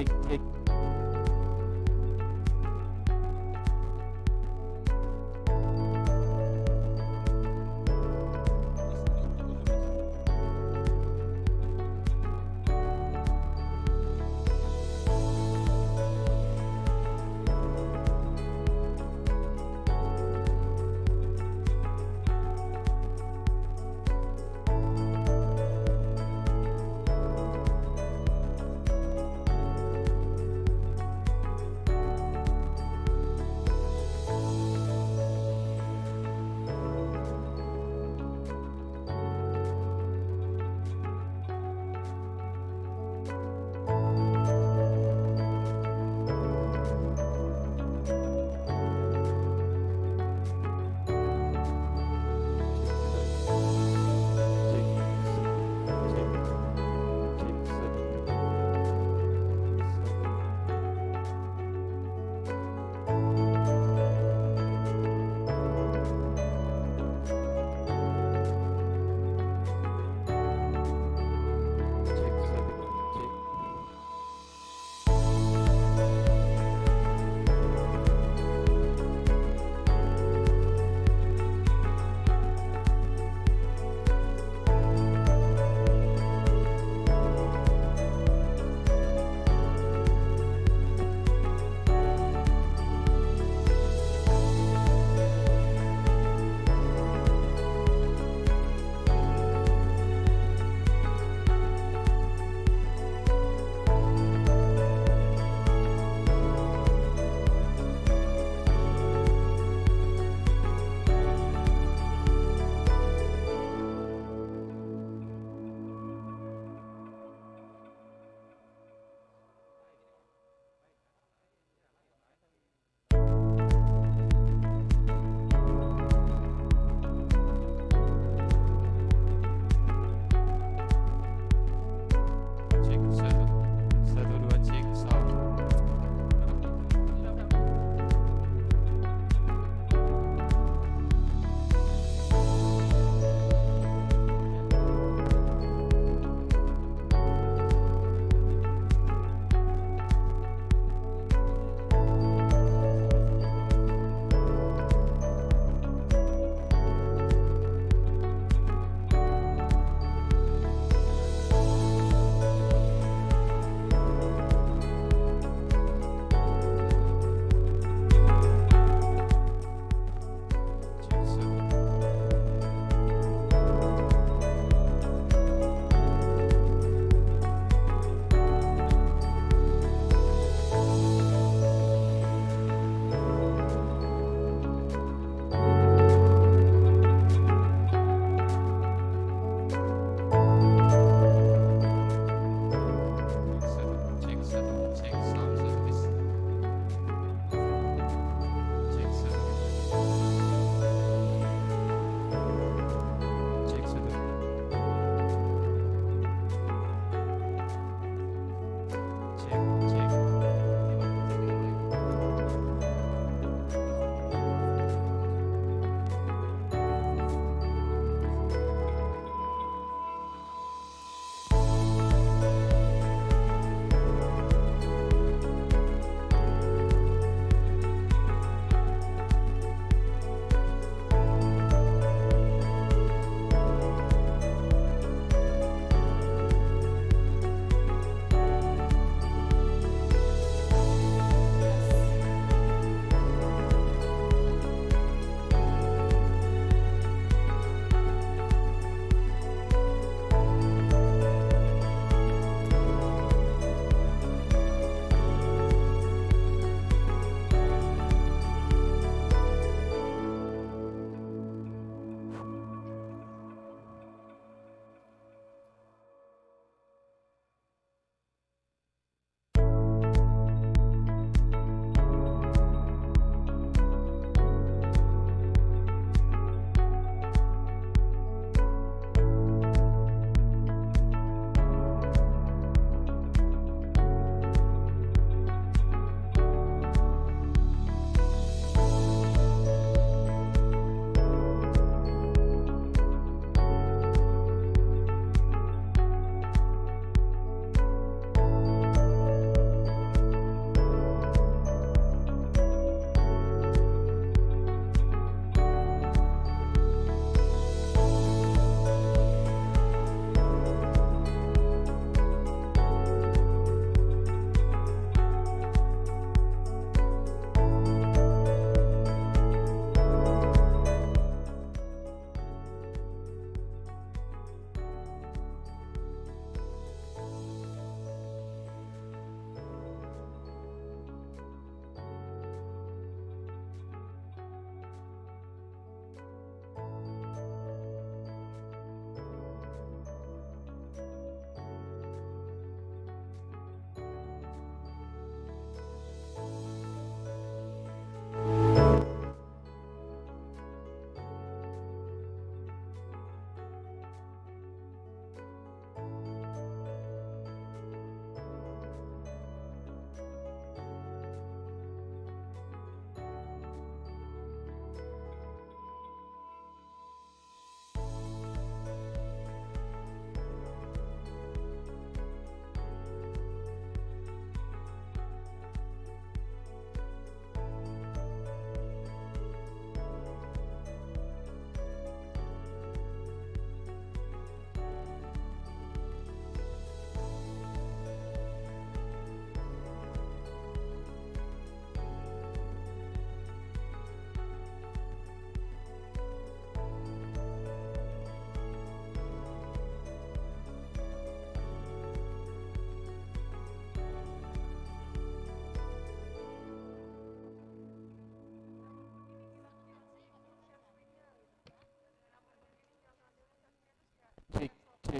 ঠিক, ঠিক।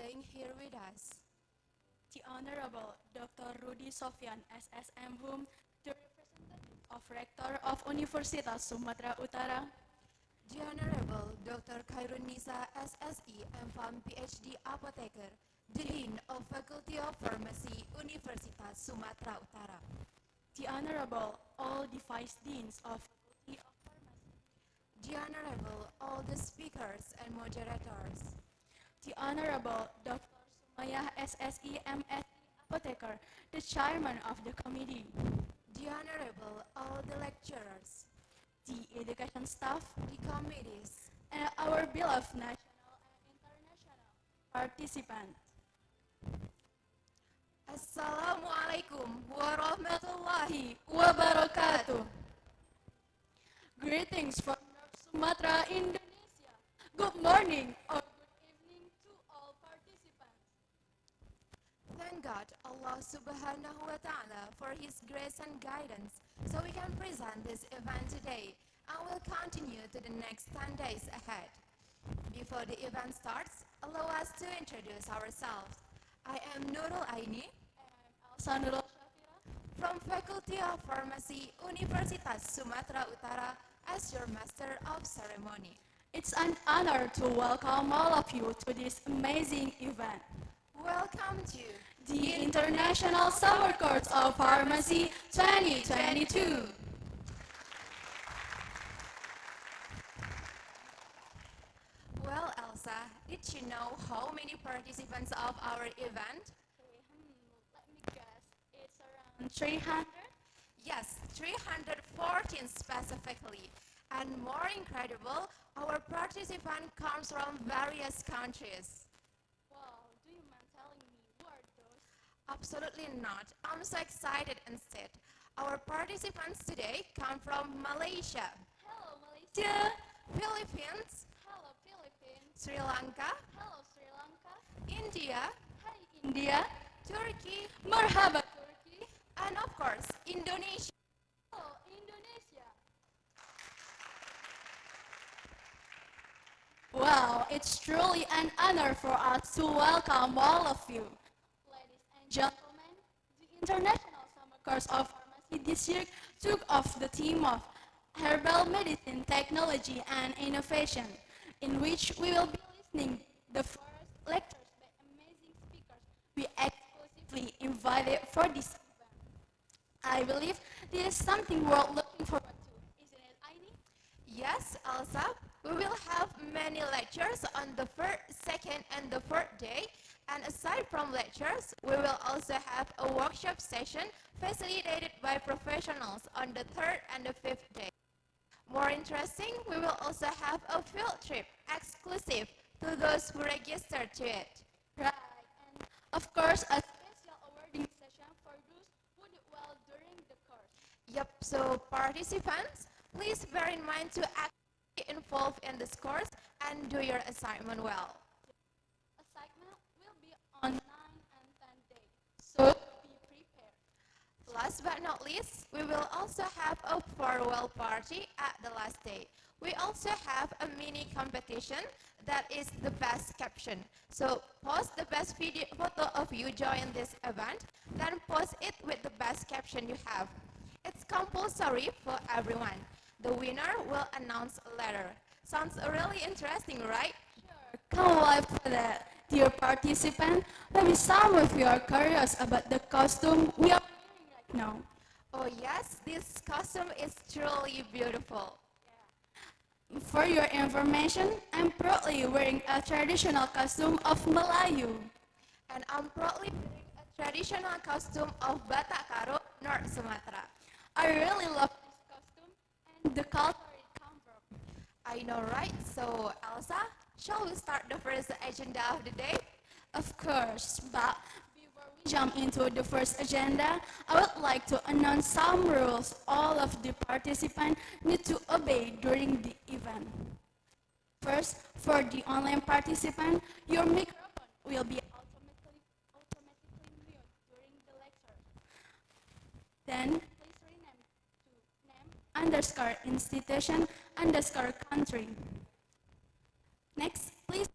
being here with us. The Honorable Dr. Rudi Sofyan, SSM, whom the representative of Rector of Universitas Sumatera Utara, The Honorable Dr. Khairun Nisa, SSE, MPharm PhD Apotheker, Dean of Faculty of Pharmacy, Universitas Sumatera Utara. the Honorable all the Vice Deans of Faculty of Pharmacy, The Honorable all the speakers and moderators. the Honorable Dr. Sumayah, SSE, MSc Apotheker, the Chairman of the Committee, The Honorable all the lecturers, the education staff, the committees, and our beloved national and international participants. Assalamualaikum warahmatullahi Wabarakatuh. Greetings from North Sumatra, Indonesia. Good morning or good evening to all participants. Thank God, Allah Subhanahu wa Ta'ala, for His grace and guidance, so we can present this event today and will continue to the next 10 days ahead. Before the event starts, allow us to introduce ourselves. I am Nurul Aini Elsa Nurul Syafira from Faculty of Pharmacy, Universitas Sumatera Utara, as your Master of Ceremony. It's an honor to welcome all of you to this amazing event. Welcome to The International Summer Course of Pharmacy 2022. Well, Elsa, did you know how many participants of our event? Let me guess, it's around 300? Yes, 314 specifically. And more incredible, our participant comes from various countries. Wow, do you mind telling me who are those? Absolutely not. I'm so excited instead. Our participants today come from Malaysia, Hello Malaysia. Philippines, Hello Philippines. Sri Lanka, Hello Sri Lanka. India, Hi India. Turkey, Marhaba Turkey. and of course, Indonesia. Hello Indonesia. Wow, it's truly an honor for us to welcome all of you. Ladies and gentlemen, the International Summer Course of Pharmacy this year took off the theme of Herbal Medicine Technology and Innovation, in which we will be listening the first lectures by amazing speakers we exclusively invited for this event. I believe this is something worth looking forward to, isn't it, Aini? Yes, Elsa, we will have many lectures on the first, second, and the third day. And aside from lectures, we will also have a workshop session facilitated by professionals on the third and the fifth day. More interesting, we will also have a field trip exclusive to those who register to it. Right, and of course, a special awarding session for those who did well during the course. Yep, so participants, please bear in mind to actively involve in this course and do your assignment well. Assignment will be on 9 and 10 days, so be prepared. Last but not least, we will also have a farewell party at the last day. We also have a mini competition that is the best caption. So post the best photo of you join this event, then post it with the best caption you have. It's compulsory for everyone. The winner will announce later. Sounds really interesting, right? Sure, can't wait for that. Dear participant, maybe some of you are curious about the costume we are wearing right now. Oh yes, this costume is truly beautiful. For your information, I'm proudly wearing a traditional costume of Melayu. And I'm proudly wearing a traditional costume of Batak Karo, North Sumatra. I really love this costume and the culture it comes from. I know, right? So, Elsa, shall we start the first agenda of the day? Of course, but before we jump into the first agenda, I would like to announce some rules all of the participants need to obey during the event. First, for the online participant, your microphone will be automatically mute during the lecture. Then, please rename to name_institution_country. Next, please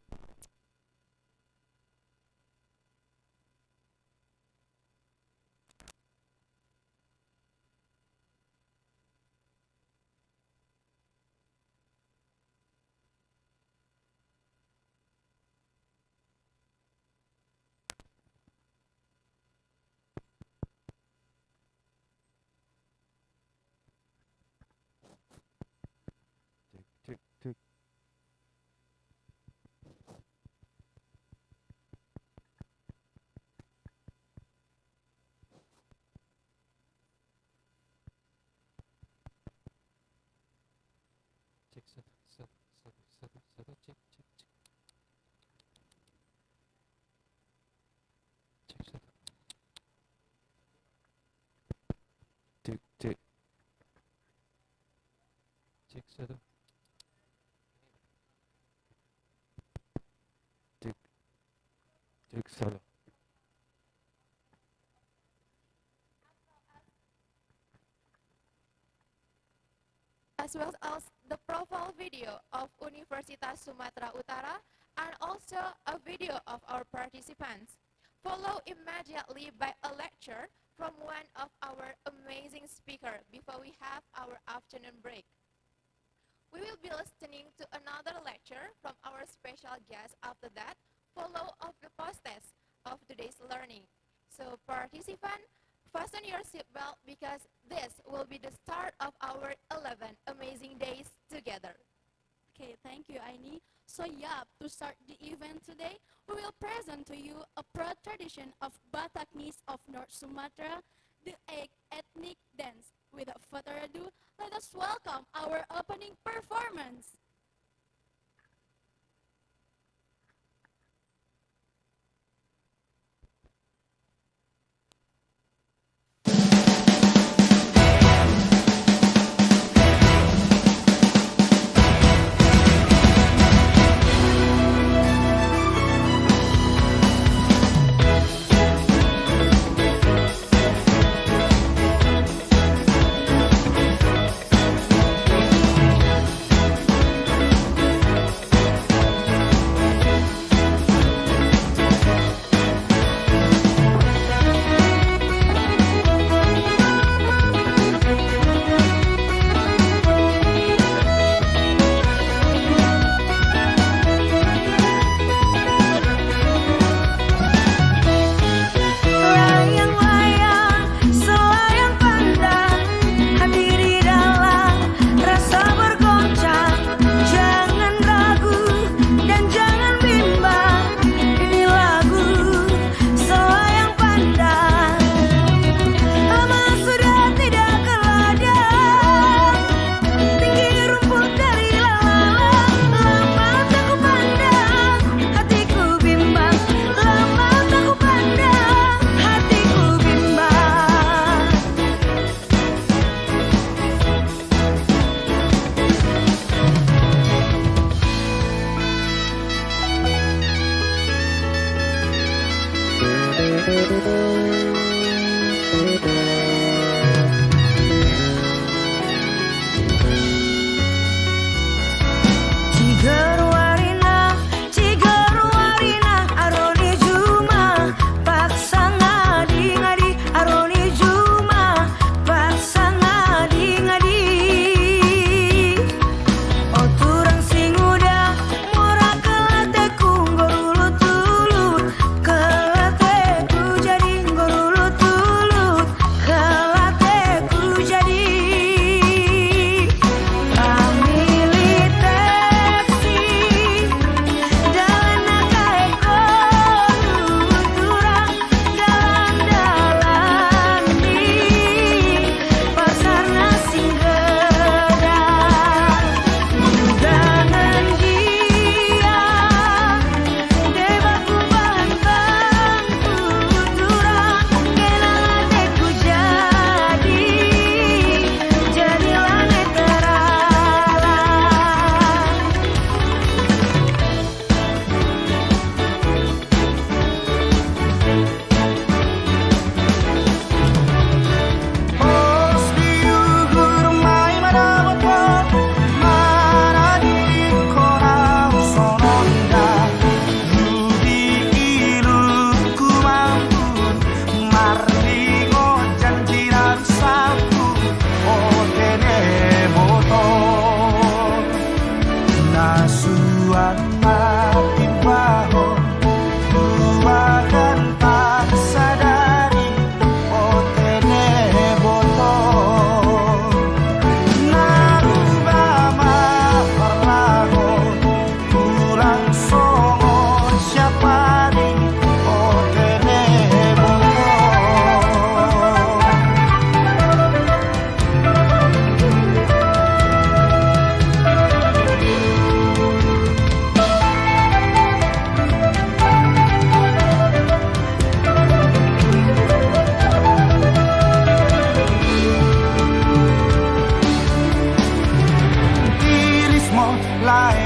cek satu. Cek, cek salah. As well as the profile video of Universitas Sumatera Utara and also a video of our participants, followed immediately by a lecture from one of our amazing speakers before we have our afternoon break. We will be listening to another lecture from our special guest after that, followed of the post-test of today's learning. So participant, fasten your seatbelt because this will be the start of our 11 amazing days together. Okay, thank you, Aini. So yeah, to start the event today, we will present to you a proud tradition of Bataknis of North Sumatra, the ethnic dance. Without further ado, let us welcome our opening performance.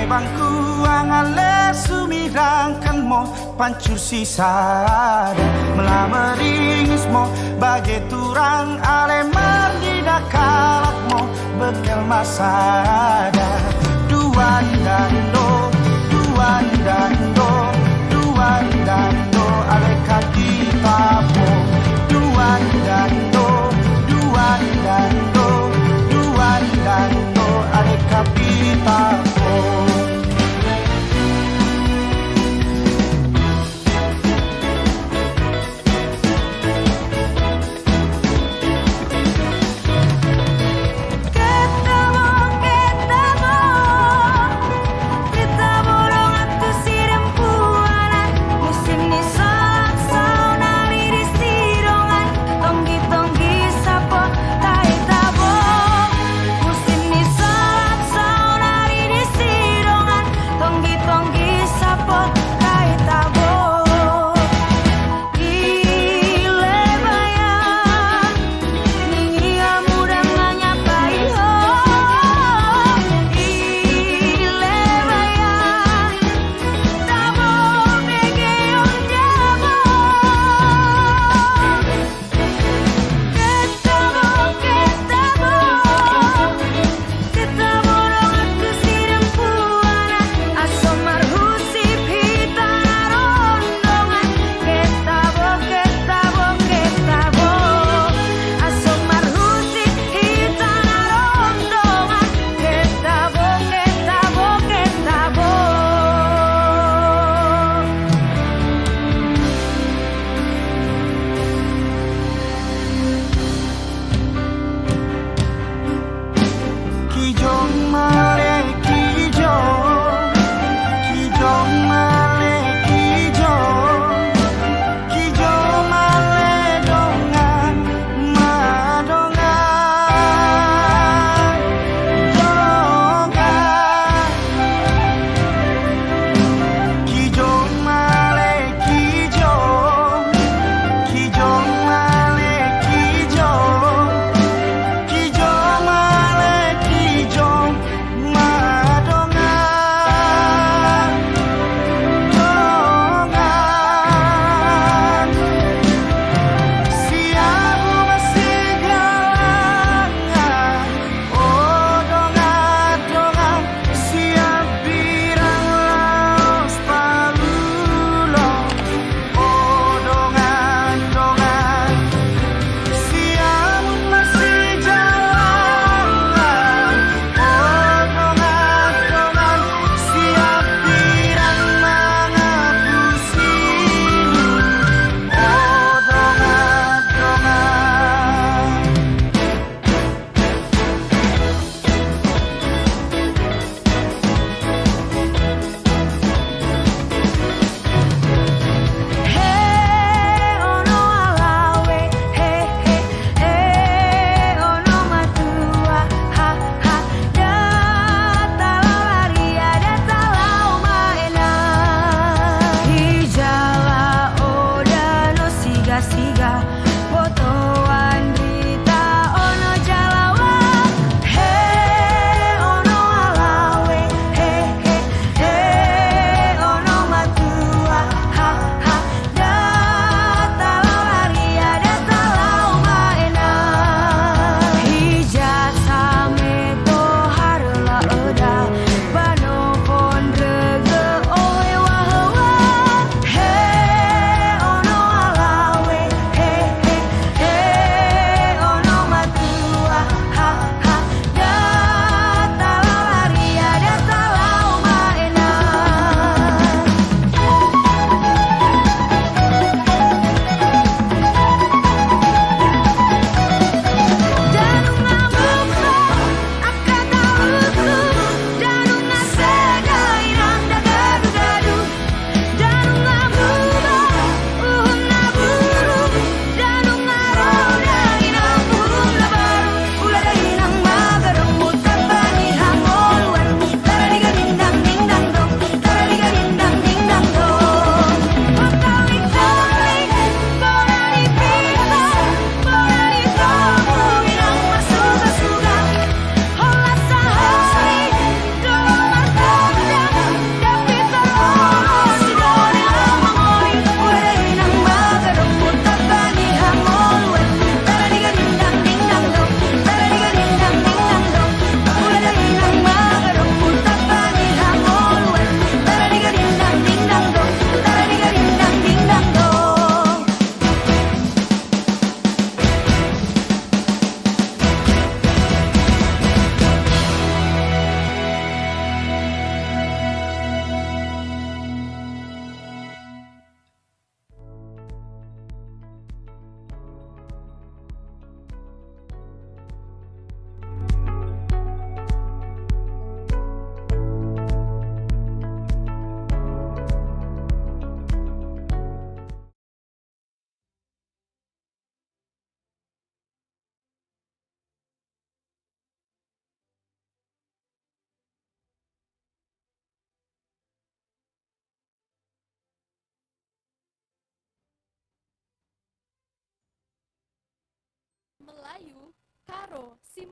bangku angale sumirangkan mo pancur sisada melameringis mo bagai turang ale mardida kalak mo bekel masada duan dando ale kaki tapo duan dando ale kaki tapo. Kita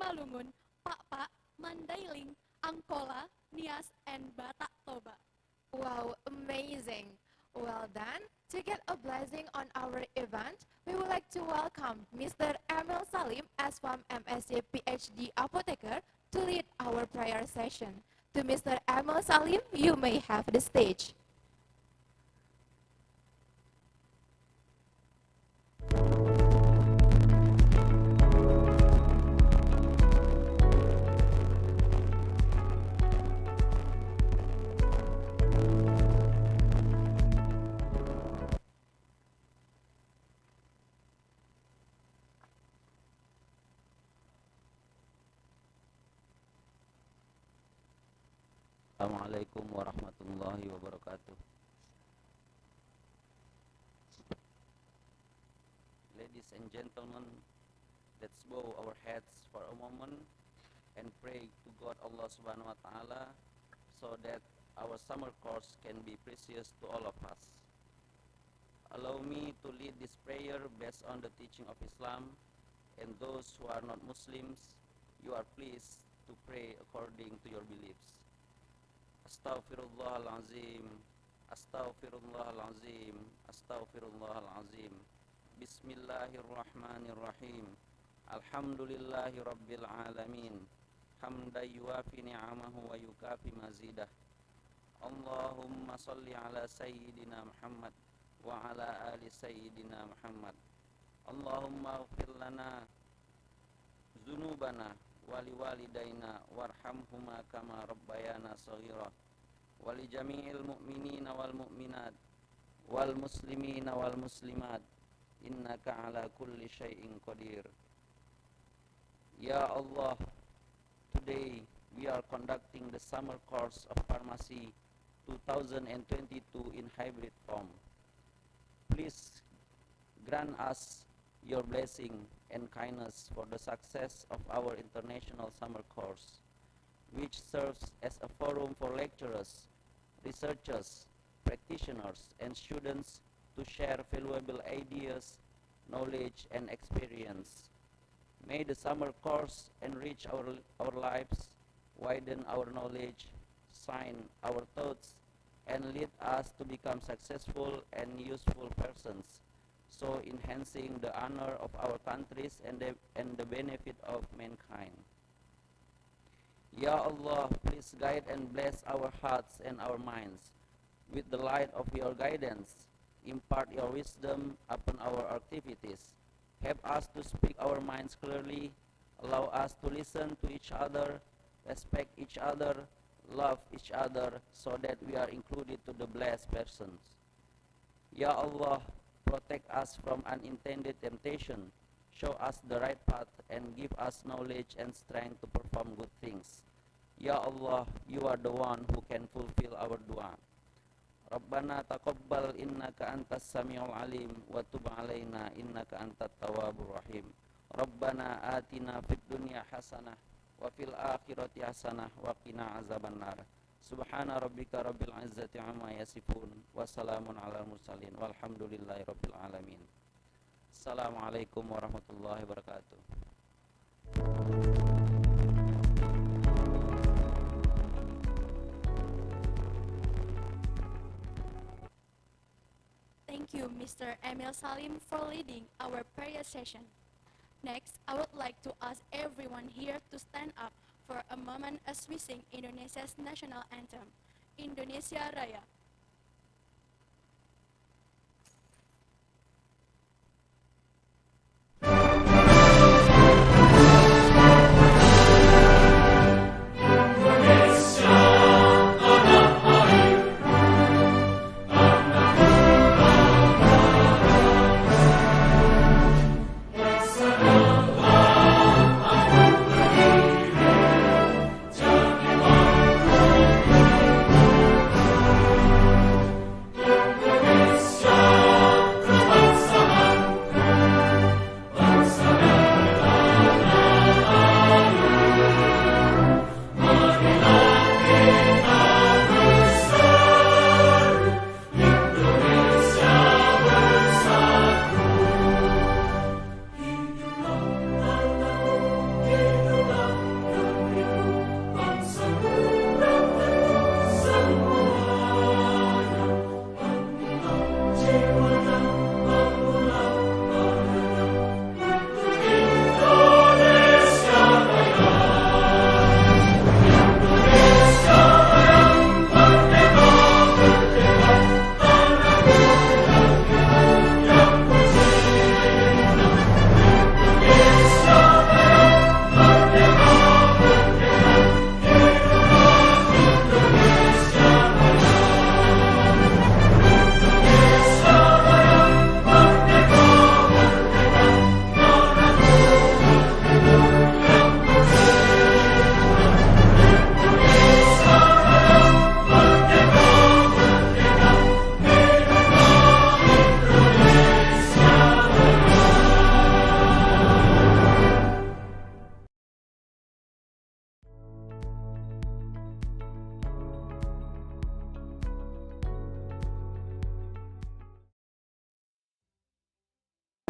Simalungun, Pak, Mandailing, Angkola, Nias, and Batak Toba. Wow, amazing. Well done. To get a blessing on our event, we would like to welcome Mr. Emil Salim, SFAM MSc PhD Apotheker, to lead our prayer session. To Mr. Emil Salim, you may have the stage. Assalamualaikum warahmatullahi wabarakatuh. Ladies and gentlemen, let's bow our heads for a moment and pray to God Allah Subhanahu wa Ta'ala so that our summer course can be precious to all of us. Allow me to lead this prayer based on the teaching of Islam, and those who are not Muslims, you are pleased to pray according to your beliefs. Astaghfirullahalazim, astaghfirullahalazim, astaghfirullahalazim. Bismillahirrahmanirrahim. Alhamdulillahi rabbil alamin. Hamdan yuafi ni'amahu wa yukafi mazidah. Allahumma salli ala sayyidina Muhammad wa ala ali sayyidina Muhammad. Allahumma ighfir lana dzunubana wali walidaina warhamhuma kama rabbayana shaghira wali jami'il mu'minina wal mu'minat wal muslimina wal muslimat innaka ala kulli syai'in qadir. Ya Allah, today we are conducting the summer course of pharmacy 2022 in hybrid form. Please grant us your blessing and kindness for the success of our international summer course, which serves as a forum for lecturers, researchers, practitioners, and students to share valuable ideas, knowledge, and experience. May the summer course enrich our lives, widen our knowledge, shine our thoughts, and lead us to become successful and useful persons, so enhancing the honor of our countries and the benefit of mankind. Ya Allah, please guide and bless our hearts and our minds with the light of your guidance. Impart your wisdom upon our activities. Help us to speak our minds clearly. Allow us to listen to each other, respect each other, love each other, so that we are included to the blessed persons. Ya Allah, protect us from unintended temptation, show us the right path, and give us knowledge and strength to perform good things. Ya Allah, you are the one who can fulfill our dua. Rabbana taqabbal innaka antas samiul alim wa tub alaina innaka antat tawwabur rahim. Rabbana atina fid dunya hasanah wa fil akhirati hasanah wa qina azabannar. Subhana rabbika rabbil izzati amma yasifun wa salamun alal mursalin walhamdulillahi rabbil alamin. Assalamualaikum warahmatullahi wabarakatuh. Thank you, Mr. Emil Salim, for leading our prayer session. Next, I would like to ask everyone here to stand up for a moment as we sing Indonesia's national anthem, Indonesia Raya.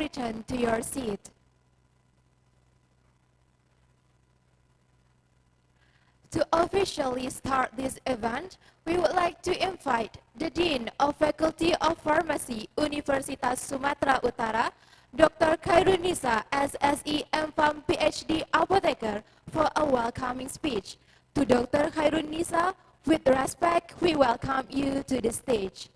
return to your seat. To officially start this event, we would like to invite the Dean of Faculty of Pharmacy, Universitas Sumatera Utara, Dr. Khairunisa, SSI MPharm PhD Apotheker, for a welcoming speech. To Dr. Khairunisa, with respect, we welcome you to the stage.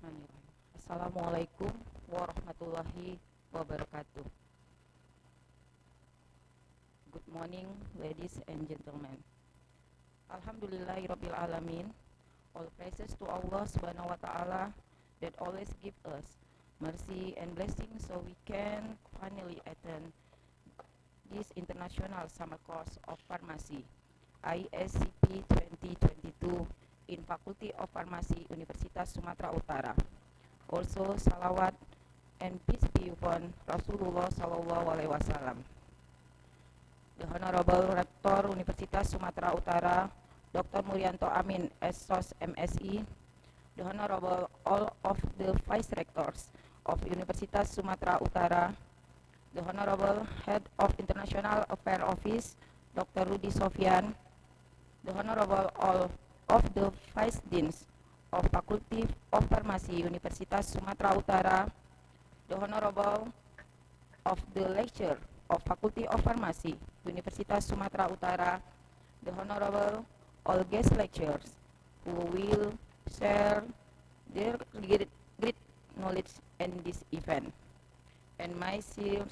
Bismillahirrahmanirrahim. Assalamualaikum warahmatullahi wabarakatuh. Good morning, ladies and gentlemen. Alhamdulillahirabbil alamin. All praises to Allah Subhanahu wa taala that always give us mercy and blessing so we can finally attend this international summer course of pharmacy ISCP 2022 in Faculty of Pharmacy, Universitas Sumatera Utara. Also, salawat and peace be upon Rasulullah Sallallahu Alaihi Wasallam. The Honorable Rector Universitas Sumatera Utara, Dr. Murianto Amin, SSOS MSI, the Honorable all of the Vice Rectors of Universitas Sumatera Utara, the Honorable Head of International Affairs Office, Dr. Rudi Sofyan, the Honorable all of the Vice Deans of Faculty of Pharmacy, Universitas Sumatera Utara, the Honorable of the Lecturer of Faculty of Pharmacy, Universitas Sumatera Utara, the Honorable all guest lecturers who will share their great knowledge in this event. And my sincere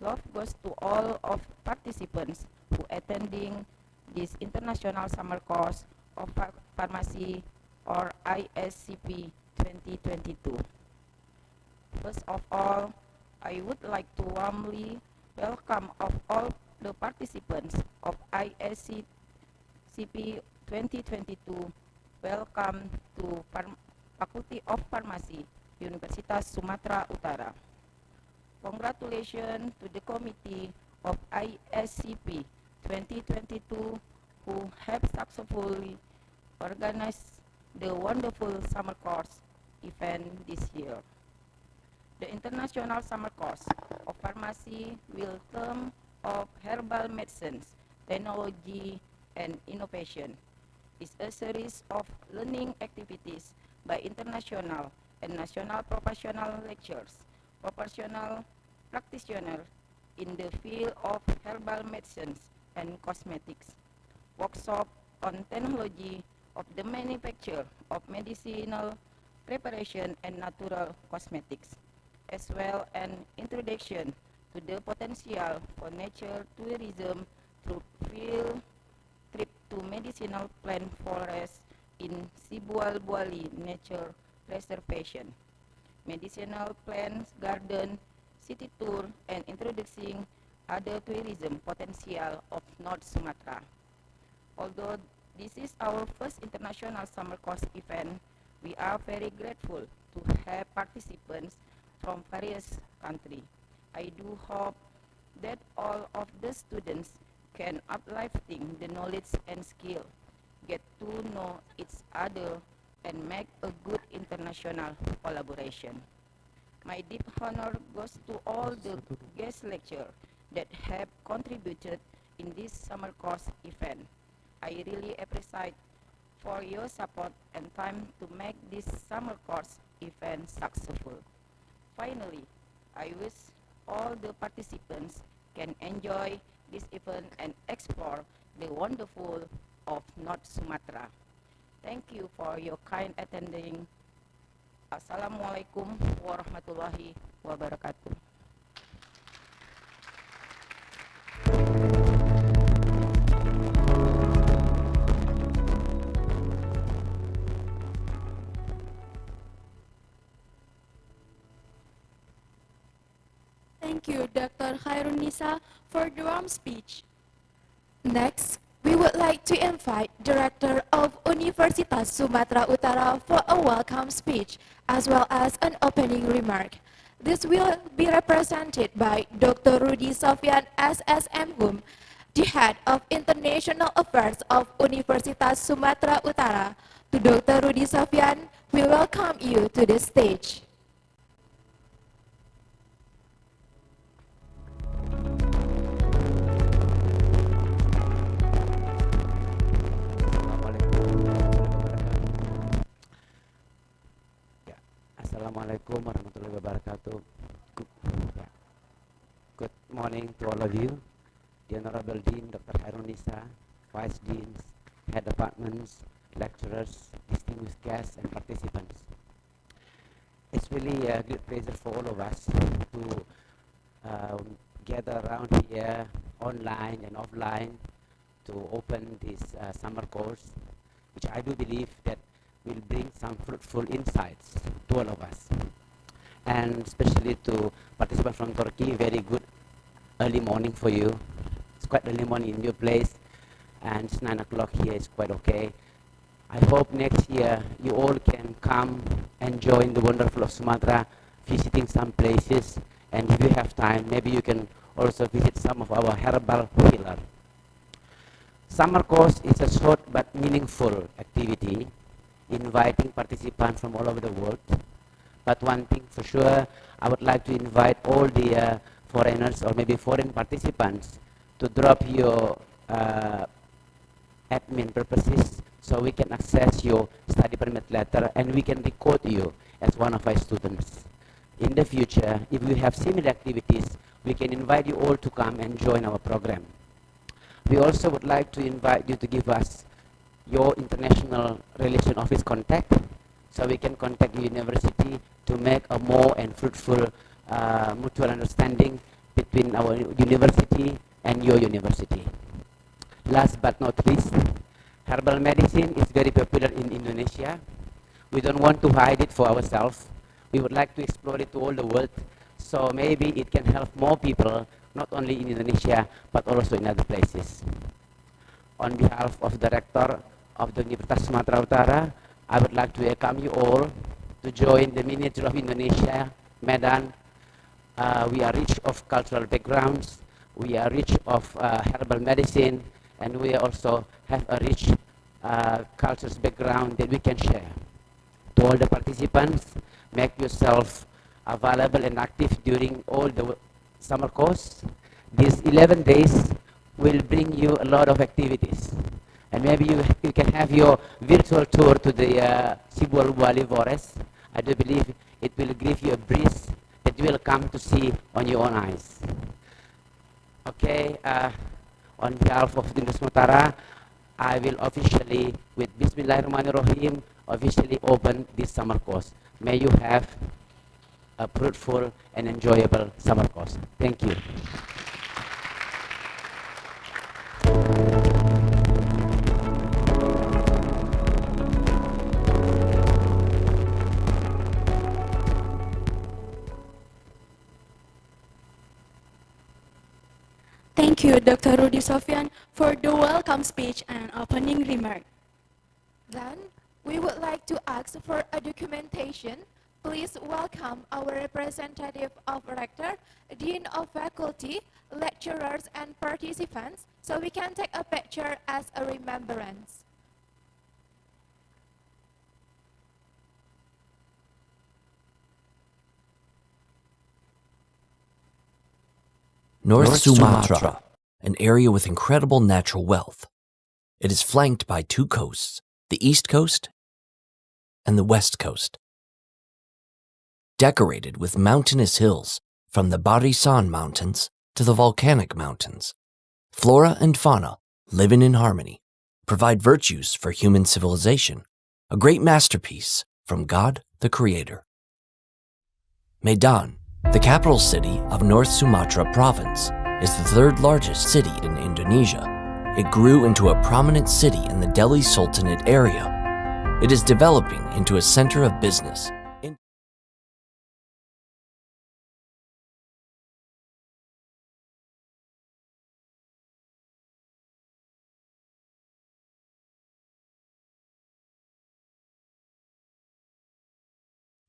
love goes to all of participants who attending this international summer course of Pharmacy or ISCP 2022. First of all, I would like to warmly welcome of all the participants of ISCP 2022. Welcome to Faculty of Pharmacy, Universitas Sumatera Utara. Congratulations to the committee of ISCP 2022 who have successfully organized the wonderful summer course event this year. The International Summer Course of Pharmacy will term of herbal medicines, technology, and innovation. Is a series of learning activities by international and national professional lecturers, professional practitioners in the field of herbal medicines and cosmetics. Workshop on technology of the manufacture of medicinal preparation and natural cosmetics, as well an introduction to the potential for nature tourism through field trip to medicinal plant forest in Sibual Buali Nature Preservation, medicinal plants garden, city tour, and introducing other tourism potential of North Sumatra. Although this is our first international summer course event, we are very grateful to have participants from various countries. I do hope that all of the students can uplifting the knowledge and skill, get to know each other, and make a good international collaboration. My deep honor goes to all the guest lecturers that have contributed in this summer course event. I really appreciate for your support and time to make this summer course event successful. Finally, I wish all the participants can enjoy this event and explore the wonderful of North Sumatra. Thank you for your kind attending. Assalamualaikum warahmatullahi wabarakatuh. Dr. Khairunisa for the warm speech. Next, we would like to invite Director of Universitas Sumatra Utara for a welcome speech, as well as an opening remark. This will be represented by Dr. Rudi Sofyan, SSM Hum, the Head of International Affairs of Universitas Sumatra Utara. To Dr. Rudi Sofyan, we welcome you to the stage. Assalamualaikum warahmatullahi wabarakatuh. Good morning to all of you, the Honorable Dean Dr. Khairunisa, Vice Deans, Head Departments, lecturers, distinguished guests and participants. It's really a great pleasure for all of us to gather around here online and offline to open this summer course, which I do believe that will bring some fruitful insights to all of us, and especially to participants from Turkey. Very good early morning for you. It's quite early morning in your place, and it's 9 o'clock here. It's quite okay. I hope next year you all can come and join the wonderful of Sumatra, visiting some places, and if you have time, maybe you can also visit some of our herbal healer. Summer course is a short but meaningful activity, inviting participants from all over the world. But one thing for sure, I would like to invite all the foreigners or maybe foreign participants to drop your admin purposes so we can access your study permit letter and we can record you as one of our students. In the future, if we have similar activities, we can invite you all to come and join our program. We also would like to invite you to give us your international relation office contact so we can contact the university to make a more and fruitful mutual understanding between our university and your university. Last but not least, herbal medicine is very popular in Indonesia. We don't want to hide it for ourselves. We would like to explore it to all the world, so maybe it can help more people, not only in Indonesia, but also in other places. On behalf of the Rector of the Universitas Sumatera Utara, I would like to welcome you all to join the Miniature of Indonesia, Medan. We are rich of cultural backgrounds, we are rich of herbal medicine, and we also have a rich cultural background that we can share. To all the participants, make yourself available and active during all the summer course. These 11 days will bring you a lot of activities. And maybe you can have your virtual tour to the Sibual Wali Forest. I do believe it will give you a breeze that you will come to see on your own eyes. Okay, on behalf of the Nusmutara, I will officially, with Bismillahirrahmanirrahim, officially open this summer course. May you have a fruitful and enjoyable summer course. Thank you. Thank you, Dr. Rudi Sofyan, for the welcome speech and opening remark. Then, we would like to ask for a documentation. Please welcome our representative of Rector, Dean of Faculty, lecturers, and participants, so we can take a picture as a remembrance. North Sumatra, an area with incredible natural wealth. It is flanked by two coasts, the east coast and the west coast. Decorated with mountainous hills from the Barisan Mountains to the volcanic mountains. Flora and fauna, living in harmony, provide virtues for human civilization, a great masterpiece from God the Creator. Medan, the capital city of North Sumatra province, is the third largest city in Indonesia. It grew into a prominent city in the Delhi Sultanate area. It is developing into a center of business,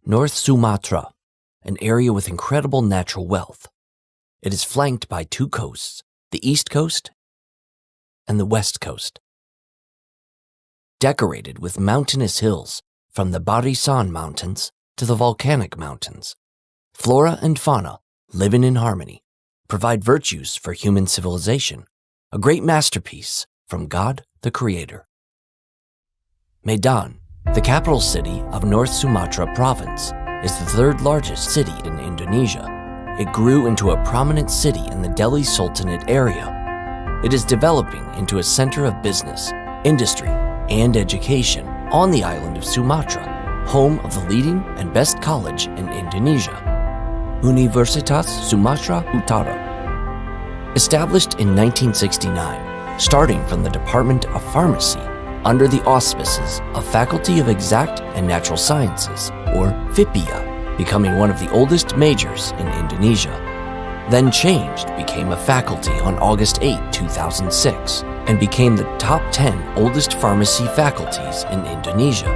North Sumatra, an area with incredible natural wealth. It is flanked by two coasts, the east coast and the west coast. Decorated with mountainous hills from the Barisan Mountains to the volcanic mountains, flora and fauna living in harmony, provide virtues for human civilization, a great masterpiece from God the Creator. Medan, the capital city of North Sumatra province, is the third largest city in Indonesia. It grew into a prominent city in the Delhi Sultanate area. It is developing into a center of business, industry, and education on the island of Sumatra, home of the leading and best college in Indonesia, Universitas Sumatra Utara. Established in 1969, starting from the Department of Pharmacy under the auspices of Faculty of Exact and Natural Sciences, or FIPIA, becoming one of the oldest majors in Indonesia. Then changed, became a faculty on August 8, 2006, and became the top 10 oldest pharmacy faculties in Indonesia.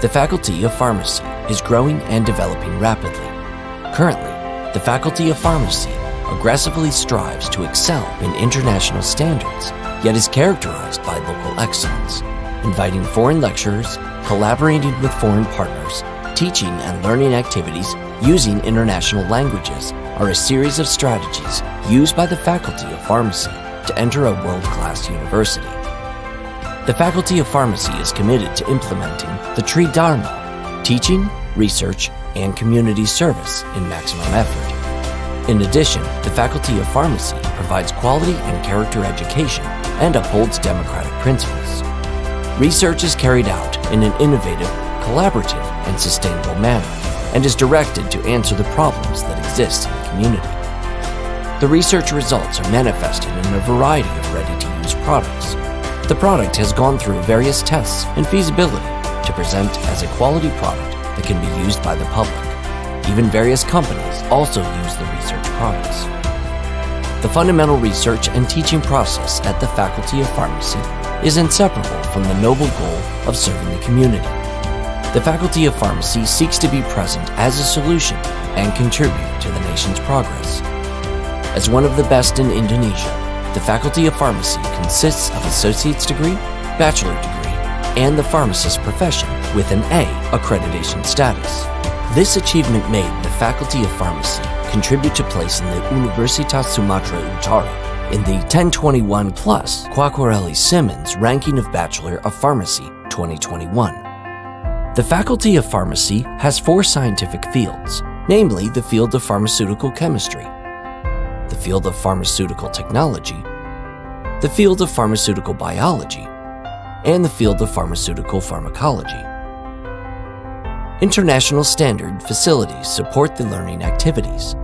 The Faculty of Pharmacy is growing and developing rapidly. Currently, the Faculty of Pharmacy aggressively strives to excel in international standards, yet is characterized by local excellence, inviting foreign lecturers, collaborating with foreign partners, teaching and learning activities using international languages are a series of strategies used by the Faculty of Pharmacy to enter a world-class university. The Faculty of Pharmacy is committed to implementing the Tridharma, teaching, research, and community service in maximum effort. In addition, the Faculty of Pharmacy provides quality and character education and upholds democratic principles. Research is carried out in an innovative, collaborative, and sustainable manner, and is directed to answer the problems that exist in the community. The research results are manifested in a variety of ready-to-use products. The product has gone through various tests and feasibility to present as a quality product that can be used by the public. Even various companies also use the research products. The fundamental research and teaching process at the Faculty of Pharmacy is inseparable from the noble goal of serving the community. The Faculty of Pharmacy seeks to be present as a solution and contribute to the nation's progress. As one of the best in Indonesia, the Faculty of Pharmacy consists of associate's degree, bachelor degree, and the pharmacist profession with an A accreditation status. This achievement made the Faculty of Pharmacy contribute to placing the Universitas Sumatra Utara in the 1021 plus Quacquarelli Simmons ranking of Bachelor of Pharmacy 2021. The Faculty of Pharmacy has 4 scientific fields, namely the field of pharmaceutical chemistry, the field of pharmaceutical technology, the field of pharmaceutical biology, and the field of pharmaceutical pharmacology. International standard facilities support the learning activities.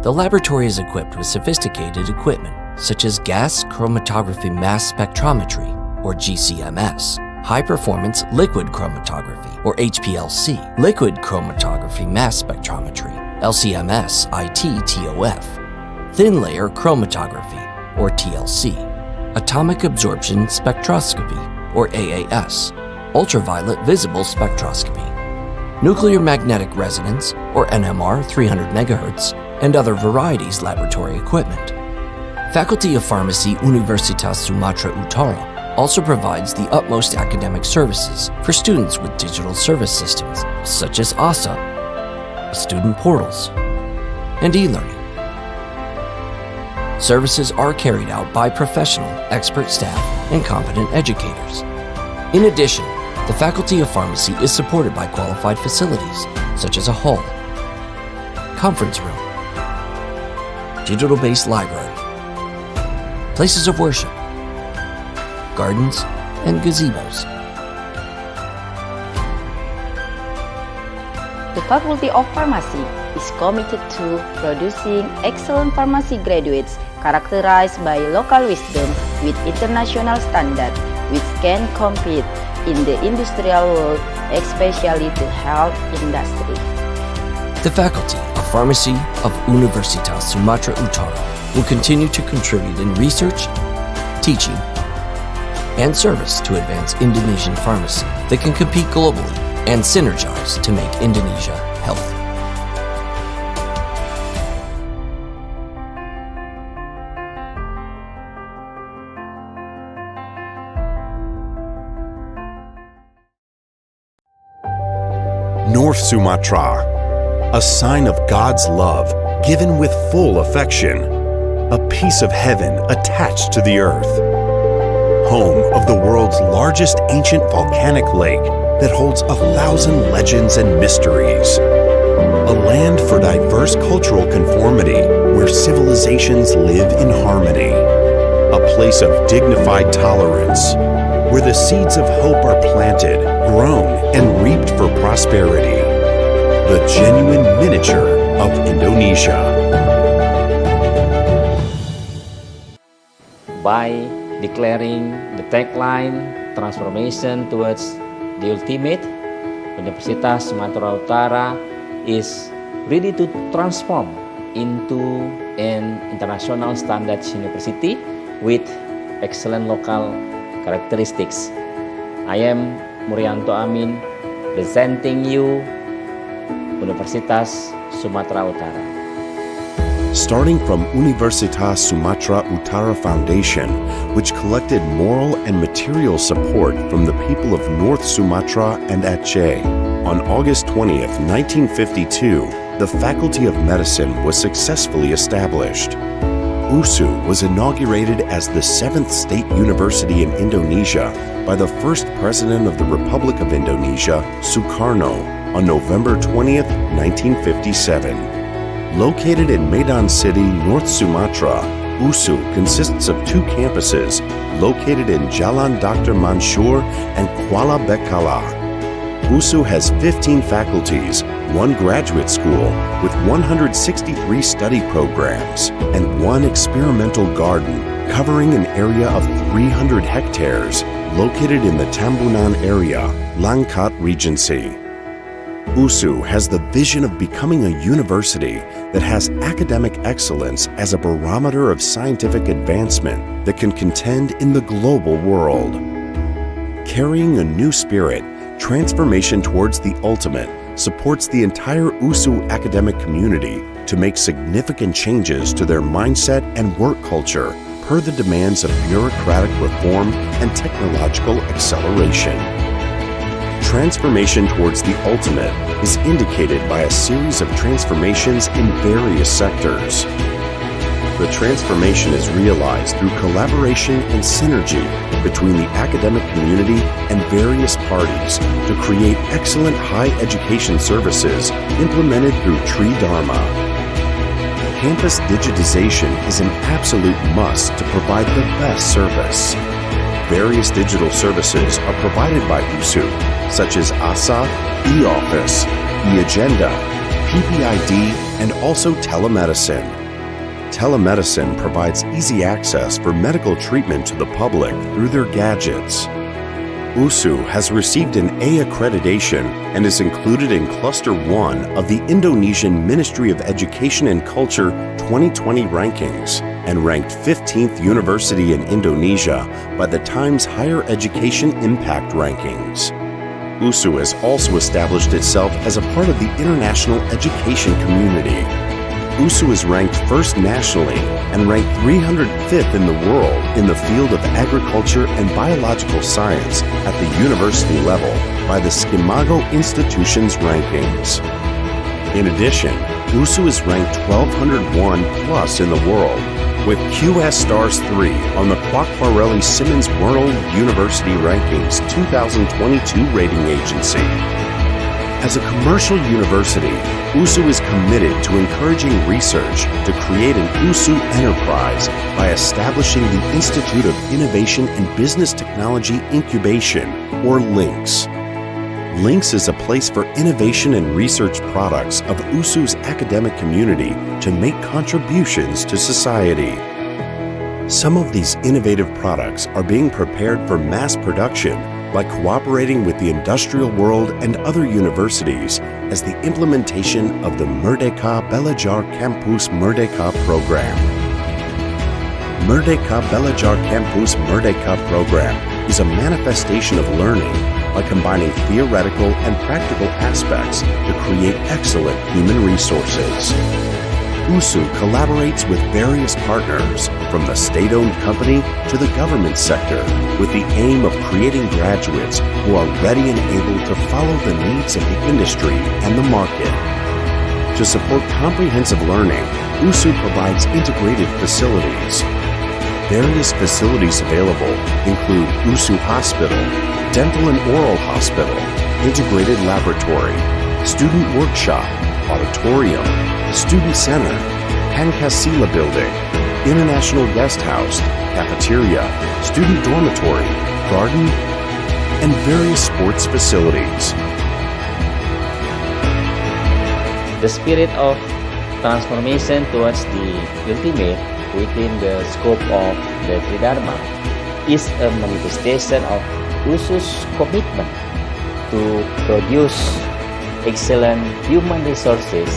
The laboratory is equipped with sophisticated equipment such as gas chromatography mass spectrometry, or GCMS, high-performance liquid chromatography, or HPLC, liquid chromatography mass spectrometry, LCMS IT-TOF, thin-layer chromatography, or TLC, atomic absorption spectroscopy, or AAS, ultraviolet visible spectroscopy, nuclear magnetic resonance, or NMR 300 MHz, and other varieties laboratory equipment. Faculty of Pharmacy Universitas Sumatra Utara also provides the utmost academic services for students with digital service systems such as ASA, student portals, and e-learning. Services are carried out by professional, expert staff, and competent educators. In addition, the Faculty of Pharmacy is supported by qualified facilities such as a hall, conference room, digital-based library, places of worship, gardens, and gazebos. The Faculty of Pharmacy is committed to producing excellent pharmacy graduates characterized by local wisdom with international standards, which can compete in the industrial world, especially the health industry. The Faculty of Pharmacy of Universitas Sumatra Utara will continue to contribute in research, teaching, and service to advance Indonesian pharmacy that can compete globally and synergize to make Indonesia healthy. North Sumatra, a sign of God's love given with full affection, a piece of heaven attached to the earth, home of the world's largest ancient volcanic lake that holds 1,000 legends and mysteries, a land for diverse cultural conformity where civilizations live in harmony, a place of dignified tolerance where the seeds of hope are planted, grown, and reaped for prosperity. The genuine miniature of Indonesia. By declaring the tagline transformation towards the ultimate, Universitas Sumatera Utara is ready to transform into an international standards university with excellent local characteristics. I am Murianto Amin, presenting you Universitas Sumatera Utara. Starting from Universitas Sumatera Utara Foundation, which collected moral and material support from the people of North Sumatra and Aceh, on August 20th, 1952, the Faculty of Medicine was successfully established. USU was inaugurated as the 7th state university in Indonesia by the first president of the Republic of Indonesia, Sukarno, on November 20th, 1957. Located in Medan City, North Sumatra, USU consists of 2 campuses located in Jalan Dr. Mansur and Kuala Bekala. USU has 15 faculties, 1 graduate school with 163 study programs, and 1 experimental garden covering an area of 300 hectares located in the Tambunan area, Langkat Regency. USU has the vision of becoming a university that has academic excellence as a barometer of scientific advancement that can contend in the global world. Carrying a new spirit, transformation towards the ultimate supports the entire USU academic community to make significant changes to their mindset and work culture per the demands of bureaucratic reform and technological acceleration. Transformation towards the ultimate is indicated by a series of transformations in various sectors. The transformation is realized through collaboration and synergy between the academic community and various parties to create excellent higher education services implemented through Tri Dharma. Campus digitization is an absolute must to provide the best service. Various digital services are provided by USU, such as ASA, e-office, e-agenda, PPID, and also telemedicine. Telemedicine provides easy access for medical treatment to the public through their gadgets. USU has received an A accreditation and is included in Cluster 1 of the Indonesian Ministry of Education and Culture 2020 rankings and ranked 15th university in Indonesia by the Times Higher Education Impact Rankings. USU has also established itself as a part of the international education community. USU is ranked first nationally and ranked 305th in the world in the field of agriculture and biological science at the university level by the Skimago Institutions rankings. In addition, USU is ranked 1201 plus in the world with QS Stars 3 on the Kwak Simmons World University Rankings 2022 rating agency. As a commercial university, USU is committed to encouraging research to create an USU enterprise by establishing the Institute of Innovation and Business Technology Incubation, or LINCS. LINCS is a place for innovation and research products of USU's academic community to make contributions to society. Some of these innovative products are being prepared for mass production by cooperating with the industrial world and other universities as the implementation of the Merdeka Belajar Campus Merdeka program. Merdeka Belajar Campus Merdeka program is a manifestation of learning by combining theoretical and practical aspects to create excellent human resources. USU collaborates with various partners, from the state-owned company to the government sector, with the aim of creating graduates who are ready and able to follow the needs of the industry and the market. To support comprehensive learning, USU provides integrated facilities. Various facilities available include USU Hospital, Dental and Oral Hospital, Integrated Laboratory, Student Workshop, Auditorium, Student Center, Pancasila Building, International Guest House, Cafeteria, Student Dormitory, Garden, and various sports facilities. The spirit of transformation towards the ultimate within the scope of the Tridharma is a manifestation of USU's commitment to produce excellent human resources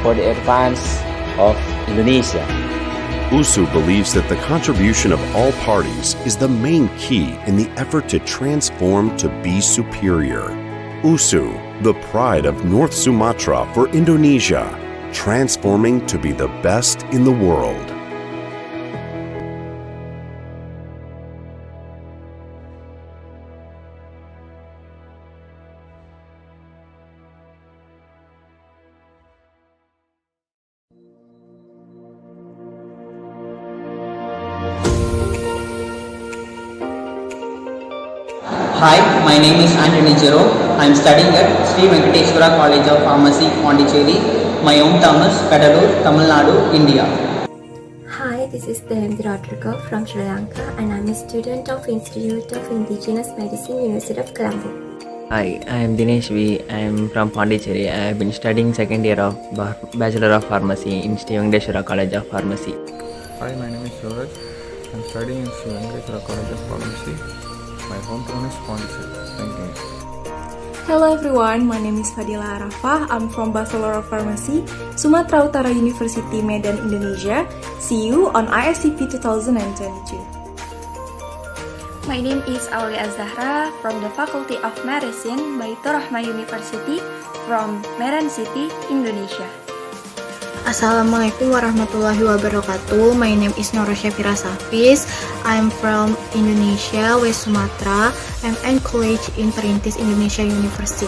for the advance of Indonesia. USU believes that the contribution of all parties is the main key in the effort to transform to be superior. USU, the pride of North Sumatra for Indonesia, transforming to be the best in the world. Hi, my name is Anthony Jero. I am studying at Sri Venkateswara College of Pharmacy, Pondicherry. My hometown is Kadalur, Tamil Nadu, India. Hi, this is Dayanti Rodrigo from Sri Lanka and I'm a student of Institute of Indigenous Medicine, University of Colombo. Hi, I am Dinesh V. I am from Pondicherry. I have been studying second year of Bachelor of Pharmacy in Sri Venkateswara College of Pharmacy. Hi, my name is Suraj. I am studying in Sri Venkateswara College of Pharmacy. My hometown is Pondicherry. Thank you. Hello everyone, my name is Fadila Arafah. I'm from Bachelor of Pharmacy, Sumatera Utara University, Medan, Indonesia. See you on ISCP 2022. My name is Aulia Zahra from the Faculty of Medicine, Baitur Rahmah University from Medan City, Indonesia. Assalamualaikum warahmatullahi wabarakatuh. My name is Nora Syafira Safis. I'm from Indonesia, West Sumatra. I'm in college in Perintis Indonesia University.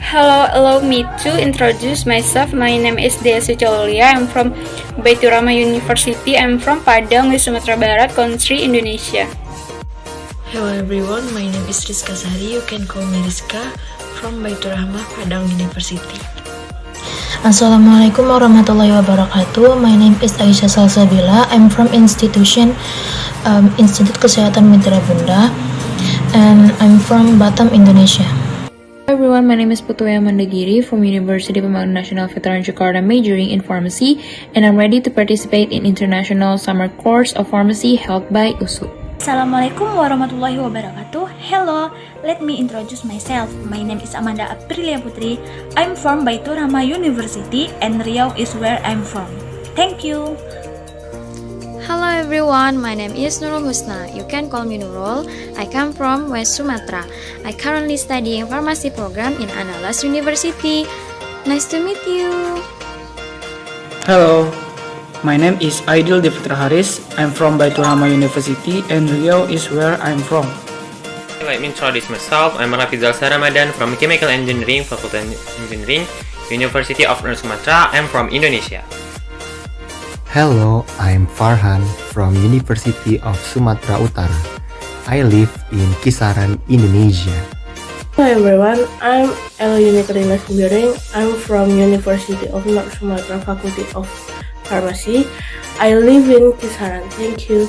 Hello, allow me to introduce myself. My name is Dea Sucaulia. I'm from Baitur Rahmah University. I'm from Padang, West Sumatra Barat, country Indonesia. Hello everyone, my name is Rizka Sari. You can call me Rizka from Baitur Rahmah Padang University. Assalamualaikum warahmatullahi wabarakatuh. My name is Aisyah Salsabila. I'm from Institut Kesehatan Mitra Bunda, and I'm from Batam, Indonesia. Hi everyone, my name is Putuya Mandagiri from University of Pembangunan Nasional Veteran Jakarta, majoring in pharmacy, and I'm ready to participate in international summer course of pharmacy held by USU. Assalamualaikum warahmatullahi wabarakatuh. Hello, let me introduce myself. My name is Amanda Aprilia Putri. I'm from Baitur Rahmah University and Riau is where I'm from. Thank you. Hello everyone, my name is Nurul Husna. You can call me Nurul. I come from West Sumatra. I currently studying pharmacy program in Andalas University. Nice to meet you. Hello. My name is Aidil Devitra Haris. I'm from Baitur Rahmah University and Riau is where I'm from. Let me introduce myself. I'm Rafizal Saramadan from Chemical Engineering, Faculty of Engineering, University of North Sumatra. I'm from Indonesia. Hello, I'm Farhan from University of Sumatra Utara. I live in Kisaran, Indonesia. Hi everyone, I'm Elyuni Karina Sembiring. I'm from University of North Sumatra Faculty of Pharmacy. I live in Kisaran. Thank you.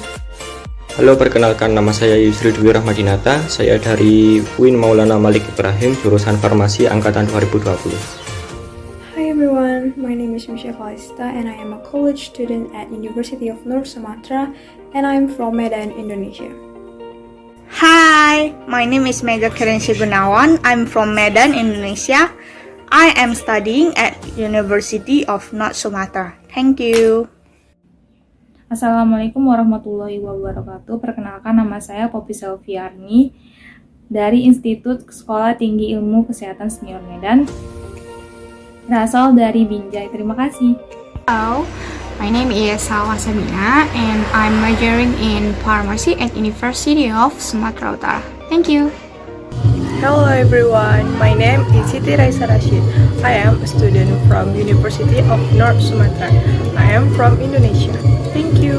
Halo, perkenalkan nama saya Yusri Dwi Rahmadinata. Saya dari UIN Maulana Malik Ibrahim, jurusan Farmasi angkatan 2020. Hi everyone, my name is Michelle Kalista and I am a college student at University of North Sumatra and I'm from Medan, Indonesia. Hi, my name is Mega Kirensi Gunawan. I'm from Medan, Indonesia. I am studying at University of North Sumatra. Thank you. Assalamualaikum warahmatullahi wabarakatuh. Perkenalkan nama saya Poppy Selviarni dari Institut Sekolah Tinggi Ilmu Kesehatan Senior Medan, berasal dari Binjai. Terima kasih. Hello, my name is Salwa Sabina and I'm majoring in pharmacy at University of Sumatera Utara. Thank you. Hello everyone, my name is Siti Raisa Rashid. I am a student from University of North Sumatra. I am from Indonesia. Thank you.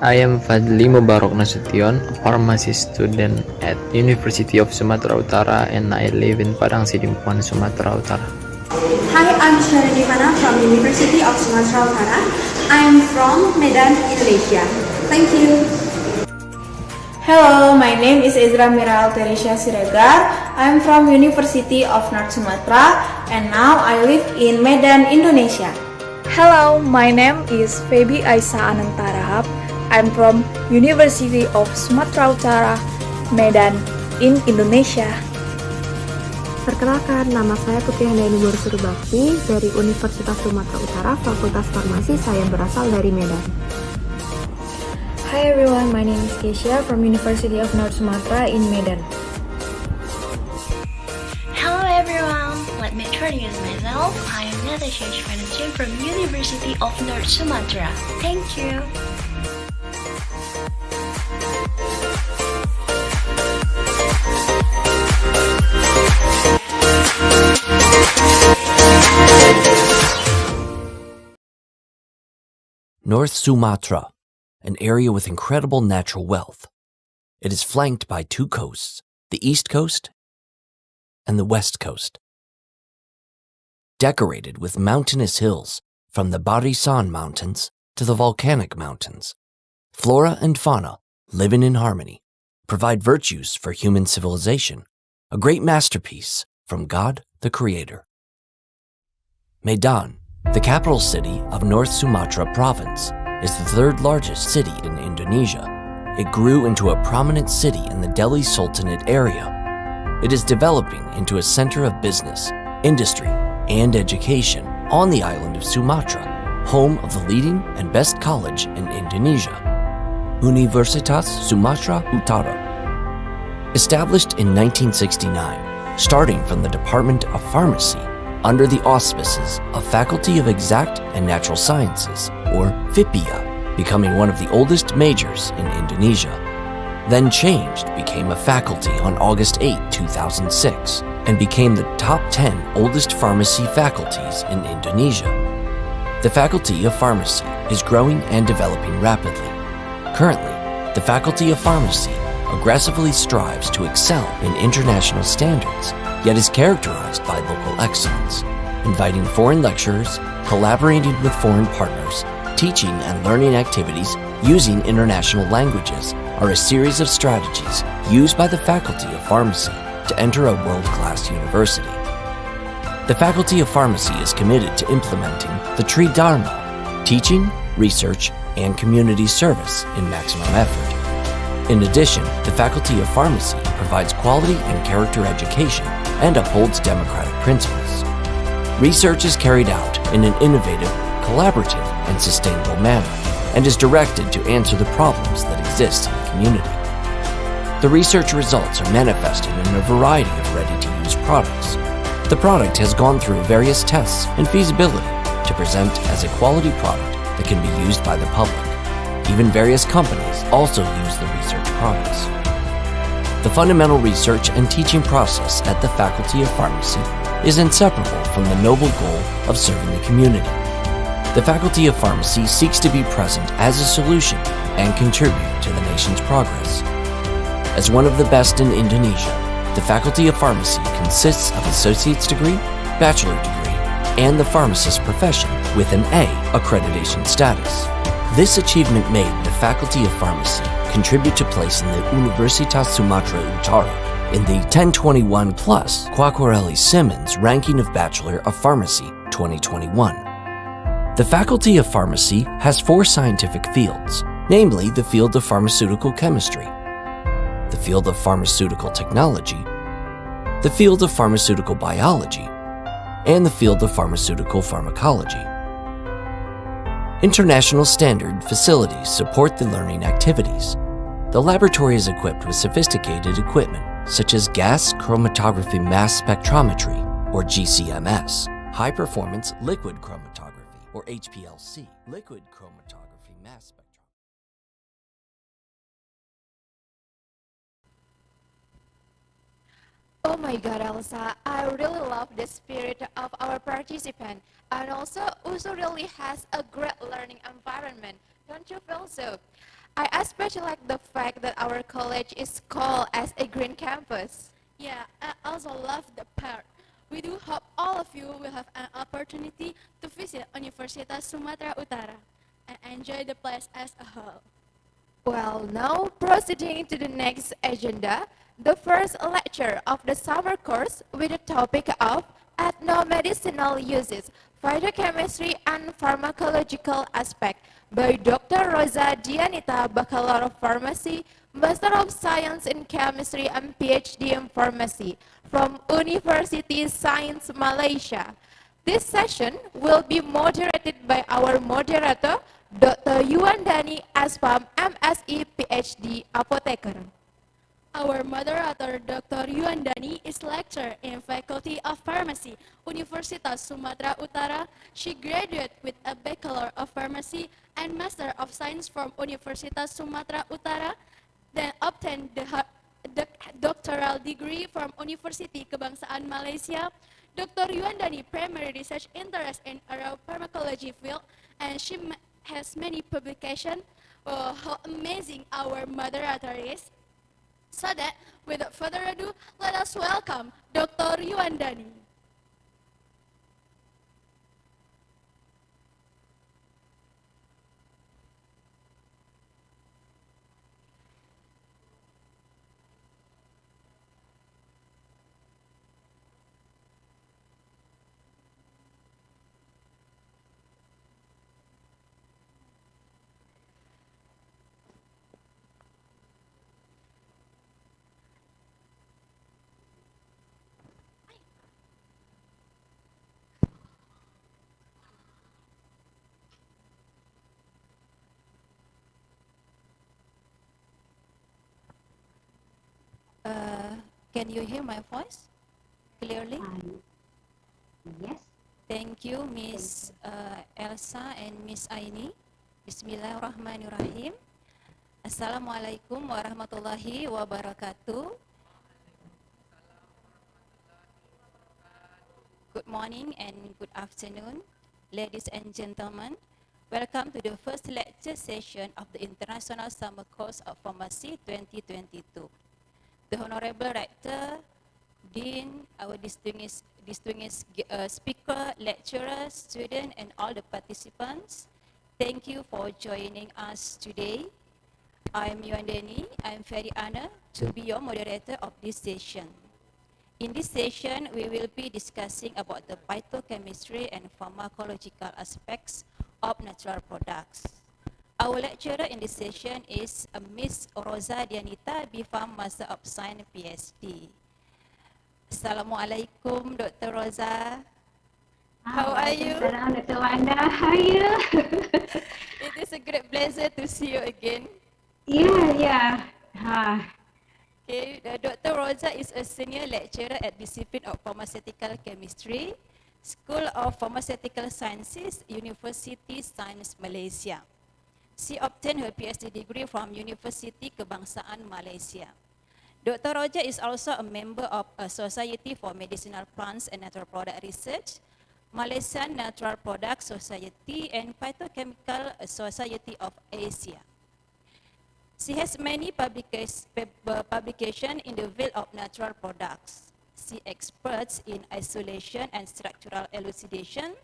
I am Fadli Mubarak Nasution, a pharmacy student at University of Sumatera Utara, and I live in Padang Sidimpuan, Sumatera Utara. Hi, I'm Syara Divana from University of Sumatera Utara. I am from Medan, Indonesia. Thank you. Hello, my name is Ezra Miral Teresia Siregar. I'm from University of North Sumatra, and now I live in Medan, Indonesia. Hello, my name is Feby Aisa Anantarahap. I'm from University of Sumatera Utara, Medan, in Indonesia. Perkenalkan, nama saya Putri Handayani Borsuri Bakti dari Universitas Sumatera Utara, Fakultas Farmasi. Saya berasal dari Medan. Hi everyone, my name is Keisha from University of North Sumatra in Medan. Hello everyone, let me introduce myself. I am Natasha Shvanasya from University of North Sumatra. Thank you. North Sumatra, an area with incredible natural wealth. It is flanked by two coasts, the east coast and the west coast. Decorated with mountainous hills from the Barisan Mountains to the volcanic mountains, flora and fauna, living in harmony, provide virtues for human civilization, a great masterpiece from God the Creator. Medan, the capital city of North Sumatra province, is the third largest city in Indonesia. It grew into a prominent city in the Delhi Sultanate area. It is developing into a center of business, industry, and education on the island of Sumatra, home of the leading and best college in Indonesia, Universitas Sumatera Utara. Established in 1969, starting from the Department of Pharmacy, under the auspices of Faculty of Exact and Natural Sciences, or FIPIA, becoming one of the oldest majors in Indonesia. Then changed, became a faculty on August 8, 2006, and became the top 10 oldest pharmacy faculties in Indonesia. The Faculty of Pharmacy is growing and developing rapidly. Currently, the Faculty of Pharmacy aggressively strives to excel in international standards, yet is characterized by local excellence, inviting foreign lecturers, collaborating with foreign partners, teaching and learning activities using international languages are a series of strategies used by the Faculty of Pharmacy to enter a world-class university. The Faculty of Pharmacy is committed to implementing the Tridharma, teaching, research, and community service in maximum effort. In addition, the Faculty of Pharmacy provides quality and character education and upholds democratic principles. Research is carried out in an innovative, collaborative, and sustainable manner, and is directed to answer the problems that exist in the community. The research results are manifested in a variety of ready-to-use products. The product has gone through various tests and feasibility to present as a quality product that can be used by the public. Even various companies also use the research products. The fundamental research and teaching process at the Faculty of Pharmacy is inseparable from the noble goal of serving the community. The Faculty of Pharmacy seeks to be present as a solution and contribute to the nation's progress. As one of the best in Indonesia, the Faculty of Pharmacy consists of associate's degree, bachelor degree, and the pharmacist profession with an A accreditation status. This achievement made the Faculty of Pharmacy contribute to placing the Universitas Sumatera Utara in the 1021 plus Quacquarelli Simmons ranking of Bachelor of Pharmacy 2021. The Faculty of Pharmacy has 4 scientific fields, namely the field of pharmaceutical chemistry, the field of pharmaceutical technology, the field of pharmaceutical biology, and the field of pharmaceutical pharmacology. International standard facilities support the learning activities. The laboratory is equipped with sophisticated equipment such as gas chromatography mass spectrometry, or GCMS, high performance liquid chromatography, or HPLC, liquid chromatography mass spectrometry. Oh my god, Elsa, I really love the spirit of our participant, and also USU really has a great learning environment. Don't you feel so? I especially like the fact that our college is called as a green campus. Yeah, I also love the part. We do hope all of you will have an opportunity to visit Universitas Sumatera Utara and enjoy the place as a whole. Well, now proceeding to the next agenda, the first lecture of the summer course with the topic of ethnomedicinal uses, phytochemistry and pharmacological aspect by Dr. Rosa Dianita, Baccalaureate of Pharmacy, Master of Science in Chemistry and PhD in Pharmacy from University Science Malaysia. This session will be moderated by our moderator, Dr. Yuandani Aspam, MSc PhD Apotheker. Our moderator, Dr. Yuandani, is lecturer in Faculty of Pharmacy, Universitas Sumatera Utara. She graduated with a Bachelor of Pharmacy and Master of Science from Universitas Sumatera Utara, then obtained the doctoral degree from University Kebangsaan Malaysia. Dr. Yuandani primary research interest in around pharmacology field, and she has many publications. How amazing our moderator is. So that, without further ado, let us welcome Dr. Yuandani. Can you hear my voice clearly? Yes. Thank you, Miss Elsa and Miss Aini. Bismillahirrahmanirrahim. Assalamualaikum warahmatullahi wabarakatuh. Good morning and good afternoon, ladies and gentlemen. Welcome to the first lecture session of the International Summer Course of Pharmacy 2022. The Honorable Rector, Dean, our distinguished speaker, lecturers, students, and all the participants, thank you for joining us today. I'm Yuandani. I'm very honored to be your moderator of this session. In this session, we will be discussing about the phytochemistry and pharmacological aspects of natural products. Our lecturer in this session is Miss Rosa Dianita, BPharm Master of Science PhD. Assalamualaikum, Dr. Rosa. How are you? Assalamualaikum, Dr. Wanda. How are you? It is a great pleasure to see you again. Yeah. Okay, Dr. Rosa is a senior lecturer at Discipline of Pharmaceutical Chemistry, School of Pharmaceutical Sciences, University Science Malaysia. She obtained her PhD degree from University Kebangsaan Malaysia. Dr. Roja is also a member of a Society for Medicinal Plants and Natural Product Research, Malaysian Natural Product Society, and Phytochemical Society of Asia. She has many publications in the field of natural products. She experts in isolation and structural elucidation,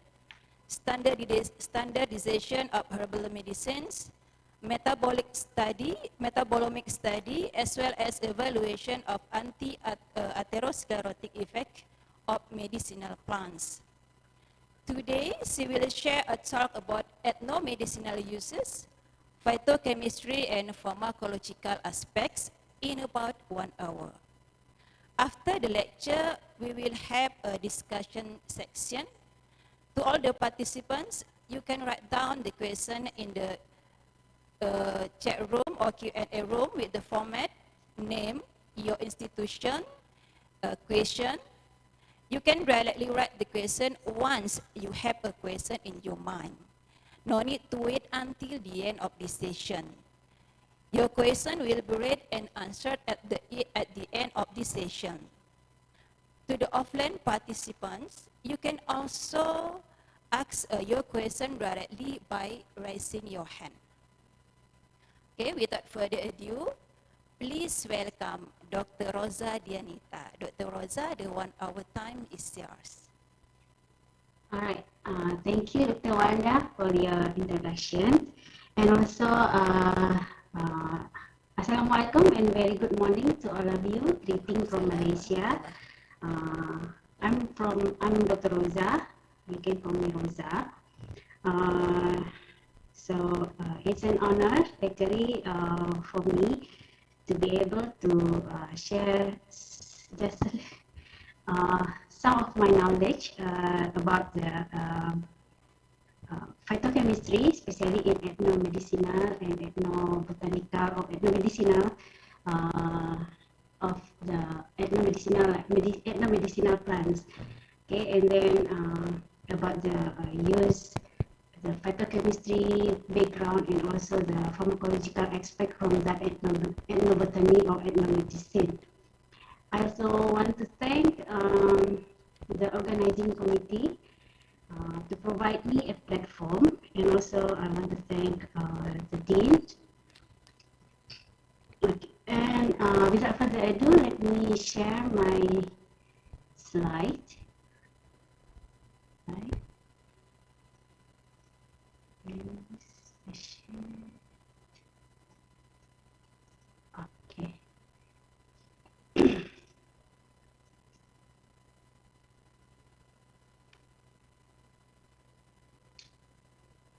standardization of herbal medicines, metabolomic study, as well as evaluation of anti-atherosclerotic effect of medicinal plants. Today, she will share a talk about ethnomedicinal uses, phytochemistry, and pharmacological aspects in about 1 hour. After the lecture, we will have a discussion section. To all the participants, you can write down the question in the chat room or Q&A room with the format, name, your institution, question. You can directly write the question once you have a question in your mind. No need to wait until the end of this session. Your question will be read and answered at the end of this session. To the offline participants, you can also ask your question directly by raising your hand. Okay, without further ado, please welcome Dr. Rosa Dianita. Dr. Rosa, the 1 hour time is yours. All right. Thank you, Dr. Wanda, for your introduction. And also, Assalamualaikum and very good morning to all of you. Greeting from Malaysia. I'm Dr. Rosa. You can call me Rosa. So it's an honor actually for me to be able to share just some of my knowledge about the phytochemistry, especially in ethnomedicinal and ethnobotanical or ethnomedicinal of the ethnomedicinal plants. Okay, and then about the use, the phytochemistry background, and also the pharmacological aspect from that ethnobotany or ethnomedicine. I also want to thank the organizing committee to provide me a platform, and also I want to thank the dean. Okay. And without further ado, let me share my slide. Right. Okay.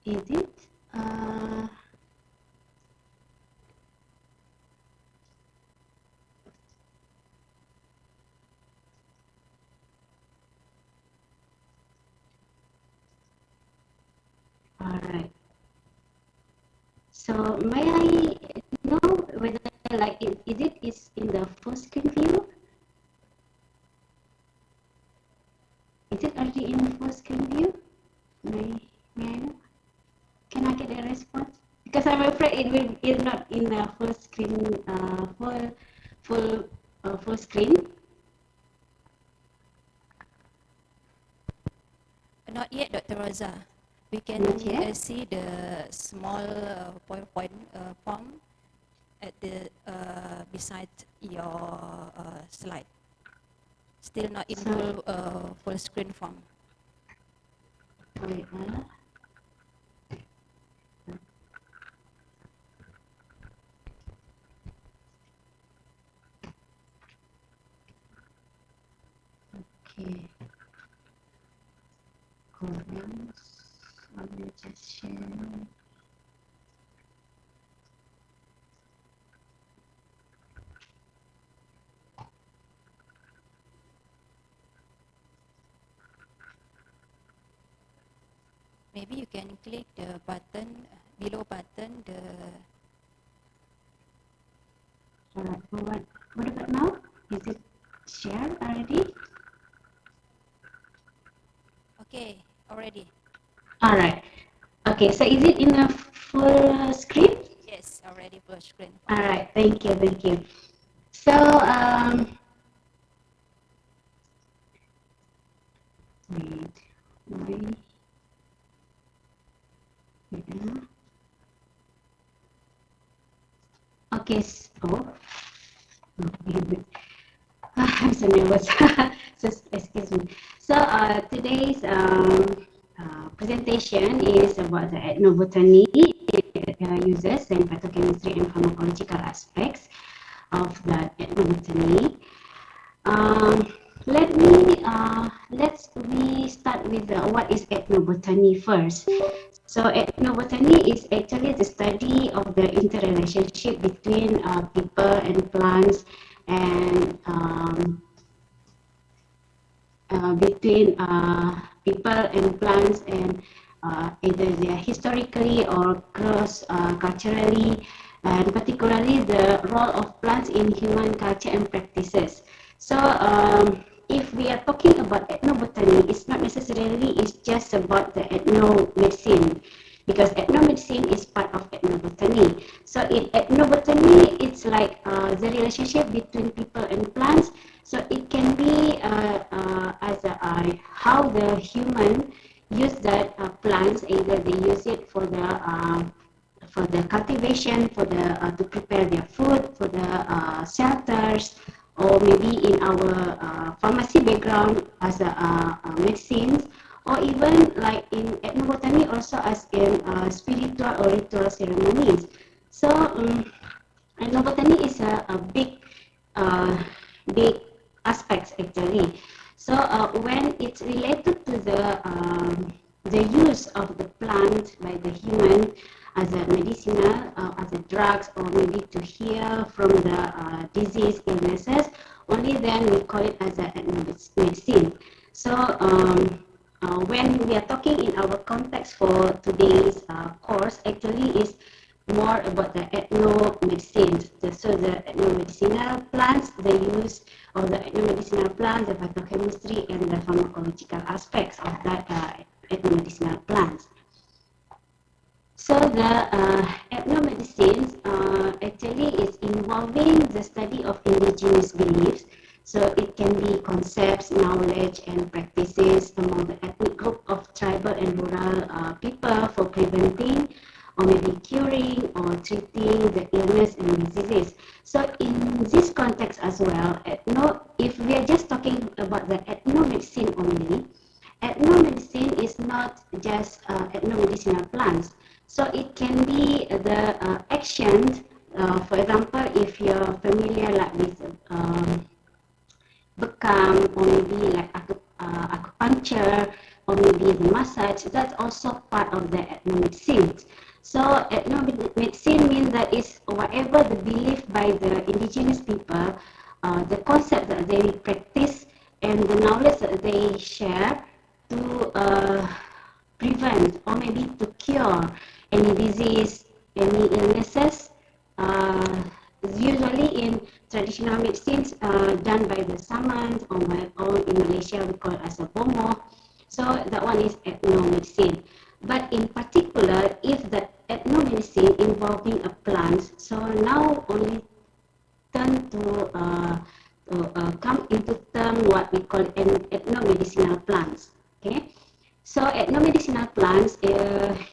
Is it? All right. So may I know whether is in the full screen view? Is it already in full screen view? May I know? Can I get a response? Because I'm afraid it will be not in the full screen, full screen. Not yet, Dr. Rosa. We can see the small PowerPoint form at the beside your slide. Still not in full screen form. Wait, okay. Comments. Let me just share. Maybe you can click the button, below button, the... Alright, what about now? Is it shared already? Okay, already. Alright. Okay, so is it in a full screen? Yes, already full screen. Alright, thank you. So, wait. Okay, so I'm so nervous. So excuse me. So today's presentation is about the ethnobotany uses and phytochemistry and pharmacological aspects of the ethnobotany. Let's start with what is ethnobotany first. So ethnobotany is actually the study of the interrelationship between people and plants, and between people and plants, and either they are historically or cross culturally, and particularly the role of plants in human culture and practices. So if we are talking about ethnobotany, it's not necessarily it's just about the ethnomedicine, because ethnomedicine is part of ethnobotany. So in ethnobotany, it's like the relationship between people and plants. So it can be how the human use that plants, either they use it for the cultivation, for the to prepare their food, for the shelters, or maybe in our pharmacy background as medicines, or even like in ethnobotany also as in spiritual or ritual ceremonies. So ethnobotany is a big aspects actually. So when it's related to the use of the plant by the human as a medicinal, as a drugs, or maybe to heal from the disease illnesses, only then we call it as a medicine. So when we are talking in our context for today's course, actually is more about the ethnomedicine. So the ethnomedicinal plants, the use of the ethnomedicinal plants, the phytochemistry, and the pharmacological aspects of that ethnomedicinal plants. So the ethnomedicine actually is involving the study of indigenous beliefs. So it can be concepts, knowledge, and practices among the ethnic group of tribal and rural people for preventing or maybe curing or treating the illness and diseases. So in this context as well, if we are just talking about the ethnomedicine only, ethnomedicine is not just ethnomedicinal plants. So it can be the actions, for example, if you're familiar like with bekam, or maybe like acupuncture, or maybe the massage, that's also part of the ethnomedicine. So ethnomedicine means that it's whatever the belief by the indigenous people, the concept that they practice, and the knowledge that they share to prevent or maybe to cure any disease, any illnesses. Usually in traditional medicines done by the shamans, or in Malaysia we call it as a bomoh. So that one is ethnomedicine. But in particular, if the ethnomedicine involving a plant, so now only turn to come into term what we call ethnomedicinal plants. Okay, so ethnomedicinal plants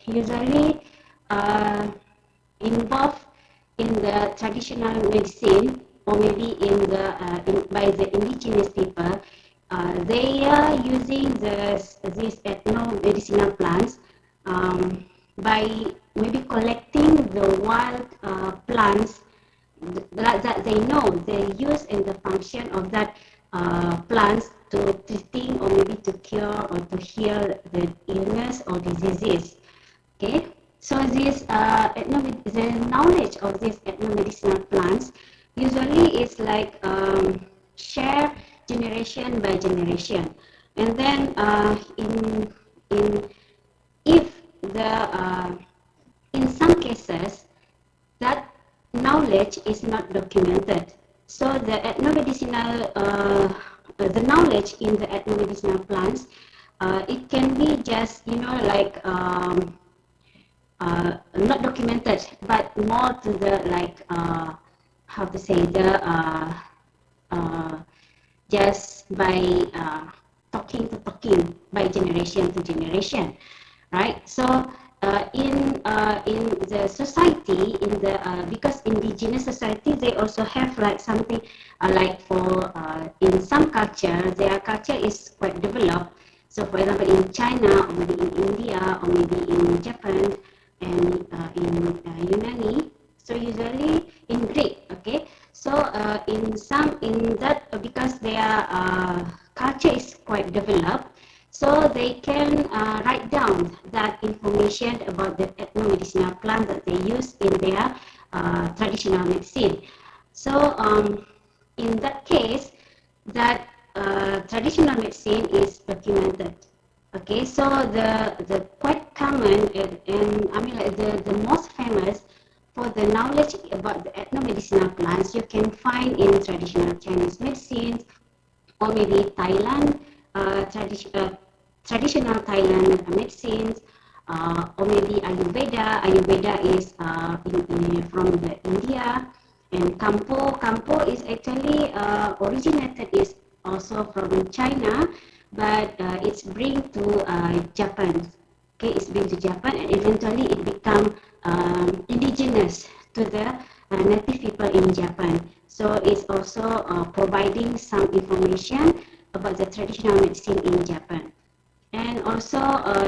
usually involved in the traditional medicine, or maybe by the indigenous people. They are using these ethnomedicinal plants by maybe collecting the wild plants that they know the use and the function of that plants to treating or maybe to cure or to heal the illness or diseases. Okay, so this the knowledge of these ethnomedicinal plants usually is like shared generation by generation, and then in some cases that knowledge is not documented. So the ethnomedicinal the knowledge in the ethnomedicinal plants, it can be just like not documented, but more to the like how to say just by talking by generation to generation, right? So in the society, because indigenous society, they also have like something like for in some culture, their culture is quite developed. So for example, in China, or maybe in India, or maybe in Japan, and in Unani. So usually in Greek, okay. So in that, because their culture is quite developed, so they can write down that information about the ethnomedicinal plant that they use in their traditional medicine. So in that case, that traditional medicine is documented. Okay, so the quite common and I mean like the most famous for the knowledge about the ethnomedicinal plants you can find in traditional Chinese medicine or maybe Thailand, traditional Thailand medicines, or maybe Ayurveda. Ayurveda is from the India, and Kampo is actually originated is also from China, but it's bring to Japan. Okay, it's bring to Japan, and eventually it become indigenous to the native people in Japan. So it's also providing some information about the traditional medicine in Japan, and also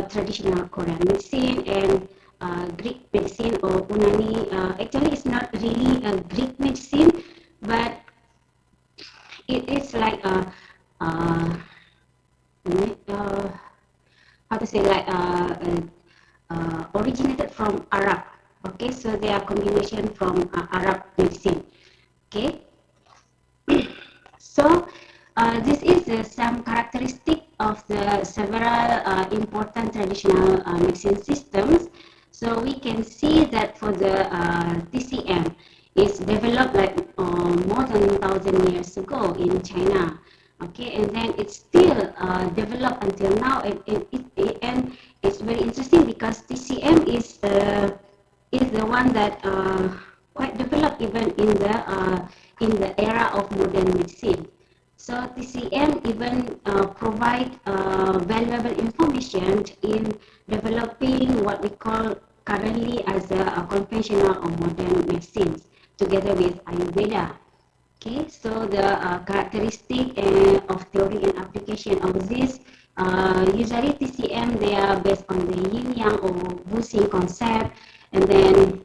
traditional Korean medicine and Greek medicine or Unani. Actually, it's not really a Greek medicine, but it is like how to say, like originated from Arab. Okay, so they are combination from Arab medicine. Okay, so this is some characteristic of the several important traditional medicine systems. So we can see that for the TCM, it's developed like more than 1,000 years ago in China. Okay, and then it's still developed until now, and it's very interesting because TCM is the one that quite developed even in the era of modern medicine. So TCM even provide valuable information in developing what we call currently as a conventional or modern medicines together with Ayurveda. Okay, so the characteristic of theory and application of this, usually TCM, they are based on the yin yang or Wu-Xing concept, and then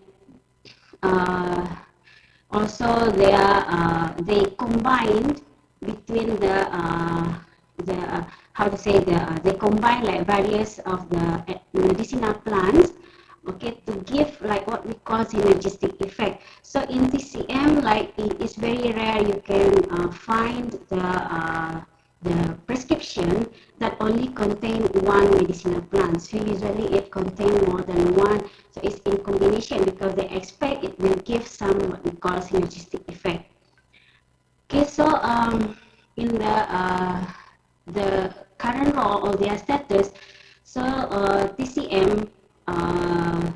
also they combined between the how to say, they combine like various of the medicinal plants, okay, to give like what we call synergistic effect. So in TCM, like it is very rare you can find the prescription that only contain one medicinal plant. So usually it contains more than one. So it's in combination because they expect it will give some what we call synergistic effect. Okay, so in the current law or their status, so TCM,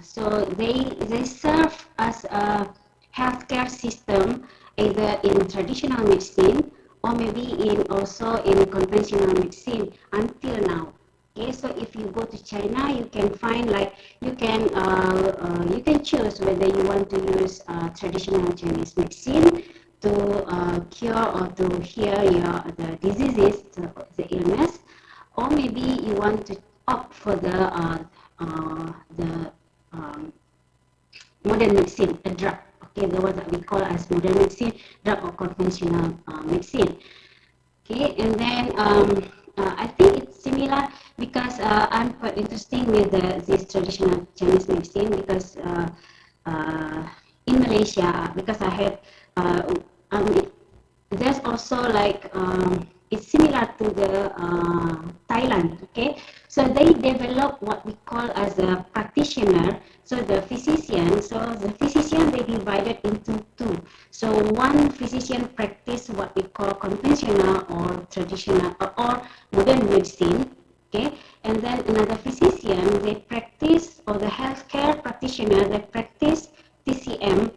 so they serve as a healthcare system either in traditional medicine or maybe also in conventional medicine until now. Okay, so if you go to China, you can find like you can choose whether you want to use traditional Chinese medicine to cure or to heal the diseases, the illness, or maybe you want to opt for the modern medicine, a drug. Okay, the one that we call as modern medicine, drug or conventional medicine. Okay, and then I think it's similar because I'm quite interested with this traditional Chinese medicine because in Malaysia, because I have there's also like it's similar to the Thailand. Okay, so they develop what we call as a practitioner. So the physician, they divided into two. So one physician practice what we call conventional or traditional or modern medicine. Okay, and then another physician, they practice, or the healthcare practitioner, they practice TCM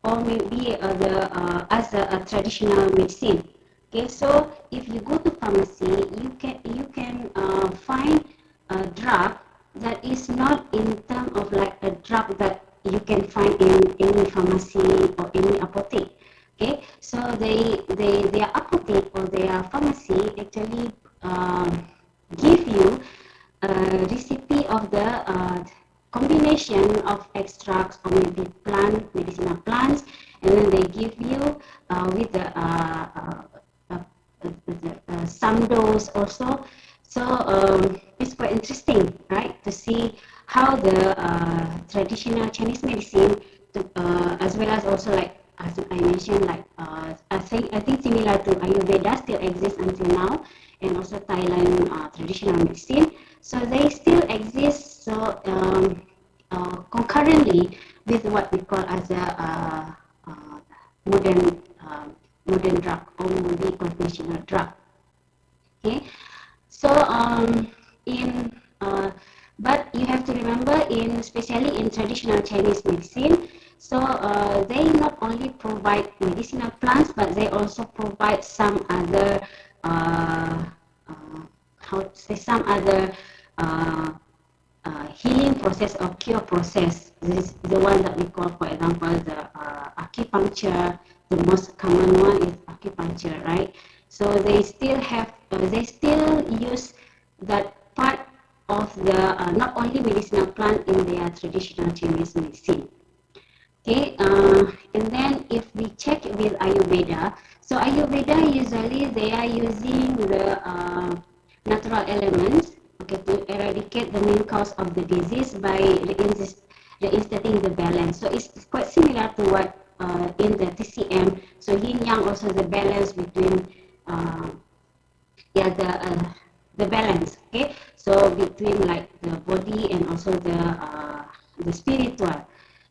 or maybe as a traditional medicine. Okay, so if you go to pharmacy, you can find a drug that is not in terms of like a drug that you can find in any pharmacy or any apotheke. Okay, so their apotheke or their pharmacy actually give you a recipe of the combination of extracts or maybe medicinal plants, and then they give you with the some dose also. So it's quite interesting, right, to see how the traditional Chinese medicine, as well as also like as I mentioned, like I think similar to Ayurveda still exists until now, and also Thailand traditional medicine. So they still exist. So traditional drug. Okay, so but you have to remember, especially in traditional Chinese medicine, so they not only provide medicinal plants, but they also provide some other healing process or cure process. This is the one that we call, for example, the acupuncture. The most common one is acupuncture, right? So they still use that part of the not only medicinal plant in their traditional Chinese medicine. Okay, and then if we check with Ayurveda, so Ayurveda usually they are using the natural elements, okay, to eradicate the main cause of the disease by reinstating the balance. So it's quite similar to what in the TCM. So yin yang also the balance between the balance. Okay, so between like the body and also the spiritual.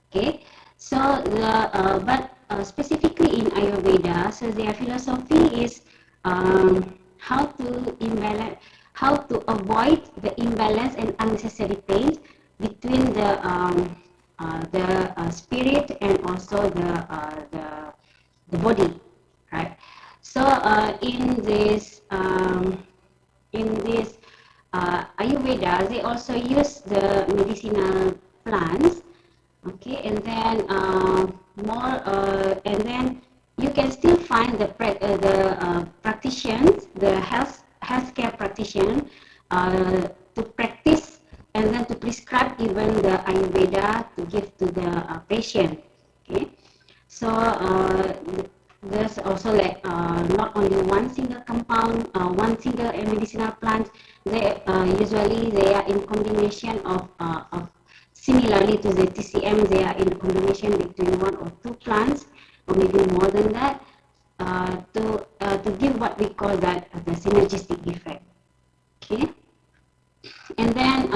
Okay, so specifically in Ayurveda, so their philosophy is how to avoid the imbalance and unnecessary pain between the spirit and also the body, right? So in this Ayurveda, they also use the medicinal plants. Okay, and then and then you can still find the practitioners, the healthcare practitioners, to practice and then to prescribe even the Ayurveda to give to the patient. Okay, so there's also like not only one single compound, one single medicinal plant. They usually are in combination of similarly to the TCM, they are in combination between one or two plants, or maybe more than that, to give what we call that the synergistic effect. Okay, and then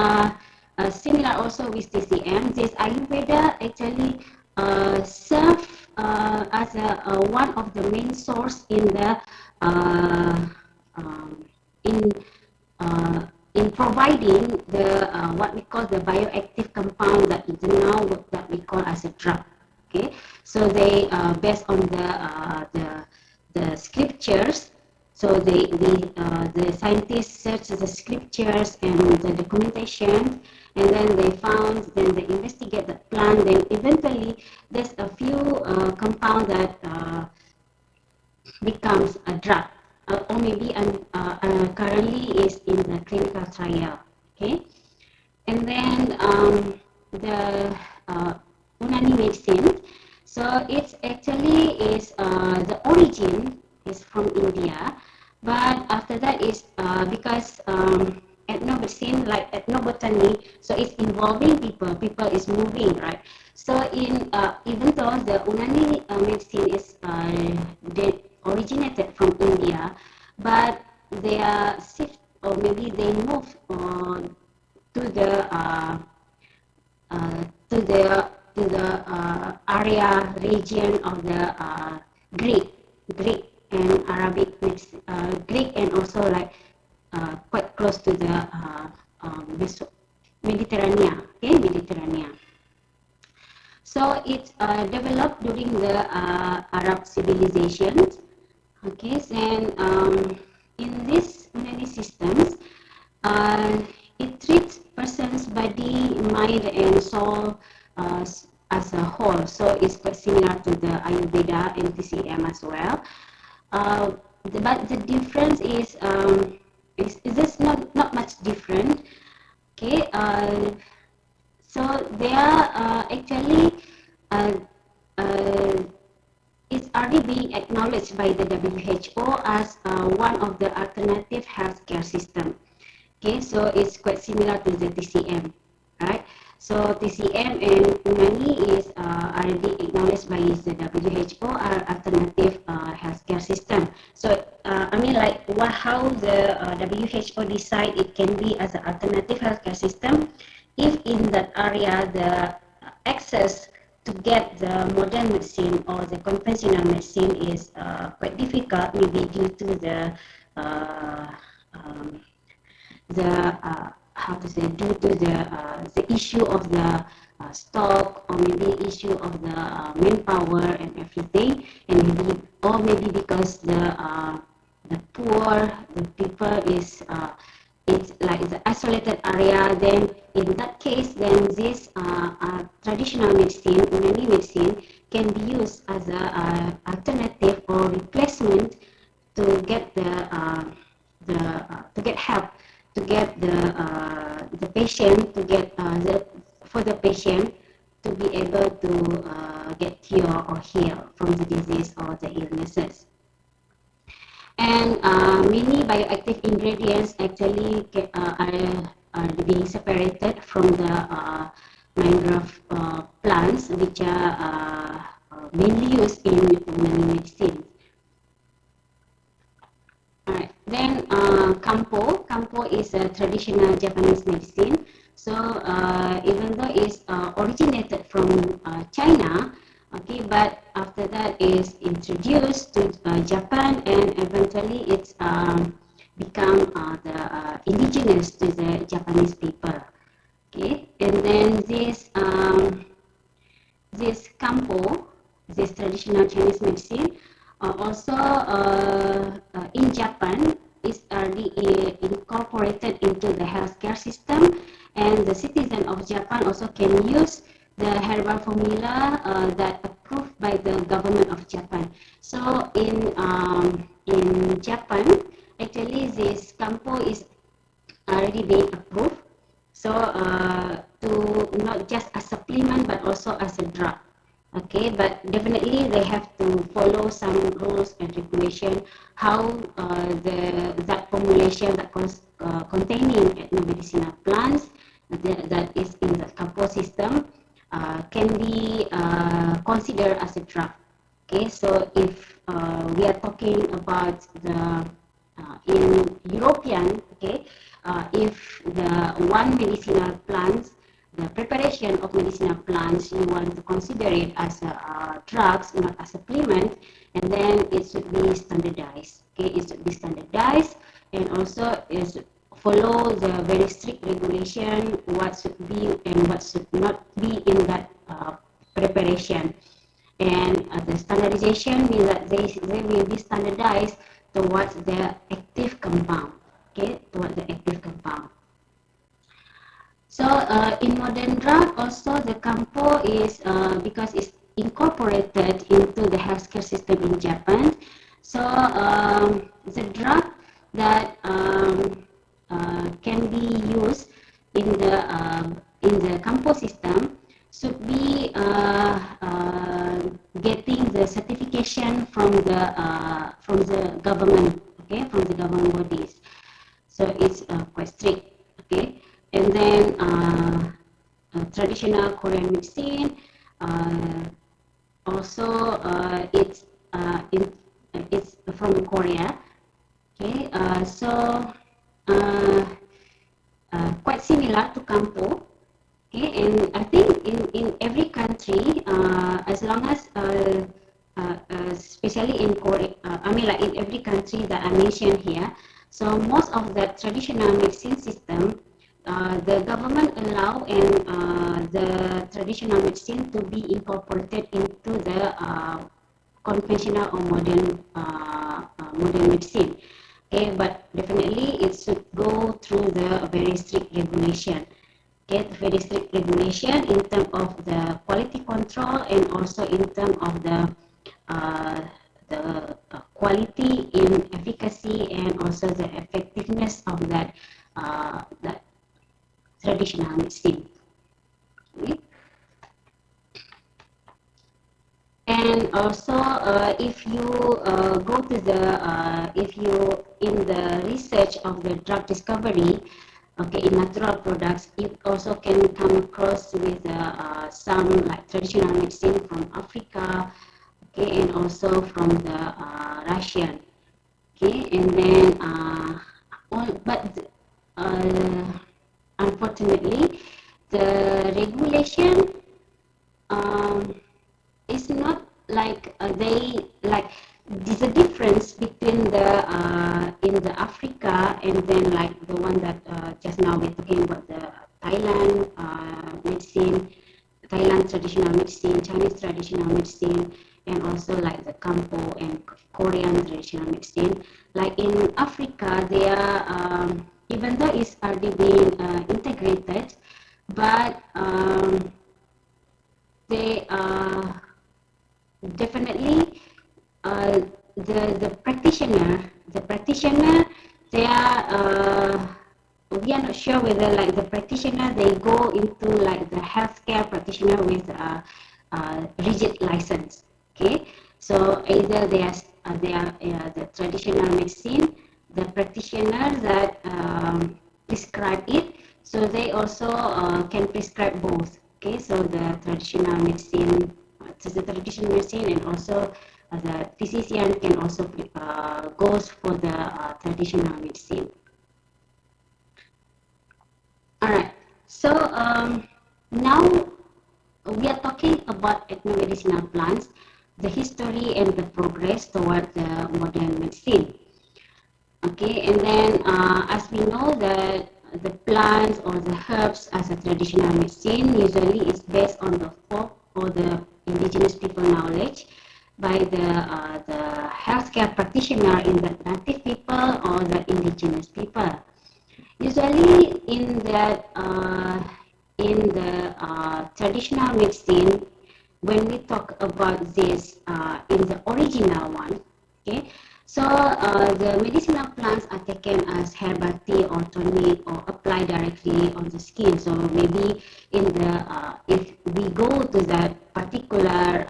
similar also with TCM, this Ayurveda actually serve as one of the main source in the in providing the what we call the bioactive compound that is now that we call as a drug. Okay, so they based on the scriptures. So the scientists search the scriptures and the documentation, and then they investigate the plant. Then eventually there's a few compound that becomes a drug. Or maybe currently is in the clinical trial. Okay, and then the Unani medicine. So it's actually is the origin is from India, but after that is because ethnobotany, like ethnobotany, so it's involving people is moving, right? So in even though the Unani medicine is originated from India, but they are shift, or maybe they move to the area region of the Greek and Arabic, Greek, and also like quite close to the Mediterranean. Okay, Mediterranean. So it's developed during the Arab civilization. Okay, and in this many systems, it treats person's body, mind, and soul as a whole. So it's quite similar to the Ayurveda and TCM as well. But the difference is this not much different. Okay, so they are actually it's already being acknowledged by the WHO as one of the alternative healthcare system. Okay, so it's quite similar to the TCM, right? So TCM and Unani is already acknowledged by the WHO as alternative healthcare system. So I mean, like how the WHO decide it can be as an alternative healthcare system if in that area the access to get the modern medicine or the conventional medicine is quite difficult, maybe due to how to say, due to the issue of the stock, or maybe issue of the manpower and everything, and maybe because the poor, the people is it's like the isolated area. Then in that case, then this traditional medicine, Unani medicine, can be used as a alternative or replacement to get to get help, to get the patient, to get for the patient to be able to get cure or heal from the disease or the illnesses. And many bioactive ingredients actually are being separated from the mangrove plants, which are mainly used in Unani medicine. Alright, then Kampo. Kampo is a traditional Japanese medicine. So even though it's originated from China, okay, but after that is introduced to Japan, and eventually it's become the indigenous to the Japanese people. Okay, and then this Kampo, this traditional Chinese medicine, also in Japan is already incorporated into the healthcare system, and the citizen of Japan also can use the herbal formula that approved by the government of Japan. So in Japan, actually this Kampo is already being approved. So to not just a supplement but also as a drug. Okay, but definitely they have to follow some rules and regulation how that formulation that containing ethnomedicinal plants that is in the Kampo system can be considered as a drug. Okay, so if we are talking about the in European, okay, if the one medicinal plants, the preparation of medicinal plants, you want to consider it as a drugs, not a supplement, and then it should be standardized. Okay, it should be standardized, and also is follow the very strict regulation what should be and what should not be in that preparation. And the standardization means that they will be standardized towards the active compound. Okay, towards the active compound. So in modern drug also the Kampo is because it's incorporated into the healthcare system in Japan. So the drug that can be used in the Kampo system should be getting the certification from the government, okay, from the government bodies. So it's quite strict, okay. And then traditional Korean medicine, also it's from Korea, okay. So quite similar to Kampo, okay. And I think in every country, as long as especially in Korea, I mean like in every country that I mentioned here, so most of the traditional medicine system, the government allow and the traditional medicine to be incorporated into the conventional or modern medicine. Okay, but definitely it should go through the very strict regulation. Okay, very strict regulation in terms of the quality control and also in terms of the quality in efficacy and also the effectiveness of that traditional medicine. Okay. And also if you go to the if you in the research of the drug discovery, okay, in natural products, you also can come across with some like traditional medicine from Africa, okay, and also from the Russian, okay. And then unfortunately the regulation in the Africa, and then like the one that just now we're talking about the Thailand medicine, Thailand traditional medicine, Chinese traditional medicine, and also like the Kampo and Korean traditional medicine. Like in Africa, they are even though it's already being integrated, but they are definitely the practitioner, they are we are not sure whether like the practitioner they go into like the healthcare practitioner with rigid license. Okay, so either they are the traditional medicine, the practitioner that prescribe it, so they also can prescribe both. Okay, so the traditional medicine, and also the physician can also goes for the traditional medicine. Alright, so now we are talking about ethnomedicinal plants, the history and the progress toward the modern medicine. Okay, and then as we know that the plants or the herbs as a traditional medicine usually is based on the folk or the indigenous people knowledge by the healthcare practitioner in the native people or the indigenous people. Usually in the traditional medicine, when we talk about this in the original one, okay, so the medicinal plants are taken as herbal tea or tonic or applied directly on the skin. So maybe in the if we go to that particular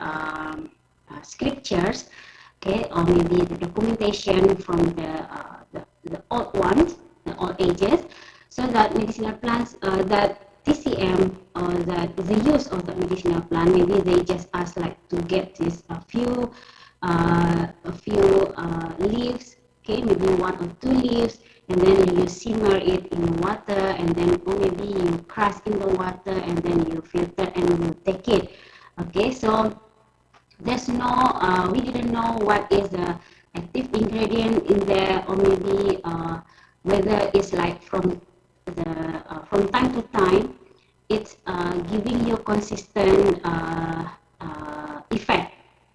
scriptures, okay, or maybe the documentation from the old ones, the old ages, so that medicinal plants that TCM or that the use of the medicinal plant, maybe they just ask like to get this a few leaves, okay, maybe 1 or 2 leaves, and then you simmer it in water, and then or maybe you crush in the water, and then you filter and you take it. Okay, so there's no we didn't know what is the active ingredient in there, or maybe whether it's like from time to time it's giving you consistent effect,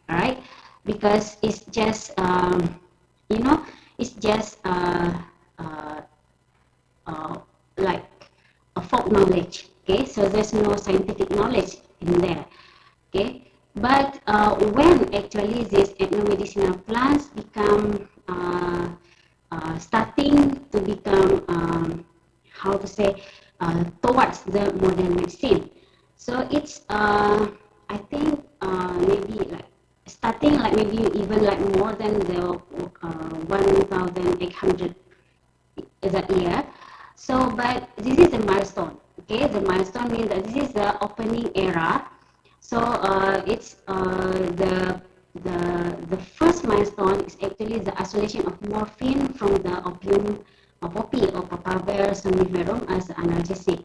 right? Because it's just you know, it's just like a folk knowledge. Okay, so there's no scientific knowledge in there. Okay, but when actually these ethnomedicinal plants become starting to become how to say towards the modern medicine, so it's I think maybe like starting like maybe even like more than the 1,800 that year. So but this is a milestone. Okay, the milestone means that this is the opening era. So it's the first milestone is actually the isolation of morphine from the opium of poppy or Papaver somniferum as an analgesic.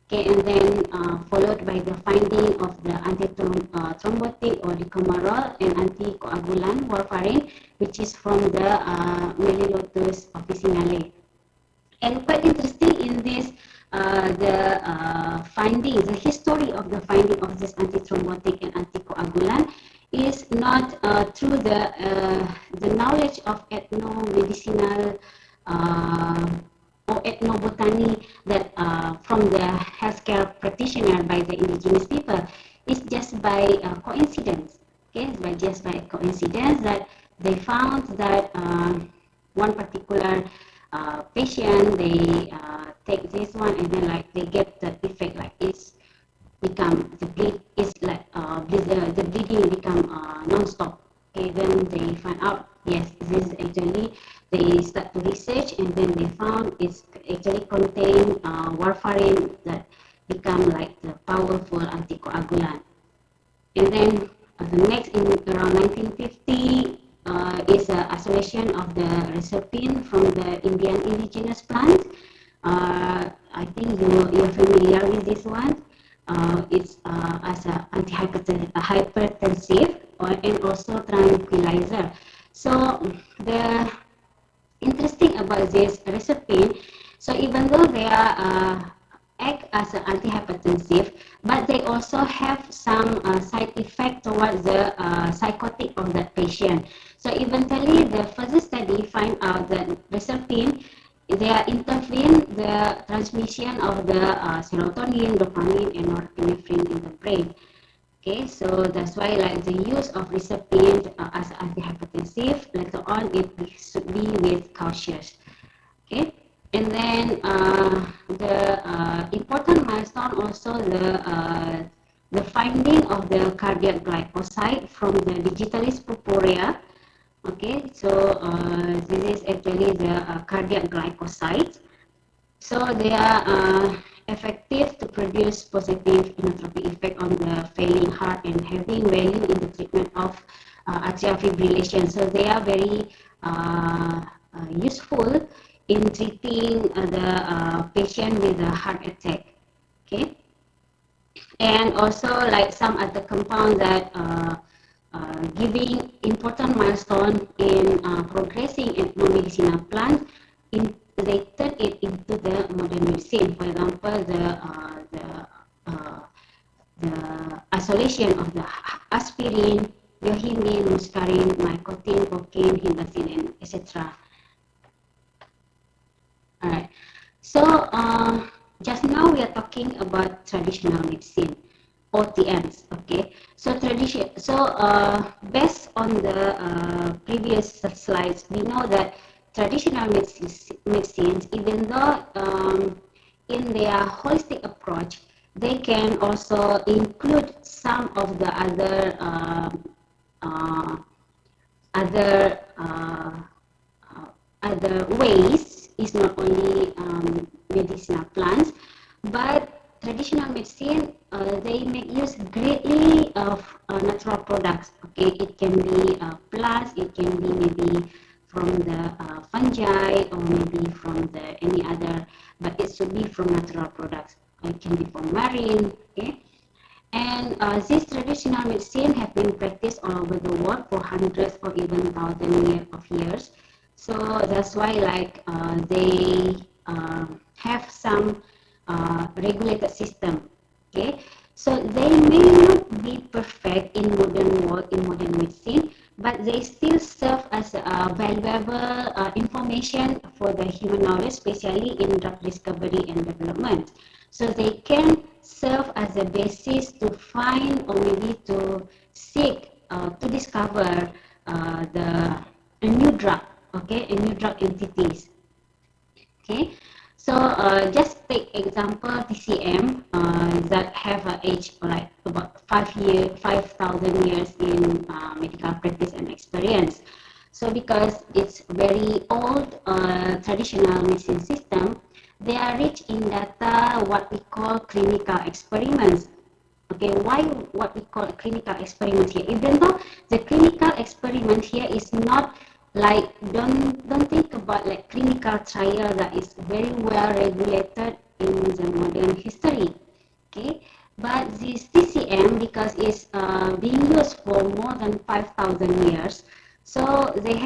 Okay, and then followed by the finding of the antithrombotic or decumarol and anticoagulant warfarin, which is from the Melilotus officinale. And quite interesting in this, the findings, the history of the finding of this antithrombotic and anticoagulant is not through the knowledge of ethnomedicinal or ethnobotany that from the healthcare practitioner by the indigenous people. It's just by coincidence. Okay, it's just by coincidence that they found that one particular patient, they take this one and then like they get the effect, like it's become the bleed is like the bleeding become non-stop. Okay, then they find out, yes, this is actually, they start to research and then they found it's actually contain warfarin that become like the powerful anticoagulant. And then the next in around 1950 is isolation of the reserpine from the Indian indigenous plant. I think you're familiar with this one. It's as an hypertensive and also tranquilizer. So interesting about this recipe, so even though they are act as an antihypertensive, but they also have some side effect towards the psychotic of that patient. So eventually, the further study find out that reserpine, they are intervene the transmission of the serotonin, dopamine, and norepinephrine in the brain. Okay, so that's why like the use of reserpine as antihypertensive later on it should be with cautious. Okay. And then the important milestone also the finding of the cardiac glycoside from the digitalis purpurea. Okay, so this is actually the cardiac glycoside. So they are effective to produce positive inotropic effect on the failing heart and having value in the treatment of atrial fibrillation. So they are very useful in treating the patient with a heart attack. Okay, and also like some other compound that giving important milestone in progressing ethnomedicinal plant, they turn it into the modern medicine. For example, the isolation of the aspirin, yohimbine, muscarin, nicotine, cocaine, hindocin, and etc. Alright, so just now we are talking about traditional medicine, OTMs. Okay, so based on the previous slides, we know that traditional medicines, even though in their holistic approach, they can also include some of the other ways. Is not only medicinal plants, but traditional medicine they make use greatly of natural products. Okay, it can be plants, it can be maybe from the fungi or maybe from the any other, but it should be from natural products. It can be from marine. Okay, and this traditional medicine have been practiced all over the world for hundreds or even thousands of years. So that's why like they have some regulated system. Okay, so they may not be perfect in modern world, in modern medicine, but they still serve as valuable information for the human knowledge, especially in drug discovery and development. So they can serve as a basis to find or maybe to seek to discover a new drug. Okay, a new drug entities. Okay, so just take example TCM that have an age like about 5,000 years in medical practice and experience. So because it's very old traditional medicine system, they are rich in data what we call clinical experiments. Okay, why what we call clinical experiments here? Even though the clinical experiment here is not like don't think about like clinical trial that is very well regulated in the modern history. Okay, but this TCM, because it's being used for more than 5,000 years, so they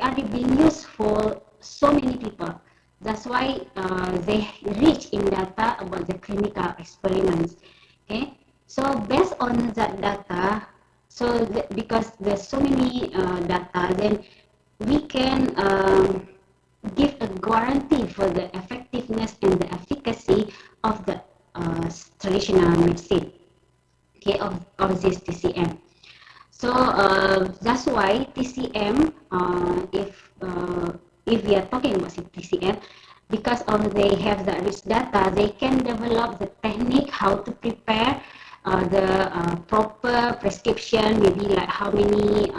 are being used for so many people. That's why they rich in data about the clinical experiments. Okay, so based on that data, so because there's so many data, then we can give a guarantee for the effectiveness and the efficacy of the traditional medicine, okay, of this TCM. So that's why TCM, if we are talking about TCM, because of they have the rich data, they can develop the technique how to prepare the proper prescription, maybe like how many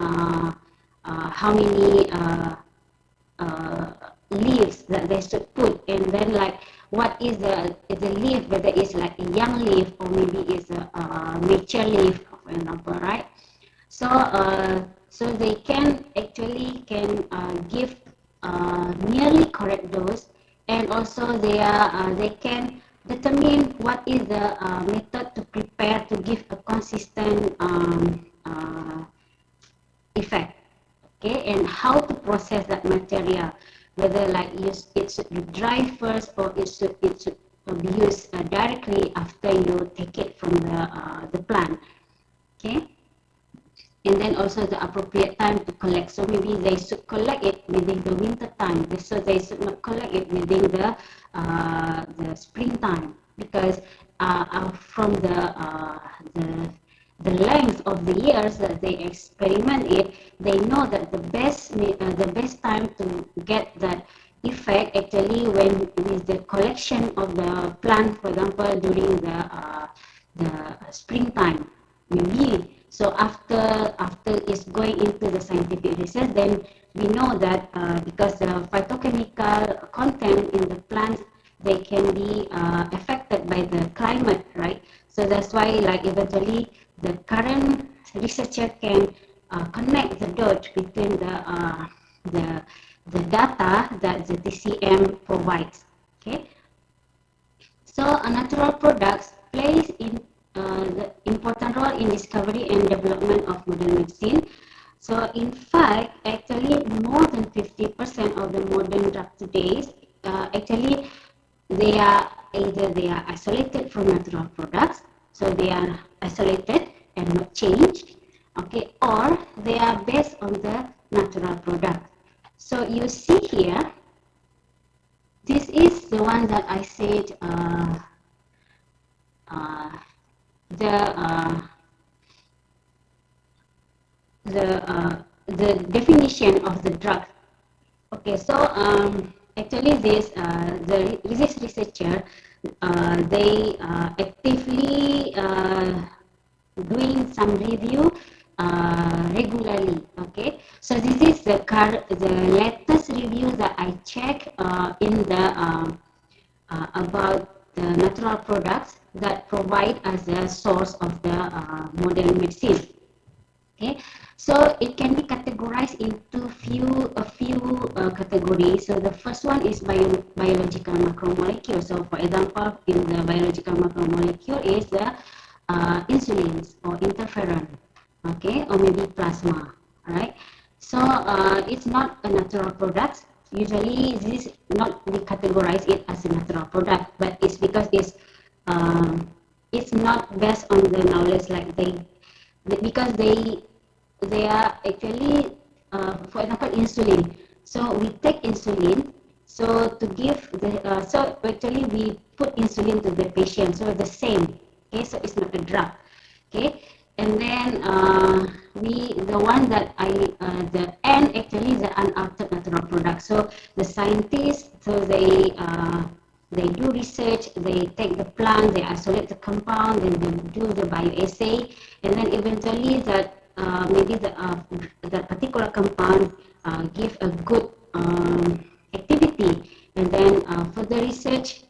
leaves that they should put, and then like what is the leaf, whether it's like a young leaf or maybe it's a mature leaf, for example, right? So so they can actually give nearly correct dose, and also they can determine what is the method to prepare to give a consistent effect. Okay, and how to process that material. whether like it should be dry first or it should be used directly after you take it from the plant. Okay. And then also the appropriate time to collect. So maybe they should collect it within the winter time. So they should not collect it within the springtime, because from the length of the years that they experiment it, they know that the best time to get that effect actually when with the collection of the plant, for example, during the springtime, maybe. So after it's going into the scientific research, then we know that because the phytochemical content in the plants, they can be affected by the climate, right? So that's why, like, eventually the current researcher can connect the dot between the data that the TCM provides. Okay. So natural products plays the important role in discovery and development of modern medicine. So in fact, actually more than 50% of the modern drugs today, actually they are isolated from natural products. So they are isolated and not changed, okay, or they are based on the natural product. So you see here, this is the one that I said the definition of the drug. Okay, so actually this researcher they actively doing some review regularly. Okay, so this is the latest review that I check in the about the natural products that provide as a source of the modern medicine. Okay, so it can be categorized into a few categories. So the first one is biological macromolecule. So for example, in the biological macromolecule is the insulins or interferon, okay, or maybe plasma. All right. So it's not a natural product. Usually, this is not we categorize it as a natural product, but it's because it's not based on the knowledge, like because they are actually for example insulin. So we take insulin, so to give the so actually we put insulin to the patient, so the same. Okay, so it's not a drug. Okay, and then the one that the N actually the unaltered natural product. So the scientists, so they do research, they take the plant, they isolate the compound, then they do the bioassay, and then eventually that maybe that particular compound give a good activity, and then further research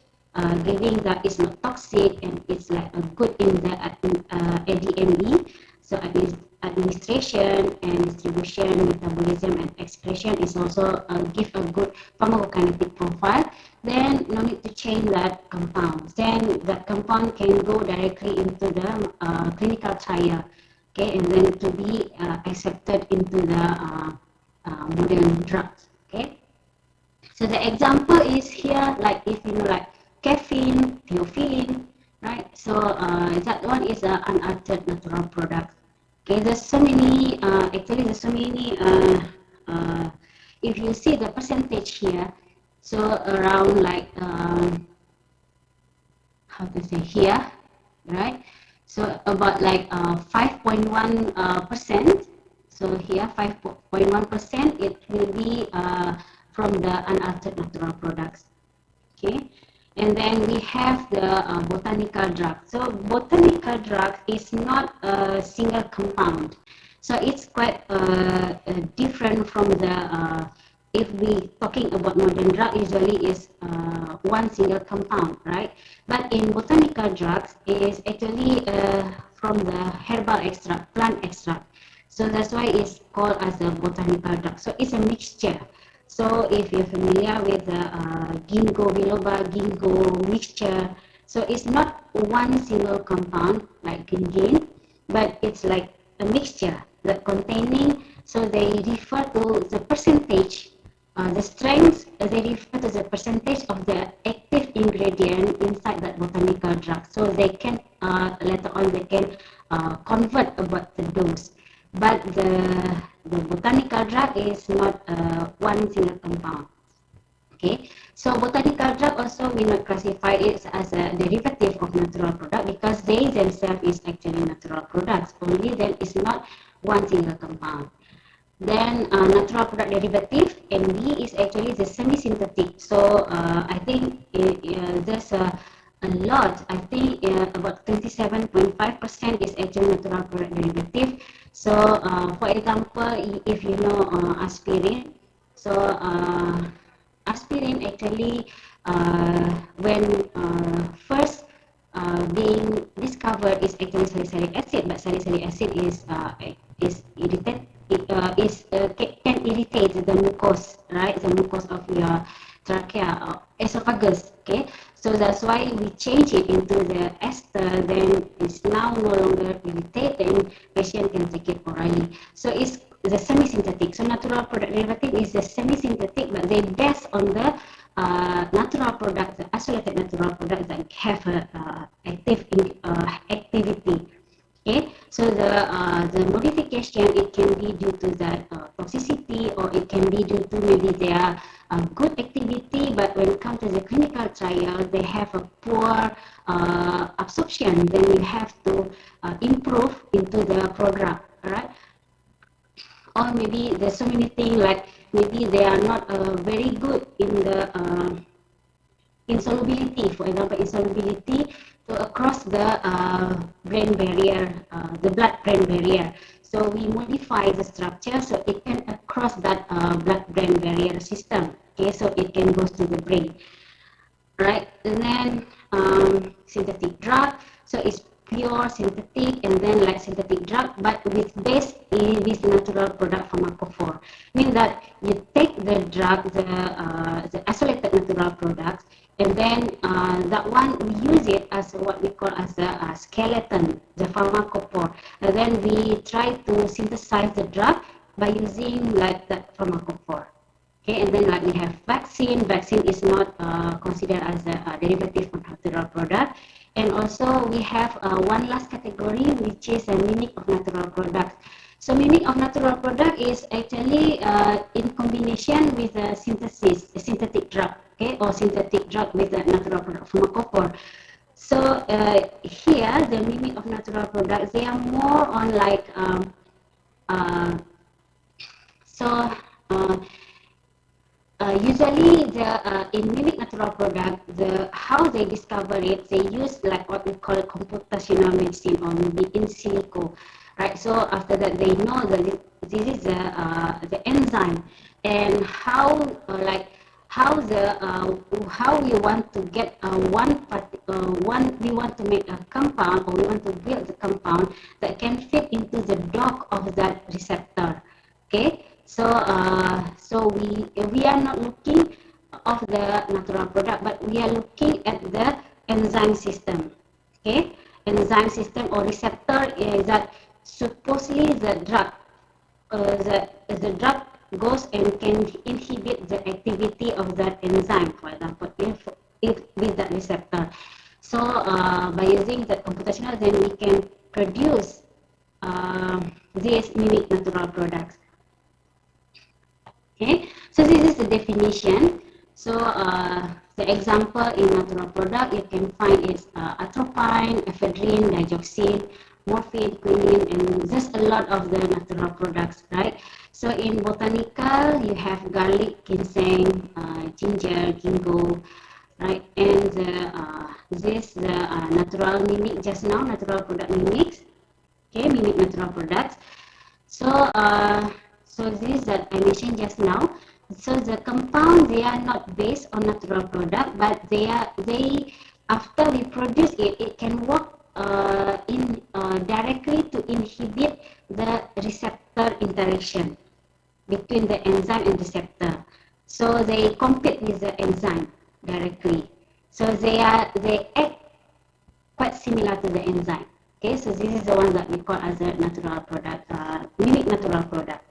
giving that it's not toxic and it's like a good in the ADME, so administration and distribution, metabolism and excretion is also give a good pharmacokinetic profile. Then no need to change that compound. Then that compound can go directly into the clinical trial, okay, and then to be accepted into the modern drugs. Okay, so the example is here, like if you know, like caffeine, theophylline, right? So that one is an unaltered natural product. Okay, there's so many. Actually, there's so many. If you see the percentage here, so around like how to say here, right? So about like 5.1%. So here 5.1%. It will be from the unaltered natural products. Okay. And then we have the botanical drug. So botanical drug is not a single compound. So it's quite different from the, if we talking about modern drug, usually is one single compound, right? But in botanical drugs, is actually from the herbal extract, plant extract. So that's why it's called as a botanical drug. So it's a mixture. So if you're familiar with the ginkgo biloba, ginkgo mixture, so it's not one single compound like gingin, but it's like a mixture that containing, so they refer to the percentage The strengths, they refer to the percentage of the active ingredient inside that botanical drug. So they can, later on, they can convert about the dose. But the botanical drug is not one single compound. Okay, so botanical drug also we not classify it as a derivative of natural product because they themselves is actually natural products. Only then it's not one single compound. Then natural product derivative, ND, is actually the semi-synthetic. So I think there's a lot. I think about 27.5% is actually natural product derivative. So for example, if you know aspirin, so aspirin actually when first being discovered is actually salicylic acid, but salicylic acid is irritate. Can irritate the mucus, right? The mucus of your trachea or esophagus. Okay, so that's why we change it into the ester. Then it's now no longer irritate, and patient can take it orally. So it's the semi-synthetic. So natural product derivative is the semi-synthetic, but they based on the natural product, the isolated natural product that have active activity. Okay, so the modification, it can be due to that toxicity, or it can be due to maybe their good activity, but when it comes to the clinical trial, they have a poor absorption. Then you have to improve into the product, right? Or maybe there's so many things, like maybe they are not very good in the insolubility. For example, insolubility to across the brain barrier, the blood-brain barrier. So we modify the structure so it can across that blood-brain barrier system. Okay, so it can go to the brain, right? And then synthetic drug. So it's pure synthetic, and then like synthetic drug, but with base in this natural product pharmacophore. Means that you take the drug, the isolated natural products, and then that one we use it as what we call as the skeleton, the pharmacophore. And then we try to synthesize the drug by using like that pharmacophore. Okay, and then like we have vaccine. Vaccine is not considered as a derivative of natural product. And also we have one last category, which is a mimic of natural products. So mimic of natural product is actually in combination with a synthesis, a synthetic drug, okay, or synthetic drug with a natural product pharmacophore. So here the mimic of natural products, they are more on like usually the in mimic natural product, how they discover it, they use like what we call computational medicine, or maybe in silico, right? So after that, they know that this is the enzyme, and how how we want to get one we want to make a compound, or we want to build the compound that can fit into the dock of that receptor. Okay. So we are not looking of the natural product, but we are looking at the enzyme system. Okay, enzyme system or receptor is that supposedly the drug, the drug goes and can inhibit the activity of that enzyme. For example, if with that receptor. So by using the computational, then we can produce these mimic natural products. Okay, so this is the definition. So the example in natural product you can find is atropine, ephedrine, digoxin, morphine, quinine, and just a lot of the natural products, right? So in botanical you have garlic, ginseng, ginger, ginkgo, right? And the natural mimic just now, natural product mimics. Okay, mimic natural products. So so this that I mentioned just now. So the compound, they are not based on natural product, but they after we produce it, it can work directly to inhibit the receptor interaction between the enzyme and receptor. So they compete with the enzyme directly. So they act quite similar to the enzyme. Okay, so this is the one that we call as a natural product, mimic natural product.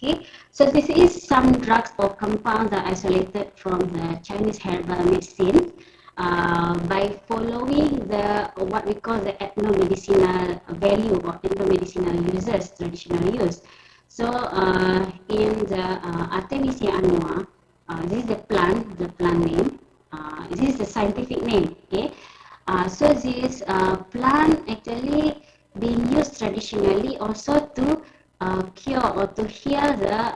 Okay, so this is some drugs or compounds that are isolated from the Chinese herbal medicine by following the what we call the ethnomedicinal value or ethnomedicinal uses, traditional use. So in the Artemisia annua, this is the plant name. This is the scientific name. Okay, so this plant actually being used traditionally also to cure or to heal the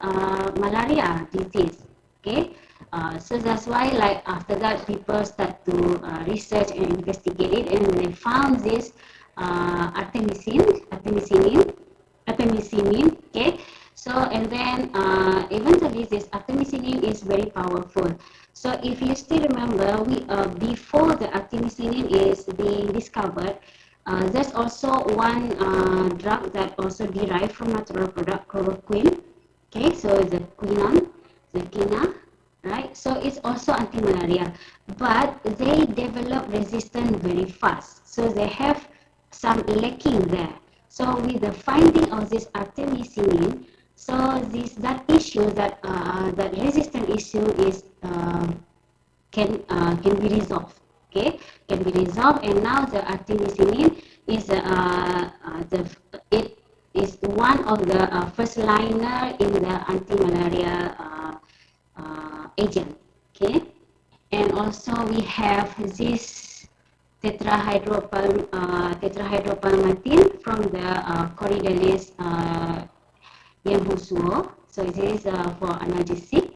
malaria disease. Okay, so that's why like after that people start to research and investigate it, and they found this artemisinin. Okay, so and then eventually this artemisinin is very powerful. So if you still remember, we before the artemisinin is being discovered, there's also one drug that also derived from natural product, chloroquine. Okay, so the quinine, right? So it's also anti-malaria, but they develop resistance very fast. So they have some lacking there. So with the finding of this artemisinin, so that issue that resistant issue is can be resolved. Okay, can be resolved, and now the artemisinin is it is one of the first liner in the anti-malaria agent. Okay, and also we have this tetrahydropalmitin from the Corydalis Yamhusuo. So this is for analgesic,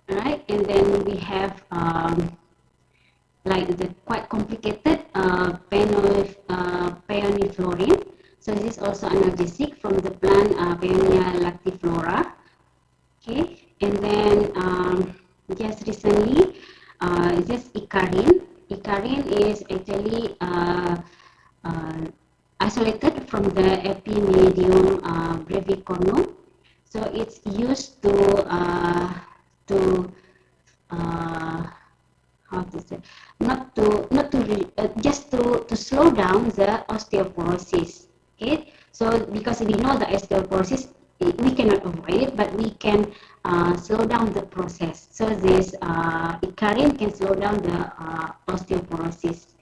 right? And then we have like the quite complicated peoniflorin. So this is also analgesic from the plant Paeonia lactiflora. Okay, and then just recently, this Icarin. Icarin is actually isolated from the Epimedium brevicornum. So it's used to how to say, just to slow down the osteoporosis. Okay, so because we know the osteoporosis, we cannot avoid it, but we can slow down the process. So this Icarin can slow down the osteoporosis.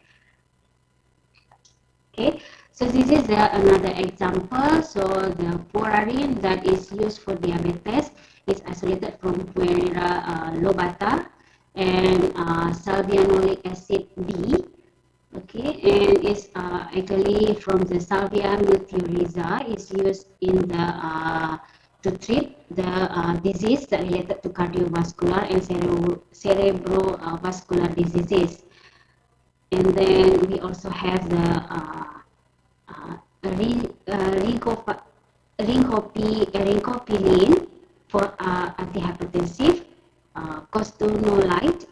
Okay, so this is another example. So the Purarin that is used for diabetes is isolated from Puerera lobata and salvianolic acid B. Okay, and it's actually from the Salvia miltioriza. Is used in the to treat the disease that related to cardiovascular and cerebrovascular diseases. And then we also have the rincopilin for antihypertensive, costanolide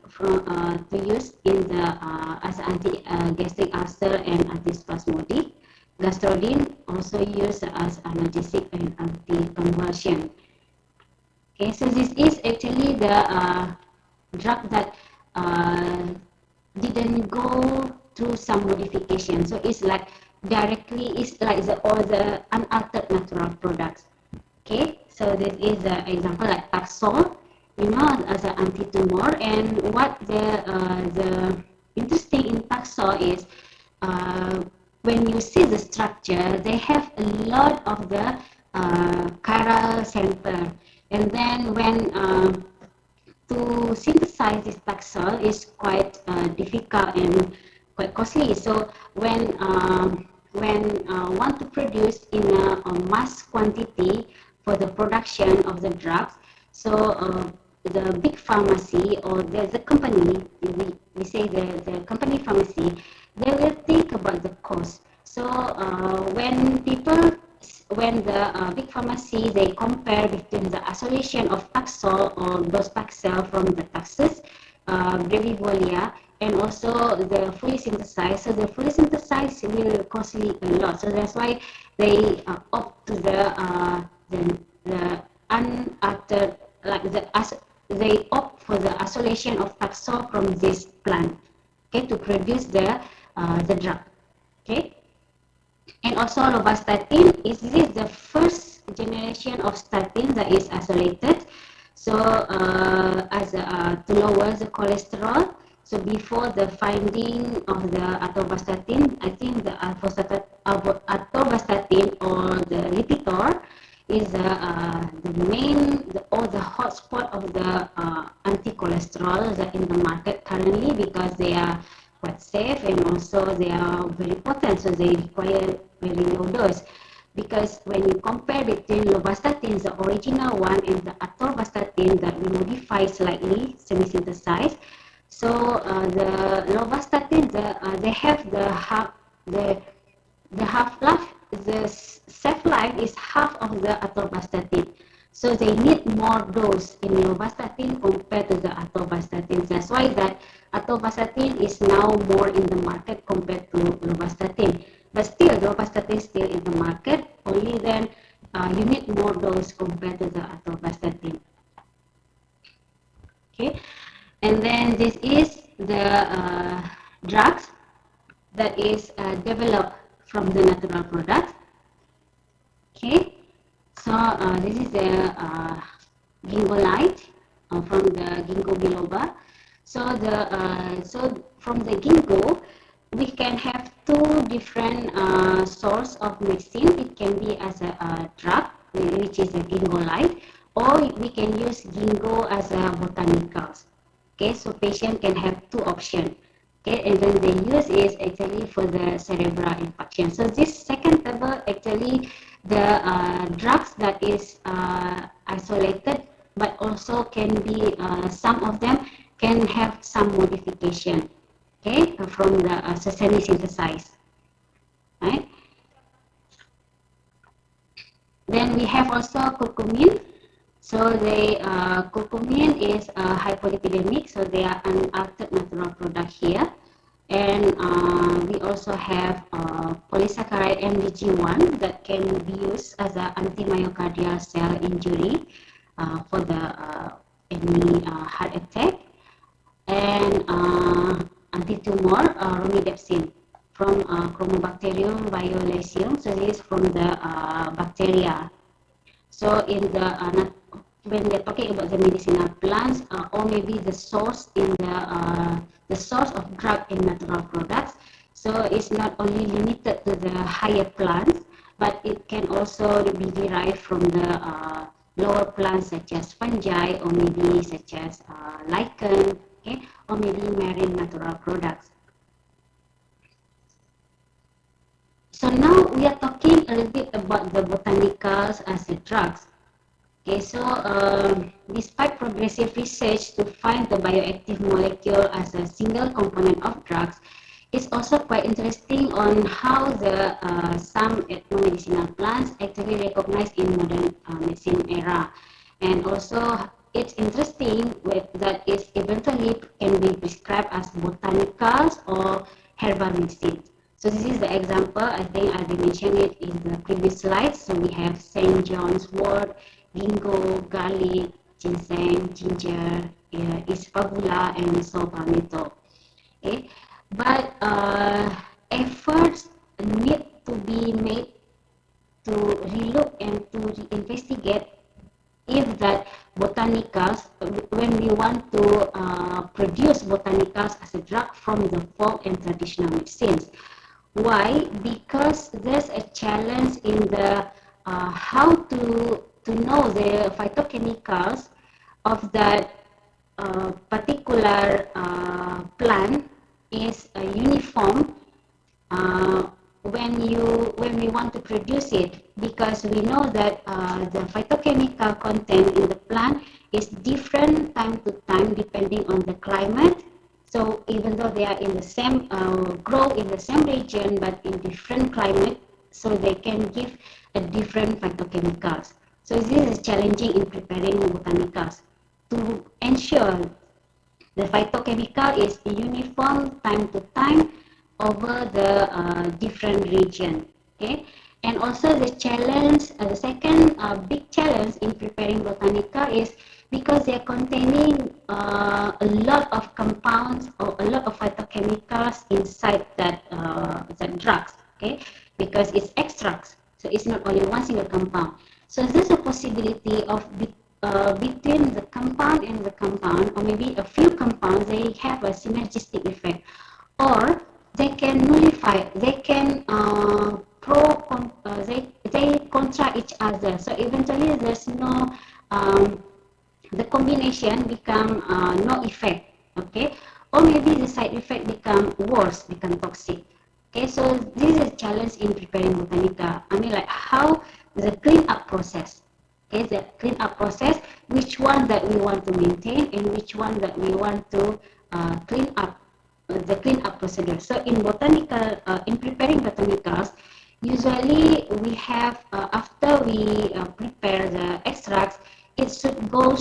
to use in the as anti-gastric ulcer and antispasmodic. Gastrodin also used as analgesic and anticonvulsion. Okay, so this is actually the drug that didn't go through some modification. So it's like directly, it's like all the unaltered natural products. Okay, so this is the example like Taxol, you know, as an anti-tumor. And what the interesting in Taxol is when you see the structure, they have a lot of the chiral center. And then when to synthesize this Taxol is quite difficult and quite costly. So when want to produce in a mass quantity for the production of the drugs, so the big pharmacy or the company, we say the company pharmacy, they will think about the cost. So when the big pharmacy, they compare between the isolation of Taxol or Docetaxel from the Taxus, Brevivolia, and also the fully synthesized. So the fully synthesized will costly a lot. So that's why they opt to the unaltered, they opt for the isolation of Taxol from this plant, okay, to produce the drug. Okay, and also lovastatin is the first generation of statin that is isolated. So to lower the cholesterol. So before the finding of the atorvastatin, I think the atorvastatin or the Lipitor is the hotspot of the anti-cholesterol that in the market currently, because they are quite safe and also they are very potent, so they require very low dose. Because when you compare between lovastatin, the original one, and the atorvastatin that we modify slightly, semi-synthesized, so the lovastatin, they have the half-life, the shelf life is half of the atorvastatin. So they need more dose in lovastatin compared to the atorvastatin. That's why that atorvastatin is now more in the market compared to lovastatin. But still, lovastatin is still in the market. Only then you need more dose compared to the atorvastatin. Okay, and then this is the drugs that is developed from the natural product. Okay, so this is the gingolite from the ginkgo biloba. So from the ginkgo, we can have two different source of medicine. It can be as a drug, which is a gingolite, or we can use ginkgo as a botanicals. Okay, so patient can have two options. Okay, and then the use is actually for the cerebral infarction. So this second table actually the drugs that is isolated, but also can be some of them can have some modification. Okay, from the semi-synthesized. Right. Then we have also curcumin. So they curcumin is hypolipidemic, so they are an altered natural product here. And we also have polysaccharide MDG1 that can be used as an anti-myocardial cell injury for the any heart attack. And anti-tumor romidepsin from Chromobacterium violaceum. So this is from the bacteria. So in the when we're talking about the medicinal plants, or maybe the source in the source of drug in natural products, so it's not only limited to the higher plants, but it can also be derived from the lower plants such as fungi, or maybe such as lichen, okay, or maybe marine natural products. So now we are talking a little bit about the botanicals as a drugs. Okay, so despite progressive research to find the bioactive molecule as a single component of drugs, it's also quite interesting on how the some ethnomedicinal plants actually recognized in modern medicine era, and also it's interesting that it eventually can be prescribed as botanicals or herbal medicine. So this is the example. I think I mentioned it in the previous slides. So we have St. John's wort, ginkgo, garlic, ginseng, ginger, isfabula, and saw palmetto. Okay, but efforts need to be made to relook and to investigate if that botanicals, when we want to produce botanicals as a drug from the folk and traditional medicines. Why? Because there's a challenge in the how to know the phytochemicals of that particular plant is uniform when we want to produce it, because we know that the phytochemical content in the plant is different time to time depending on the climate. So even though they are in the same grow in the same region but in different climate, so they can give a different phytochemicals. So this is challenging in preparing botanicals to ensure the phytochemical is uniform time to time over the different region. Okay, and also the challenge, the second big challenge in preparing botanica is because they are containing a lot of compounds or a lot of phytochemicals inside that drugs. Okay, because it's extracts, so it's not only one single compound. So possibility of between the compound and the compound, or maybe a few compounds, they have a synergistic effect, or they can nullify, they can they contra each other. So eventually there's no the combination become no effect, okay, or maybe the side effect become worse, become toxic. Okay, so this is a challenge in preparing Botanica. I mean, like how the clean up process. Okay, the clean up process, which one that we want to maintain and which one that we want to clean up, the clean up procedure. So in botanical, in preparing botanicals, usually we have after we prepare the extracts, it should go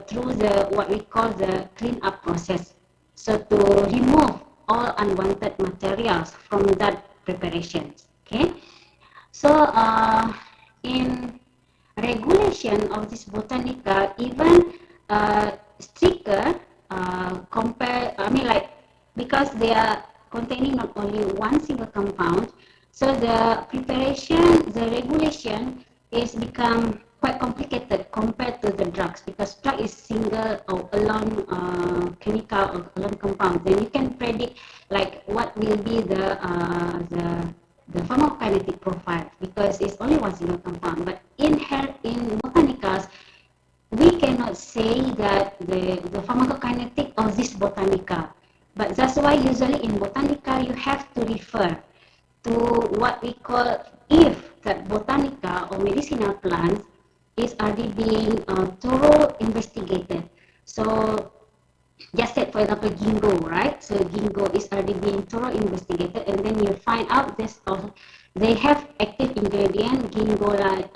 through the what we call the clean up process. So to remove all unwanted materials from that preparation. Okay, so in regulation of this botanica, even stricter compare. I mean, like, because they are containing not only one single compound, so the preparation, the regulation is become quite complicated compared to the drugs, because drug is single or alone chemical or alone compound. Then you can predict like what will be the pharmacokinetic profile, because it's only one single compound. But in botanicals, we cannot say that the pharmacokinetic of this botanica. But that's why usually in botanica you have to refer to what we call, if that botanica or medicinal plants is already being thorough investigated. So just say, for example, ginkgo, right? So ginkgo is already being thorough investigated, and then you find out this they have active ingredient ginkgolide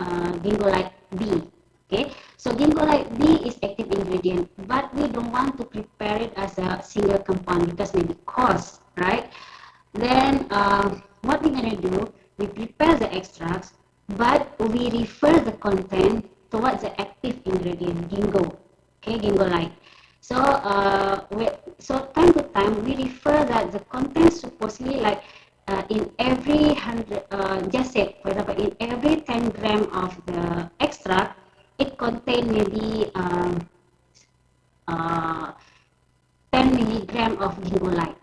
B. Okay, so ginkgolide B is active ingredient, but we don't want to prepare it as a single compound because maybe cost, right? Then what we're gonna do, we prepare the extracts, but we refer the content towards the active ingredient ginkgo, okay, ginkgolide. So so time to time we refer that the content supposedly, like in every 100, just say for example, in every 10 gram of the extract, it contain maybe 10 milligram of ginkgolide.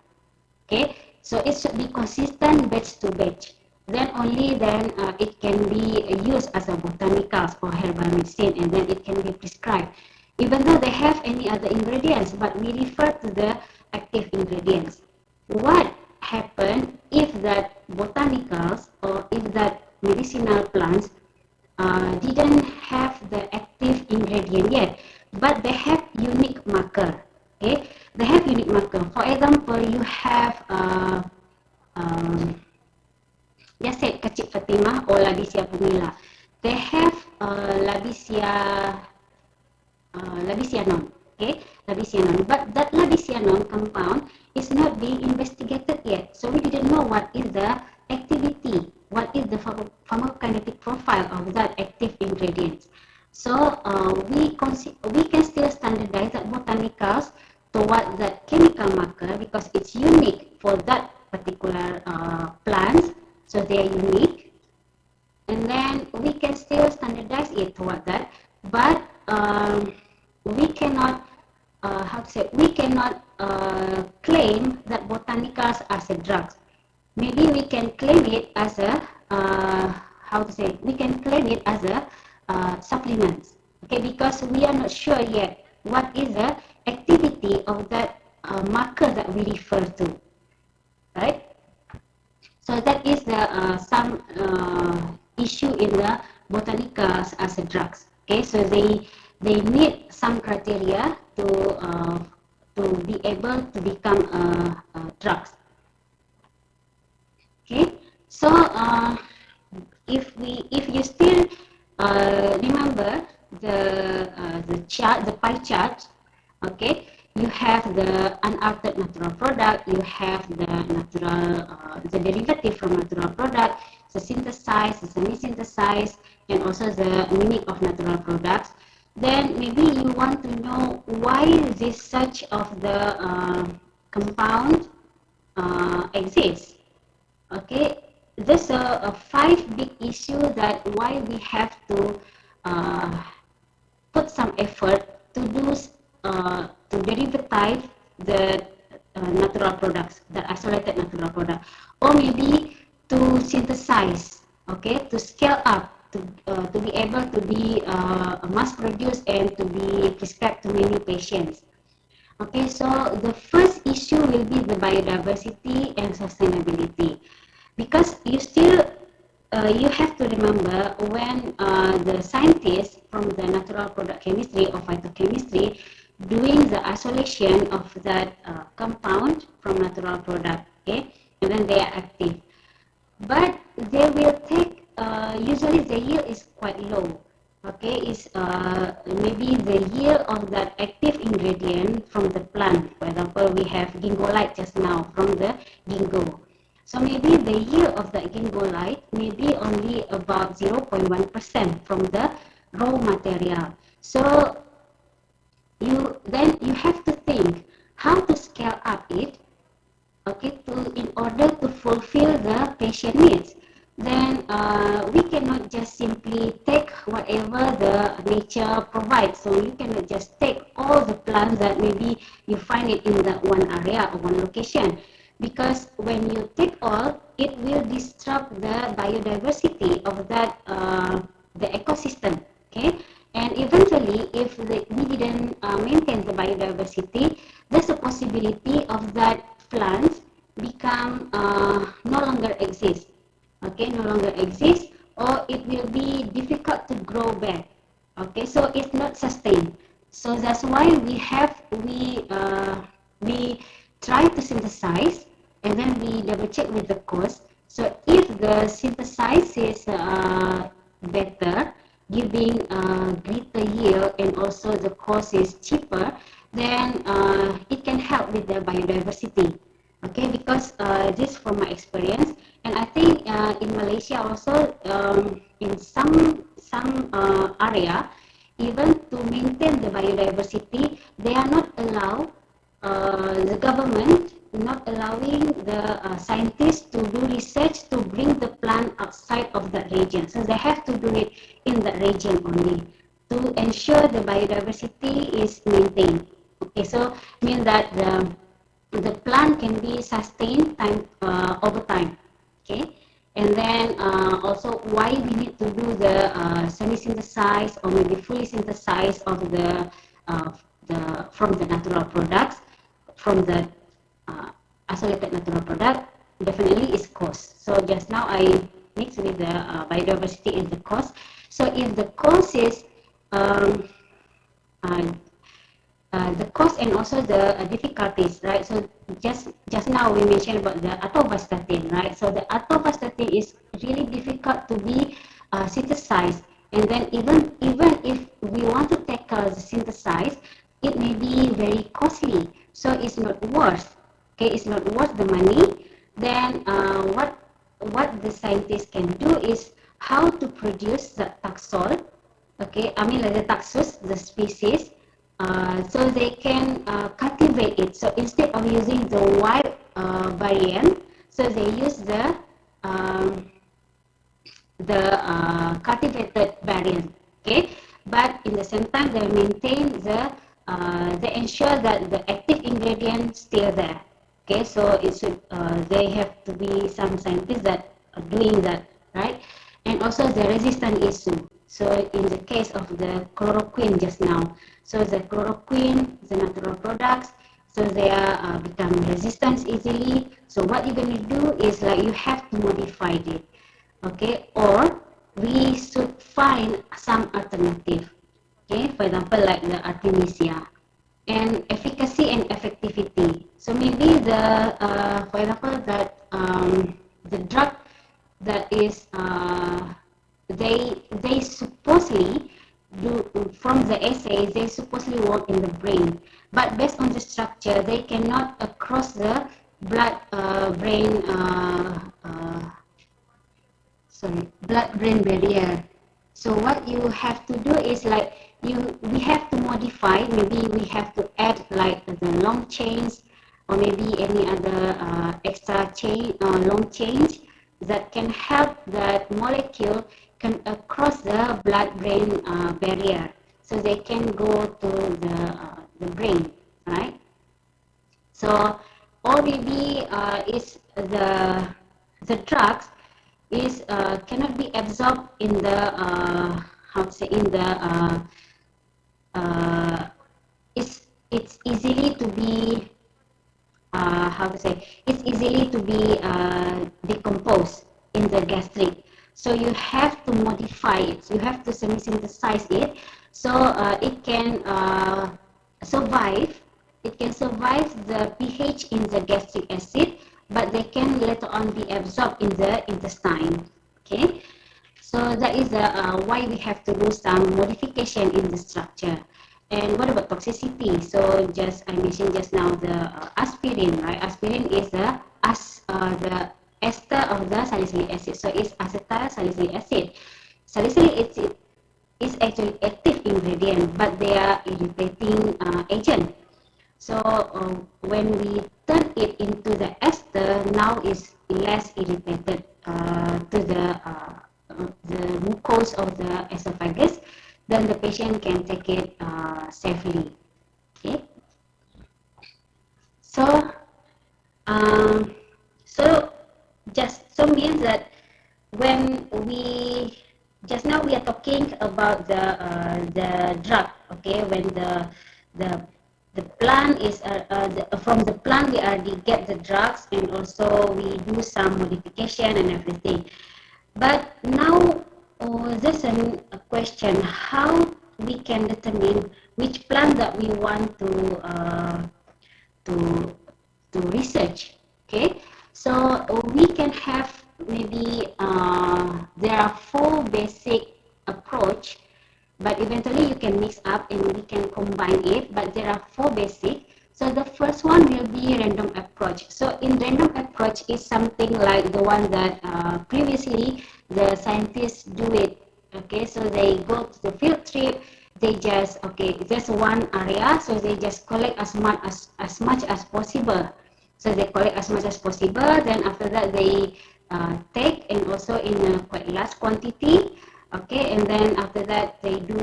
Okay, so it should be consistent batch to batch. Then only then it can be used as a botanicals or herbal medicine, and then it can be prescribed, even though they have any other ingredients, but we refer to the active ingredients. What happens if that botanicals or if that medicinal plants didn't have the active ingredient yet, but they have unique marker? Okay, they have unique marker. For example, you have just say Kecik Fatimah or Labicia pumila. They have Labicianum, okay, Labicianum, but that Labicianum compound is not being investigated yet. So we didn't know what is the activity, what is the pharmacokinetic profile of that active ingredient. So we can still standardize that botanicals toward that chemical marker because it's unique for that particular plant. So they are unique, and then we can still standardize it toward that, but we cannot claim that botanicals as a drugs. Maybe we can claim it as a we can claim it as a supplements. Okay, because we are not sure yet what is the activity of that marker that we refer to, right? So that is the some issue in the botanicals as a drugs. Okay, so they meet some criteria to be able to become drugs. Okay, so if you still remember the chart, the pie chart, okay, you have the unaltered natural product, you have the natural, the derivative from natural product, the synthesized, the semi-synthesized, and also the mimic of natural products. Then maybe you want to know why this such of the compound exists. Okay, there's a 5 big issue that why we have to put some effort to do to derivatize the natural products, the isolated natural product, or maybe to synthesize, okay, to scale up, to be able to be mass produced and to be prescribed to many patients. Okay, so the first issue will be the biodiversity and sustainability, because you still you have to remember when the scientists from the natural product chemistry or phytochemistry doing the isolation of that compound from natural product, okay, and then they are active, but they will take usually the yield is quite low. Okay, is maybe the yield of that active ingredient from the plant. For example, we have gingolite just now from the ginkgo. So maybe the yield of the gingolite may be only about 0.1% from the raw material. So you have to think how to scale up it, okay, in order to fulfill the patient needs. Then we cannot just simply take whatever the nature provides. So you cannot just take all the plants that maybe you find it in that one area or one location, because when you take all, it will disrupt the biodiversity of that the ecosystem. Okay, and eventually, if we didn't maintain the biodiversity, there's a possibility of that plants become no longer exist. Okay, no longer exist, or it will be difficult to grow back. Okay, so it's not sustained. So that's why we try to synthesize, and then we double check with the cost. So if the synthesize is better, giving greater yield, and also the cost is cheaper, then it can help with the biodiversity. Okay, because this from my experience, and I think in Malaysia also in some area, even to maintain the biodiversity, they are not allow the government not allowing the scientists to do research to bring the plant outside of that region. So they have to do it in that region only to ensure the biodiversity is maintained. Okay, so mean that the plant can be sustained over time. Okay, and then also why we need to do the semi-synthesized or maybe fully synthesized of the from the natural products, from the isolated natural product, definitely is cost. So just now I mixed with the biodiversity and the cost. So if the cost is the cost and also the difficulties, right? So just now we mentioned about the atorvastatin, right? So the atorvastatin is really difficult to be synthesized, and then even if we want to tackle the synthesize, it may be very costly. So it's not worth. Okay, it's not worth the money. Then what the scientists can do is how to produce the taxol. Okay, I mean like the taxus, the species. So they can cultivate it. So instead of using the wild variant, so they use the cultivated variant. Okay, but in the same time they maintain they ensure that the active ingredient still there. Okay, so it should they have to be some scientists that are doing that, right? And also the resistance issue. So in the case of the chloroquine just now, so the chloroquine, the natural products, so they are become resistant easily. So what you're going to do is like you have to modify it, okay? Or we should find some alternative, okay? For example, like the artemisia, and efficacy and effectivity. So maybe the for example that the drug that is they supposedly do from the assays, they supposedly work in the brain, but based on the structure they cannot cross the blood brain barrier. So what you have to do is like we have to modify, maybe we have to add like the long chains or maybe any other extra chain long chains that can help that molecule cross the blood-brain barrier, so they can go to the brain, right? So already is the drugs is cannot be absorbed in the how to say, in the it's easily to be how to say, it's easily to be decomposed in the gastric. So you have to modify it. You have to semi-synthesize it, so it can survive. It can survive the pH in the gastric acid, but they can later on be absorbed in the intestine. Okay, so that is why we have to do some modification in the structure. And what about toxicity? So just I mentioned just now the aspirin, right? Aspirin is the ester of the salicylic acid. So it's acetyl salicylic acid. Salicylic acid is actually active ingredient, but they are irritating agent. So when we turn it into the ester, now is less irritated to the mucus of the esophagus, then the patient can take it safely. Okay. So so means that when we just now we are talking about the drug. Okay, when the plant is from the plant we already get the drugs, and also we do some modification and everything. But now there's a question how we can determine which plant that we want to research. Okay, so we can have maybe there are 4 basic approach, but eventually you can mix up and we can combine it, but there are 4 basic. So the first one will be random approach. So in random approach is something like the one that previously the scientists do it. Okay, so they go to the field trip, they just just one area, so they just collect as much as possible. So they collect as much as possible, then after that they take, and also in a quite large quantity. Okay, and then after that they do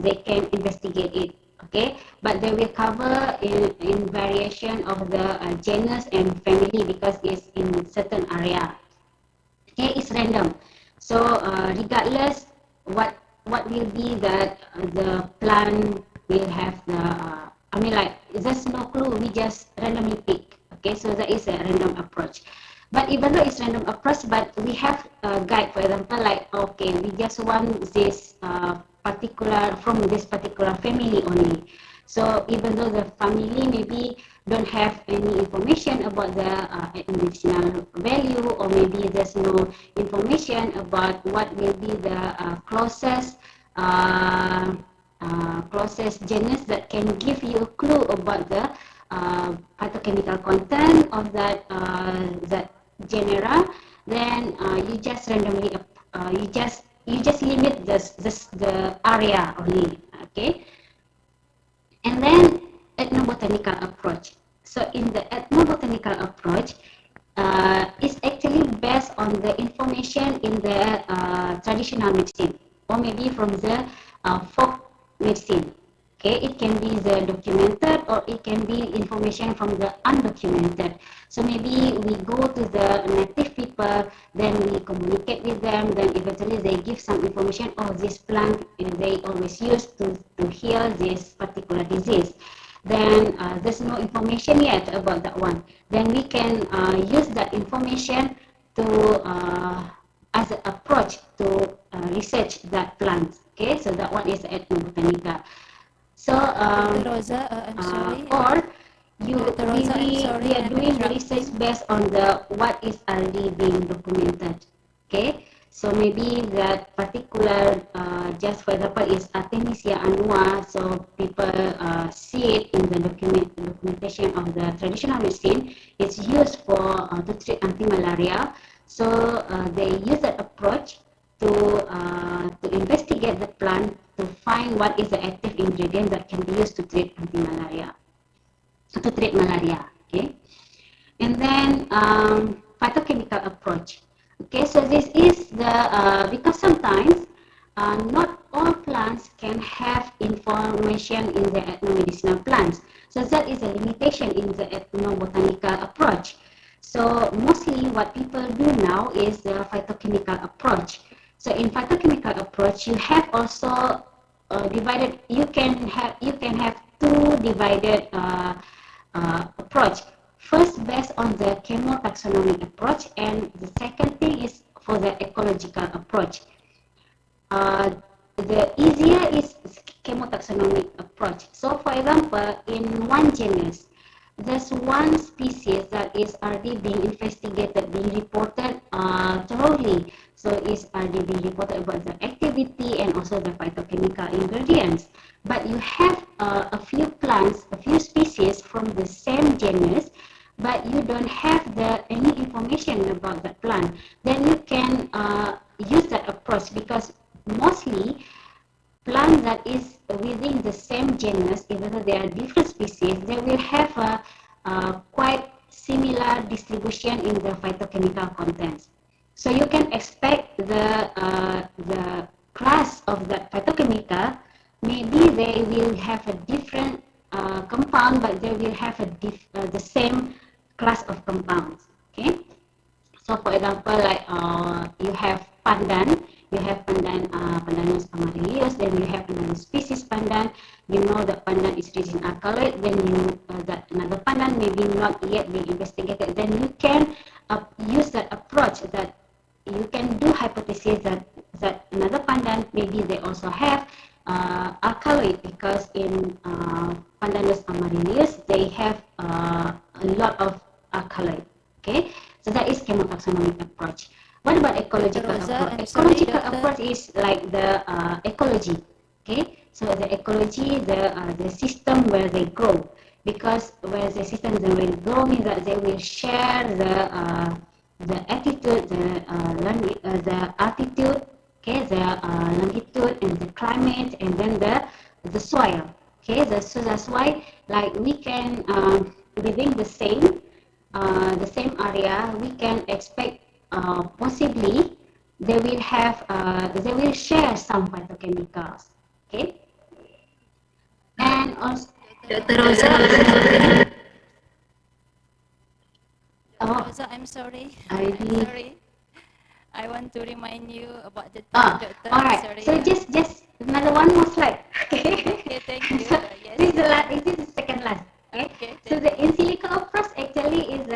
they can investigate it. Okay, but they will cover in variation of the genus and family, because it's in certain area. Okay, it's random. So regardless what will be that the plant will have the I mean, like, there's no clue, we just randomly pick. Okay, so that is a random approach. But even though it's random approach, but we have a guide, for example, like, okay, we just want this particular, from this particular family only. So even though the family maybe don't have any information about the medicinal value, or maybe there's no information about what will be the closest genus that can give you a clue about the phytochemical content of that genera, then you just randomly you just limit the area only. Okay, and then ethnobotanical approach. So in the ethnobotanical approach, is actually based on the information in the traditional medicine, or maybe from the folk medicine. Okay, it can be the documented, or it can be information from the undocumented. So maybe we go to the native people, then we communicate with them, then eventually they give some information. Oh, this plant they always use to heal this particular disease. Then there's no information yet about that one. Then we can use that information to as an approach to research that plant. Okay, so that one is ethnobotanica. So Rosa, I'm sorry. Or we are I'm doing the research based on the what is already being documented. Okay, so maybe that particular just for example is Artemisia annua, so people see it in the documentation of the traditional medicine. It's used for to treat anti-malaria. So they use that approach to investigate the plant to find what is the active ingredient that can be used to treat anti-malaria, to treat malaria. Okay, and then phytochemical approach. Okay, so this is the because sometimes not all plants can have information in the ethnomedicinal plants. So that is a limitation in the ethnobotanical approach. So mostly what people do now is the phytochemical approach. So in phytochemical approach, you have also divided. You can have two divided approach. First, based on the chemotaxonomic approach, and the second thing is for the ecological approach. The easier is chemotaxonomic approach. So, for example, in one genus, there's one species that is already being investigated, being reported thoroughly. So, it's already being reported about the activity and also the phytochemical ingredients. But you have a few plants, a few species from the same genus, but you don't have any information about that plant. Then you can use that approach, because mostly plants that is within the same genus, even though they are different species, they will have a quite similar distribution in the phytochemical contents. So you can expect the class of that phytochemical, maybe they will have a different compound, but they will have the same class of compounds. Okay. So for example, like you have pandan, you have Pandanus amarilius, then you have another species pandan. You know that pandan is rich in alkaloid, then you know that another pandan maybe not yet being investigated. Then you can use that approach, that you can do hypothesis that another pandan maybe they also have alkaloid, because in Pandanus amarilius they have a lot of alkaloid. Okay, so that is chemotaxonomic approach. What about ecological approach? Ecological approach is like the ecology. Okay, so the ecology, the system where they grow, because where the system where they grow means that they will share the altitude, the altitude, okay, the longitude and the climate, and then the soil. Okay, so that's why, like, we can within the same area, we can expect possibly they will have they will share some phytochemicals. Okay, and also Rosa, I'm sorry. I'm sorry. I want to remind you about the time, doctor. All right. Sorry, So just another one more slide. Okay. Okay, thank you. So Yes. this is the second last. Okay. So the in silico approach actually is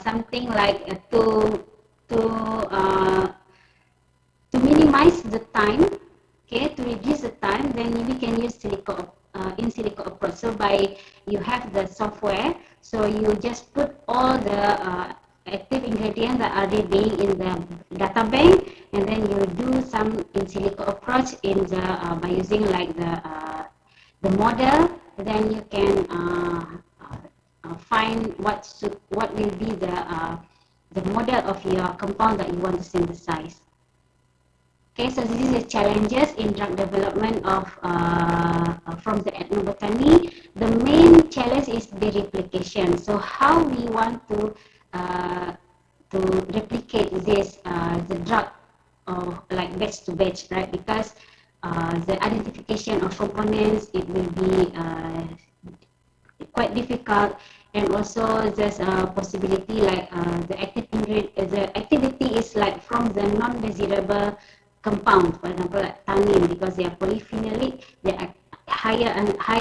something like to minimize the time. Okay, to reduce the time, then we can use in silico approach. So by you have the software, so you just put all the active ingredients that are already in the data bank, and then you do some in silico approach by using like the model. Then you can find what will be the model of your compound that you want to synthesize. Okay, so this is the challenges in drug development of from the ethnobotany. The main challenge is the replication. So how we want to replicate this the drug like batch to batch, right? Because the identification of components, it will be quite difficult, and also there's a possibility like the activity is like from the non-desirable compound, for example like tannin, because they are polyphenolic, they are high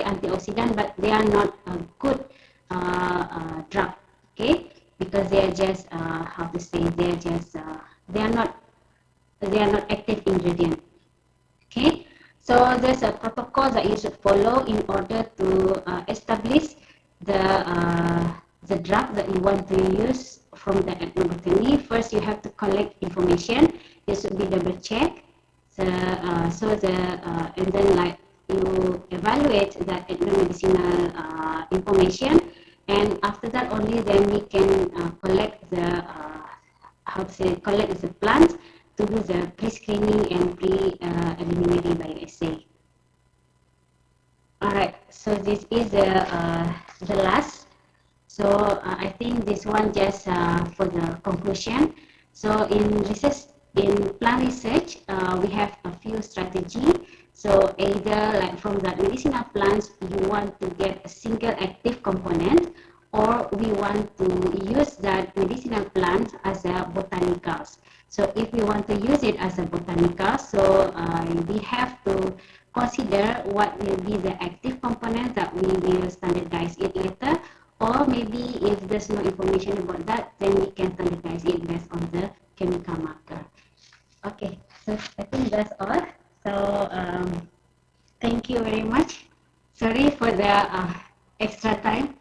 antioxidant, but they are not a good drug. Okay, because they are just how to say, they are just they are not active ingredient. Okay, so there's a protocol that you should follow in order to establish the drug that you want to use from the ethnobotany. First, you have to collect information. It should be double check. And then like you evaluate that ethnomedicinal information, and after that only then we can collect the collect the plants to do the pre-screening and pre-eliminatory bioassay. Alright, so this is the last. So I think this one just for the conclusion. So in research, in plant research, we have a few strategy. So either like from the medicinal plants, you want to get a single active component, or we want to use that medicinal plant as a botanicals. So if we want to use it as a botanical, so we have to consider what will be the active component that we will standardize it later, or maybe if there's no information about that, then we can standardize it based on the chemical marker. Okay, so I think that's all. So thank you very much. Sorry for the extra time.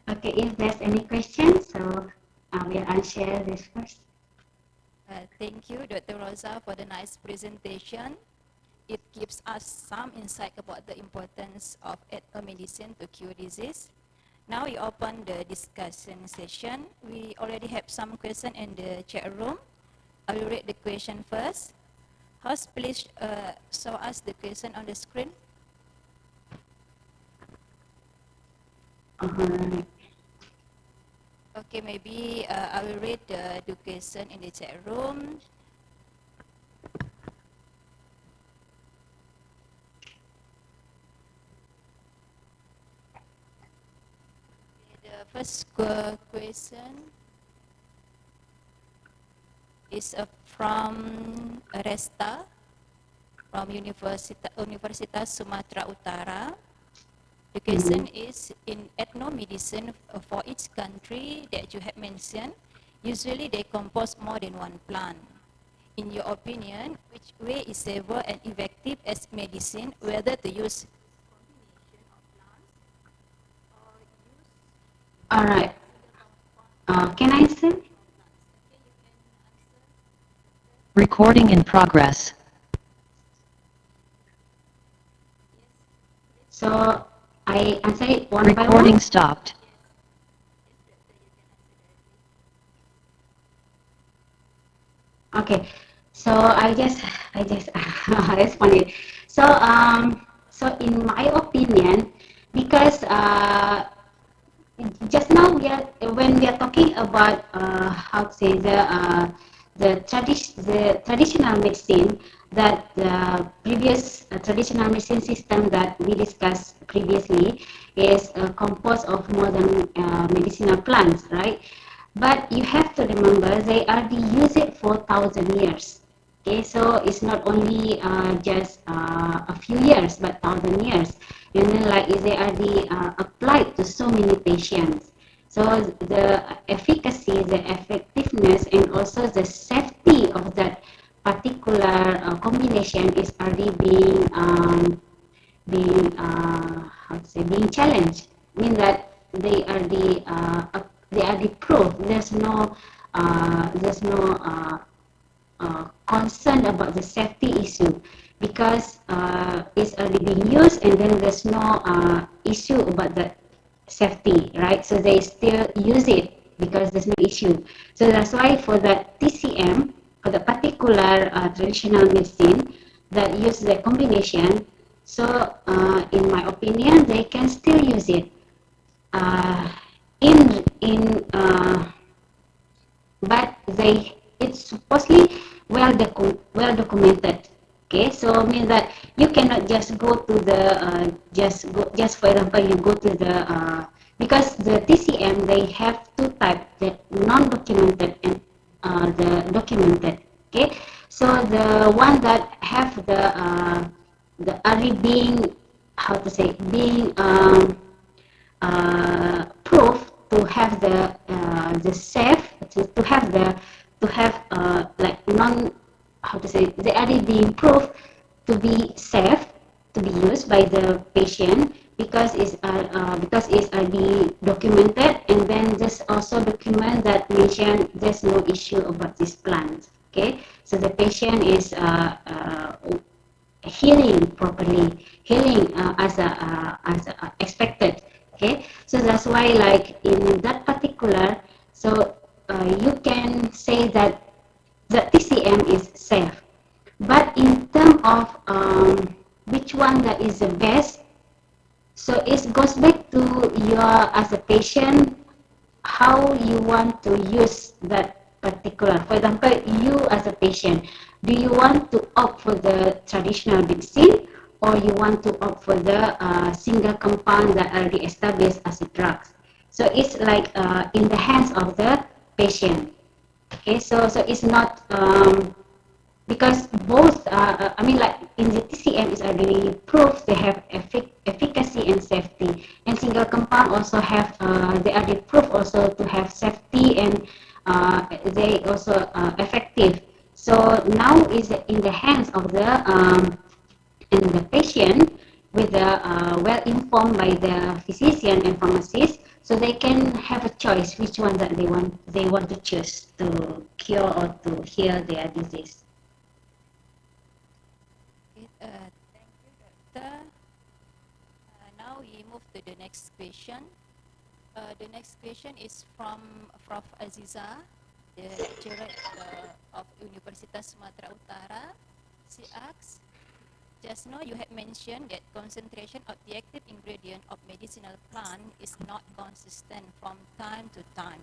Okay, if there's any questions, so I will answer this first. Thank you, Dr. Rosa, for the nice presentation. It gives us some insight about the importance of ethnomedicine to cure disease. Now we open the discussion session. We already have some questions in the chat room. I will read the question first. Host, please show us the question on the screen. Okay, maybe I will read the question in the chat room. The first question is from Resta from Universitas Sumatera Utara. The question is, in ethnomedicine for each country that you have mentioned, usually they compose more than one plant. In your opinion, which way is safer and effective as medicine, whether to use All right. Can I answer? Recording in progress. So I answer it one by one. Recording stopped. Okay, so I just responded. So so in my opinion, because just now when we are talking about how to say the traditional medicine, that the previous traditional medicine system that we discussed previously is composed of more than medicinal plants, right? But you have to remember they already use it for 1,000 years. Okay, so it's not only just a few years, but 1,000 years. And then like they already applied to so many patients. So the efficacy, the effectiveness, and also the safety of that particular combination is already being challenged. Mean that they already proved. There's no concern about the safety issue because it's already being used, and then there's no issue about the safety, right? So they still use it because there's no issue. So that's why for the TCM, for the particular traditional medicine that use the combination, so in my opinion, they can still use it. But it's supposedly well documented. Okay, so means that you cannot just go to the just for example you go to the because the TCM they have two types, the non-documented and the documented. Okay, so the one that have the already being proof to have the safe to have like non they already being proved to be safe to be used by the patient because it's already documented, and then just also document that mention there's no issue about this plant. Okay, so the patient is healing properly, healing as expected. Okay, so that's why like in that particular, so you can say that the TCM is safe. But in terms of which one that is the best, So it goes back to your, as a patient, how you want to use that particular. For example, you as a patient, do you want to opt for the traditional medicine, or you want to opt for the single compound that already established as a drug? So it's like in the hands of the patient. Okay, so it's not because both, I mean, like in the TCM is already proved they have efficacy and safety, and single compound also have they already proved also to have safety, and they also effective. So now is in the hands of the patient, with the well informed by the physician and pharmacist, so they can have a choice which one that they want to choose to cure or to heal their disease. Thank you, Doctor. Now we move to the next question. The next question is from Prof. Aziza, the lecturer of Universitas Sumatera Utara. She asks, just now you had mentioned that concentration of the active ingredient of medicinal plant is not consistent from time to time.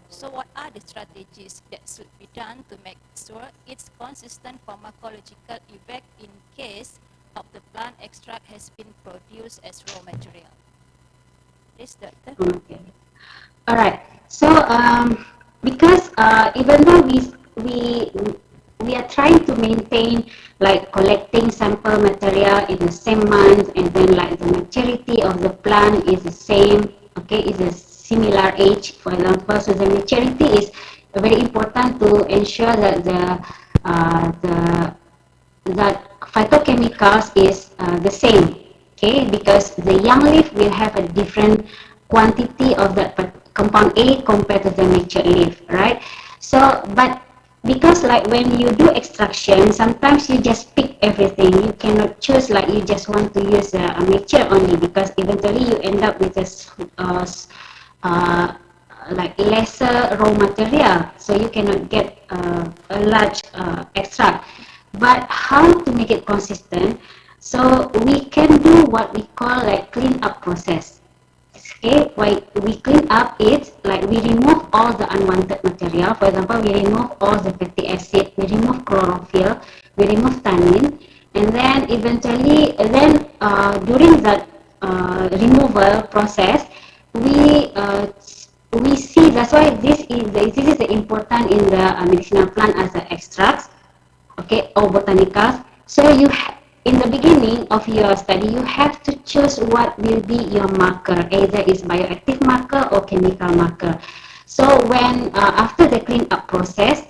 So what are the strategies that should be done to make sure it's consistent pharmacological effect in case of the plant extract has been produced as raw material? Please, Doctor. Okay. All right. So because even though we are trying to maintain like collecting sample material in the same month, and then like the maturity of the plant is the same, okay, is a similar age, for example. So the maturity is very important to ensure that that phytochemicals is the same, okay, because the young leaf will have a different quantity of that compound A compared to the mature leaf, right? So but because like when you do extraction, sometimes you just pick everything. You cannot choose like you just want to use a mixture only, because eventually you end up with a like lesser raw material, so you cannot get a large extract. But how to make it consistent? So we can do what we call like clean up process. Okay, like we clean up it, like we remove all the unwanted material. For example, we remove all the fatty acid, we remove chlorophyll, we remove tannin, and then eventually, during that removal process, we see. That's why this is the important in the medicinal plant as an extracts, okay, or botanicals. So in the beginning of your study, you have to choose what will be your marker, either is bioactive marker or chemical marker. So when after the clean up process,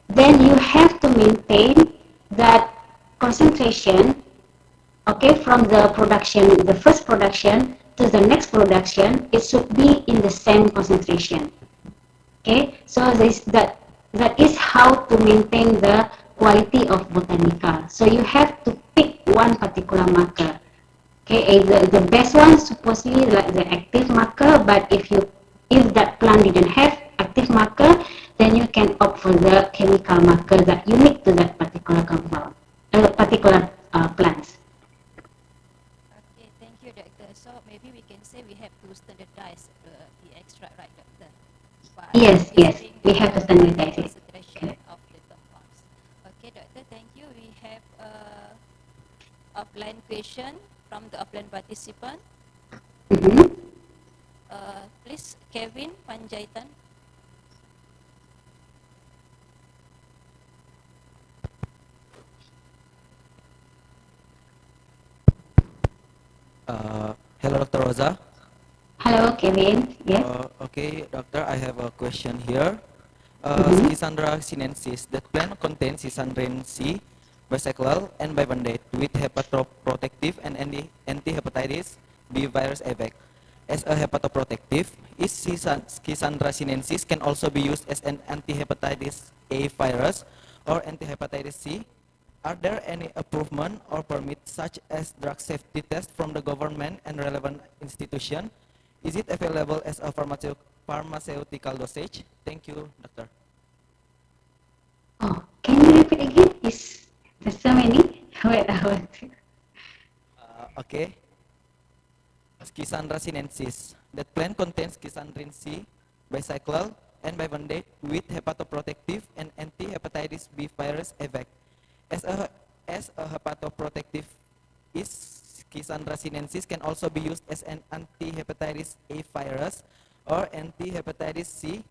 then you have to maintain that concentration, okay, from the production, the first production to the next production, it should be in the same concentration. Okay, so that is how to maintain the quality of botanica. So you have to pick one particular marker. Okay, the best one supposedly like the active marker, but if that plant didn't have active marker, then you can opt for the chemical marker that unique to that particular compound, particular plants. Okay, thank you, Doctor. So maybe we can say we have to standardize the extract, right, Doctor? Yes, we have to standardize it. Concentration of the compounds. Okay, Doctor, thank you. We have offline question from the offline participant. Please, Kevin Panjaitan. Hello, Dr. Rosa. Hello, Kevin. Yes. Okay, doctor, I have a question here. Schisandra sinensis, that plant contains Schisandrin C, bicyclal, and bivandate with hepatoprotective and anti-hepatitis B virus effect. As a hepatoprotective, is Schisandra sinensis can also be used as an anti-hepatitis A virus or anti-hepatitis C? Are there any improvement or permits such as drug safety test from the government and relevant institution? Is it available as a pharmaceutical dosage? Thank you, doctor. Oh, can you repeat again? There's so many. Wait, Okay. Schisandra sinensis. That plant contains Schisandrin C, bicyclic, and bivandate with hepatoprotective and anti-hepatitis B virus effect. As a hepatoprotective, Schisandra sinensis can also be used as an anti-hepatitis A virus or anti-hepatitis C.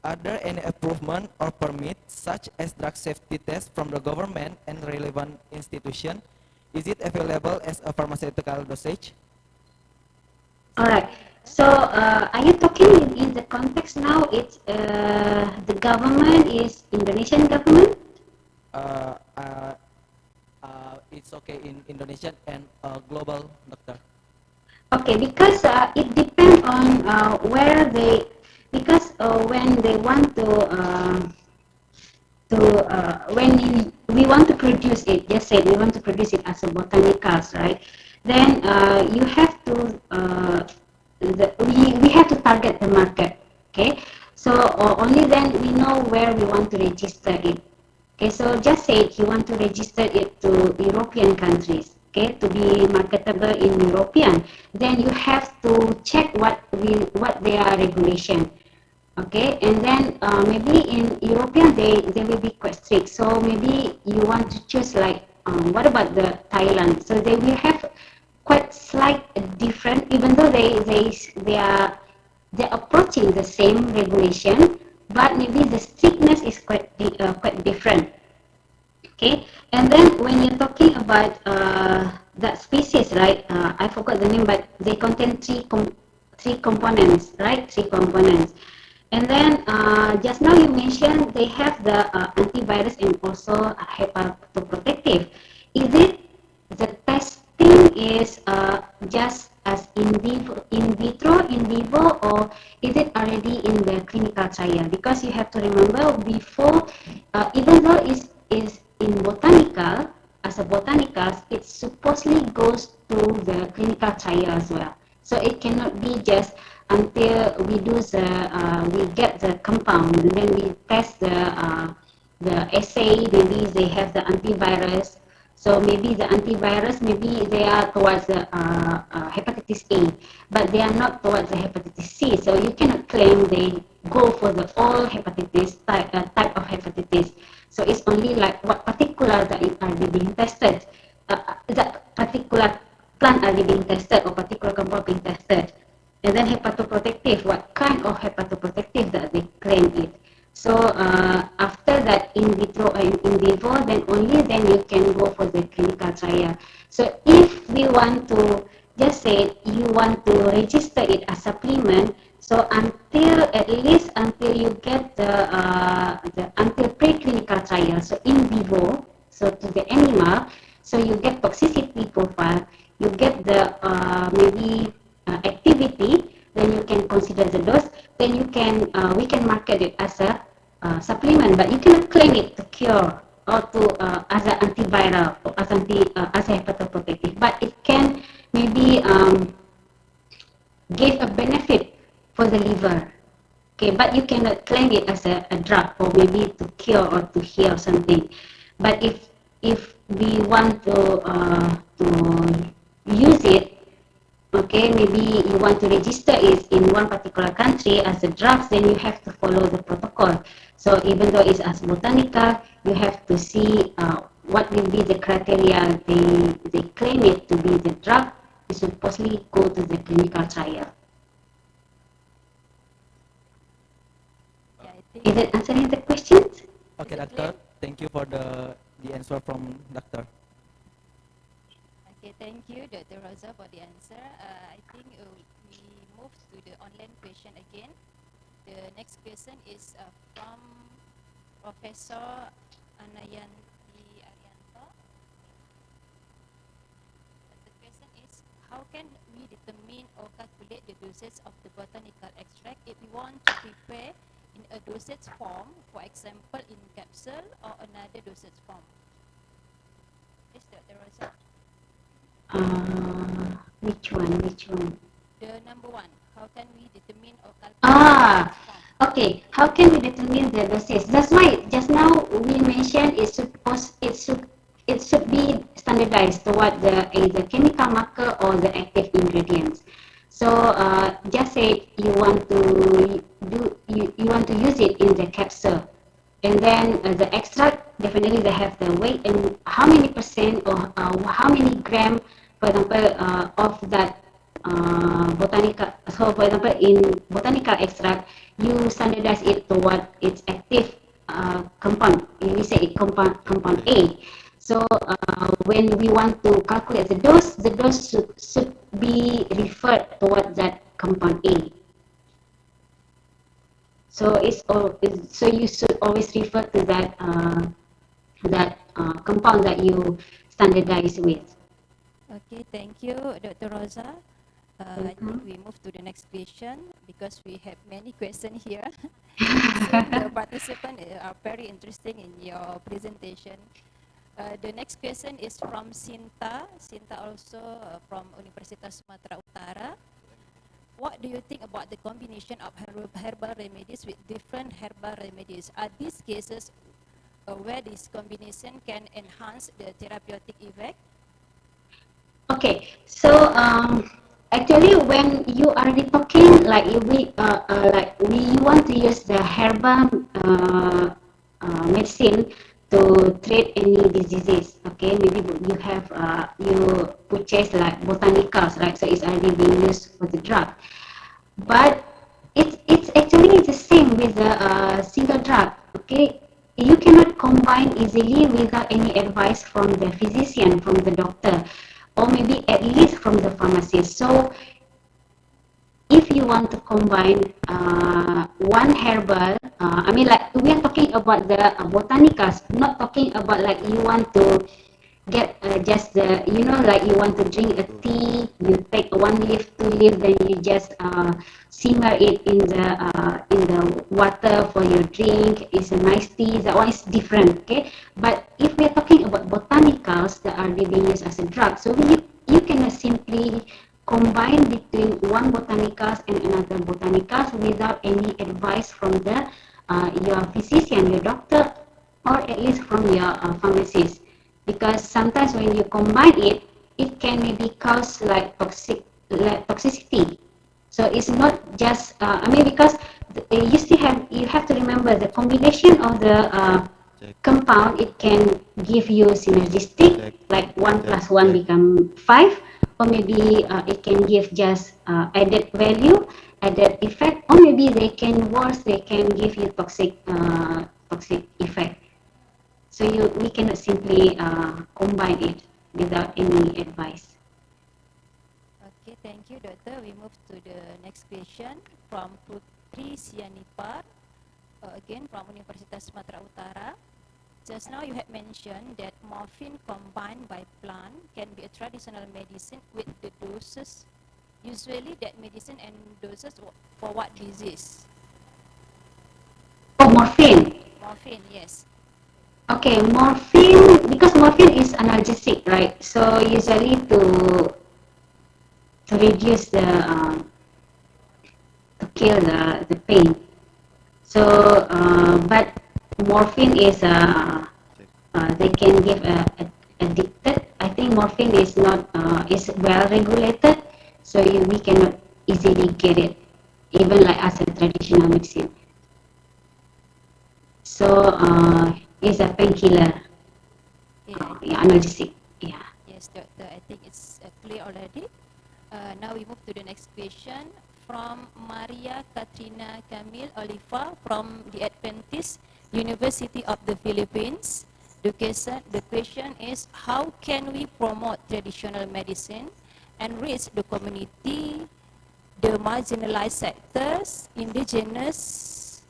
Are there any improvement or permit, such as drug safety test from the government and relevant institution? Is it available as a pharmaceutical dosage? Alright, so are you talking in the context now? It's the government is Indonesian government? It's okay in Indonesian and global, doctor. Okay, because it depends on where they, because when they want to when we want to produce it, just say we want to produce it as a botanicals, right? Then you have to we have to target the market. Okay, so only then we know where we want to register it. Okay, so just say you want to register it to European countries, okay, to be marketable in European, then you have to check what their regulation, okay, and then maybe in European they will be quite strict, so maybe you want to choose like what about the Thailand, so they will have quite slight different, even though they're approaching the same regulation, but maybe the strictness is quite different. Okay, and then when you're talking about that species, right? I forgot the name, but they contain three components, right? Three components. And then just now you mentioned they have the antivirus and also hepatoprotective. Is it the testing is just as in vitro, in vivo, or is it already in the clinical trial? Because you have to remember before, even though it is in botanical, as a botanicals, it supposedly goes to the clinical trial as well. So it cannot be just until we do we get the compound, and then we test the assay. Maybe they have the antivirus. So maybe the antivirus, maybe they are towards the hepatitis A, but they are not towards the hepatitis C. So you cannot claim they go for the all hepatitis type of hepatitis. So it's only like what particular that are being tested, that particular plant are being tested or particular compound being tested. And then hepatoprotective, what kind of hepatoprotective that they claim it. So after that in vitro and in vivo, then only then you can go for the clinical trial. So if we want to, just say you want to register it as supplement, so until at least until you get the until preclinical trial, so in vivo, so to the animal, so you get toxicity profile, you get the maybe activity, then you can consider the dose, then you can we can market it as a supplement, but you cannot claim it to cure or to as an antiviral or as as a hepatoprotective, but it can maybe give a benefit for the liver. Okay, but you cannot claim it as a drug or maybe to cure or to heal something. But if we want to use it, okay, maybe you want to register it in one particular country as a drug, then you have to follow the protocol. So even though it's as botanical, you have to see what will be the criteria they claim it to be the drug. You supposedly go to the clinical trial. Is it answering the questions? Okay, doctor. Thank you for the answer from doctor. Okay, thank you, Dr. Rosa, for the answer. I think we move to the online question again. The next question is from Professor Anayanti Arianto. The question is, how can we determine or calculate the dosage of the botanical extract if we want to prepare in a dosage form, for example in capsule or another dosage form? Yes, Dr. Rosa. Which one? The number one. How can we determine or calculate? Okay. How can we determine the dosage? That's why just now we mentioned it should be standardized toward the either chemical marker or the active ingredients. So just say you want to you want to use it in the capsule, and then the extract, definitely they have the weight and how many percent or how many gram, for example, of that botanical. So for example, in botanical extract, you standardize it to what its active compound. We say it compound A. So when we want to calculate the dose should be referred toward that compound A. So so you should always refer to that compound that you standardize with. Okay, thank you, Dr. Rosa. I think we move to the next question because we have many questions here. The participants are very interesting in your presentation. The next question is from Sinta. Sinta also from Universitas Sumatera Utara. What do you think about the combination of herbal remedies with different herbal remedies? Are these cases where this combination can enhance the therapeutic effect? Okay, so actually, when you are talking like we want to use the herbal medicine to treat any diseases. Okay, maybe you have you purchase like botanicals, right? So it's already being used for the drug, but it's actually the same with the single drug. Okay, you cannot combine easily without any advice from the physician, from the doctor, or maybe at least from the pharmacist. So if you want to combine one herbal, I mean, like we are talking about the botanicals, not talking about like you want to get just the, you know, like you want to drink a tea, you take one leaf, two leaf, then you just simmer it in the water for your drink. It's a nice tea. That one is different, okay? But if we are talking about botanicals that are being used as a drug, so you cannot simply combine between one botanicals and another botanicals without any advice from the your physician, your doctor, or at least from your pharmacist. Because sometimes when you combine it, it can maybe cause like toxicity. So it's not just I mean, because you have to remember the combination of the compound. It can give you synergistic, like 1 + 1 become 5, or maybe it can give just added value, added effect, or maybe they can give you toxic effect. So we cannot simply combine it without any advice. Okay, thank you, Doctor. We move to the next question from Putri Sianipar, again from Universitas Sumatera Utara. Just now you had mentioned that morphine combined by plant can be a traditional medicine with the doses. Usually that medicine and doses for what disease? Oh, morphine. Morphine, yes. Okay, morphine, because morphine is analgesic, right? So usually to reduce the to kill the pain. So but morphine is they can give addicted. I think morphine is not is well regulated, so we cannot easily get it, even like as a traditional medicine. So it's a painkiller, analgesic. Yeah. Yes, Doctor. I think it's clear already. Now we move to the next question from Maria Katrina Camille Oliva from the Adventist University of the Philippines. The question is, how can we promote traditional medicine and reach the community, the marginalized sectors, indigenous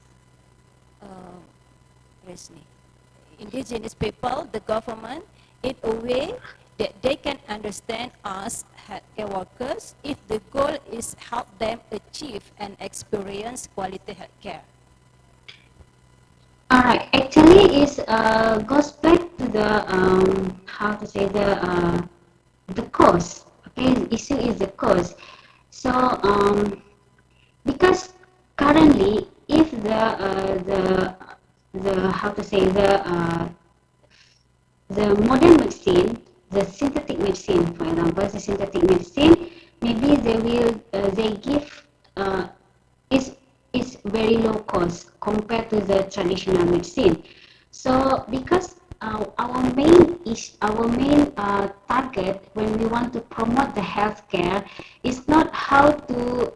people, the government, in a way that they can understand us healthcare workers if the goal is help them achieve and experience quality healthcare? Alright, actually it goes back to the how to say the cause. Okay, the issue is the cause. So because currently, if the how to say the modern medicine, the synthetic medicine, for example, the synthetic medicine, maybe they give is very low cost compared to the traditional medicine. So because our main target when we want to promote the healthcare is not how to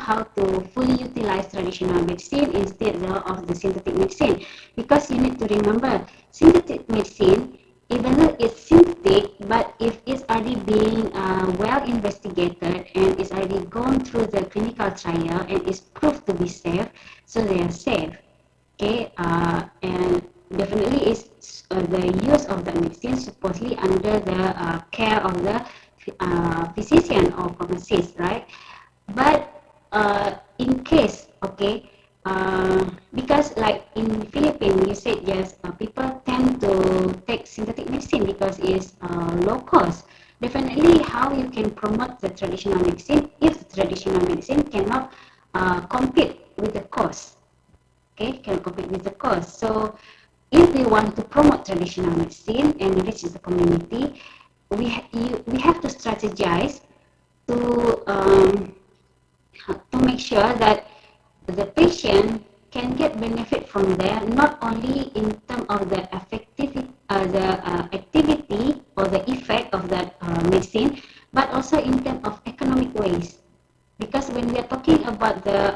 how to fully utilize traditional medicine instead of the synthetic medicine, because you need to remember synthetic medicine, even though it's synthetic, but if it's already being well investigated and it's already gone through the clinical trial and is proved to be safe, so they are safe. Okay, and definitely is the use of the medicine supposedly under the care of the physician or pharmacist, right? But in case, okay, because like in Philippines, you said yes, people tend to take synthetic medicine because it's low cost. Definitely, how you can promote the traditional medicine if the traditional medicine cannot compete with the cost. Okay, can compete with the cost. So if we want to promote traditional medicine and reach the community, we have to strategize to make sure that the patient can get benefit from there, not only in terms of the effectivity, activity or the effect of that medicine, but also in terms of economic ways. Because when we are talking about the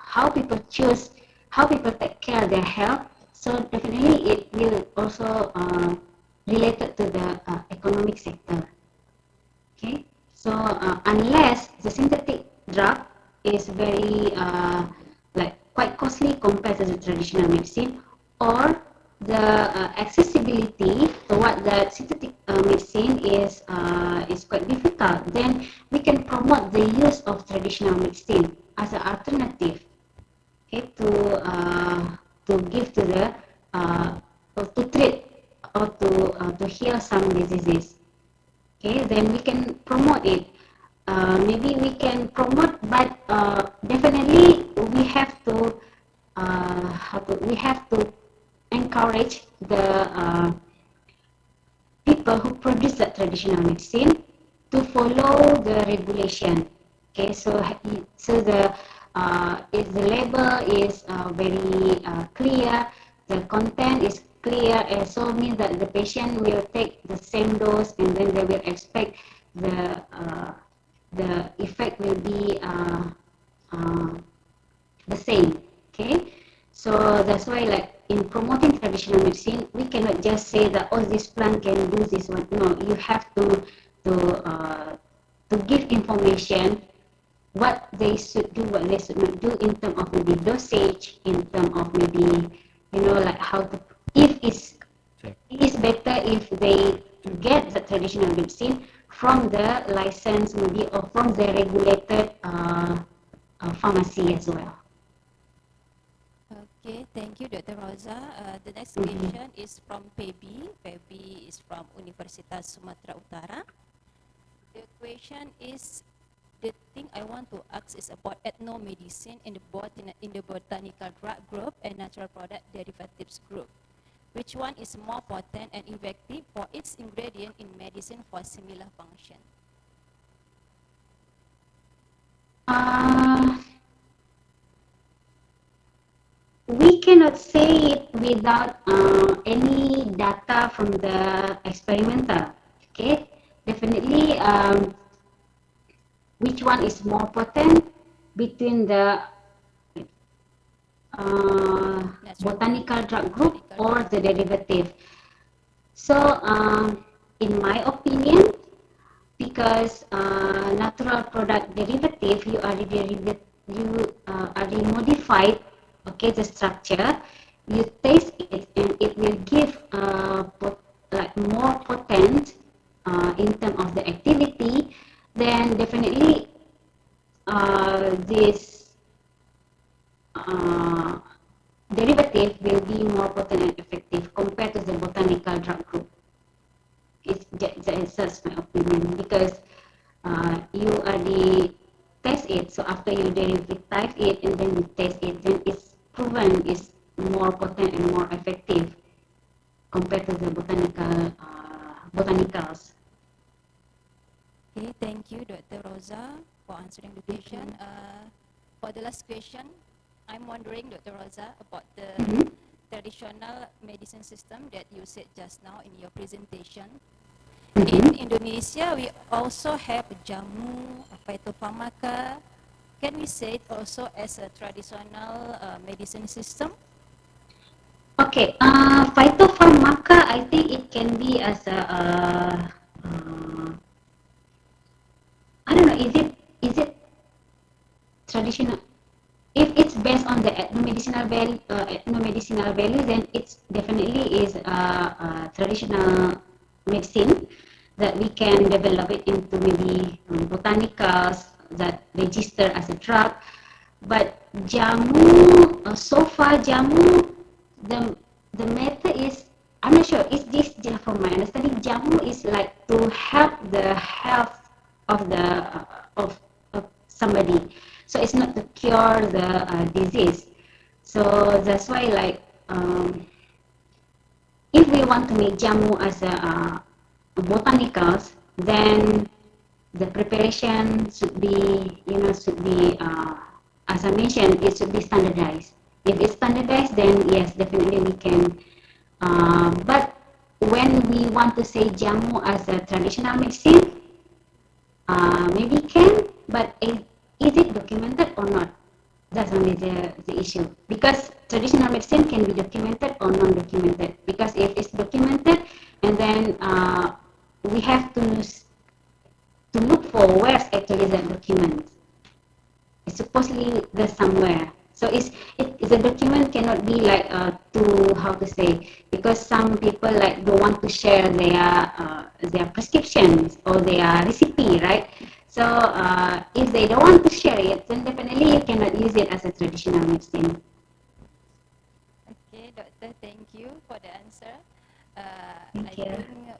how people choose, how people take care of their health, so definitely it will also related to the economic sector. Okay, so unless the synthetic drug is very like quite costly compared to the traditional medicine, or the accessibility toward the synthetic medicine is quite difficult, then we can promote the use of traditional medicine as an alternative, okay, to give to the or to treat or to heal some diseases. Okay, then we can promote it. Maybe we can promote, but definitely we have to encourage the people who produce the traditional medicine to follow the regulation. Okay, so the if the label is very clear, the content is clear, and so means that the patient will take the same dose, and then they will expect the effect will be the same. Okay, so that's why, like in promoting traditional medicine, we cannot just say that oh, this plant can do this one. No, you have to give information what they should do, what they should not do in terms of maybe dosage, in terms of maybe like how to, if it is better if they get the traditional medicine from the license maybe or from the regulated pharmacy as well. Okay, thank you, Dr. Rosa. The next question is from Pebi. Pebi is from Universitas Sumatera Utara. The question is, the thing I want to ask is about ethnomedicine in the botanical drug group and natural product derivatives group. Which one is more potent and effective for its ingredient in medicine for similar function? We cannot say it without any data from the experimental. Okay, definitely. Which one is more potent between the botanical drug group or the derivative? So, in my opinion, because natural product derivative, you already modified, okay, the structure. You taste it, and it will give like more potent in terms of the activity. Then definitely this derivative will be more potent and effective compared to the botanical drug group. That's my opinion, because you already test it, so after you derivatize it and then you test it, then it's proven is more potent and more effective compared to the botanicals. Okay, thank you, Dr. Rosa, for answering the question. For the last question, I'm wondering, Dr. Rosa, about the traditional medicine system that you said just now in your presentation. In Indonesia, we also have jamu, phytopharmaca. Can we say it also as a traditional medicine system? Okay, phytopharmaca, I think it can be as a, I don't know, is it traditional? If it's based on the ethnomedicinal value, then it's definitely is a traditional medicine that we can develop it into maybe botanicals that register as a drug. But jamu, so far jamu, the method is, I'm not sure, is this from my understanding, jamu is like to help the health of the of somebody. So it's not to cure the disease. So that's why, like, if we want to make jamu as a botanicals, then the preparation should be, as I mentioned, it should be standardized. If it's standardized, then yes, definitely we can. But when we want to say jamu as a traditional medicine, maybe can, but is it documented or not? That's only the issue. Because traditional medicine can be documented or non-documented. Because if it's documented, and then we have to look for where's actually that document. It's supposedly there's somewhere. So the document cannot be like how to say, because some people like don't want to share their prescriptions or their recipe, right? So if they don't want to share it, then definitely you cannot use it as a traditional medicine. Okay, doctor, thank you for the answer. Thank you. I think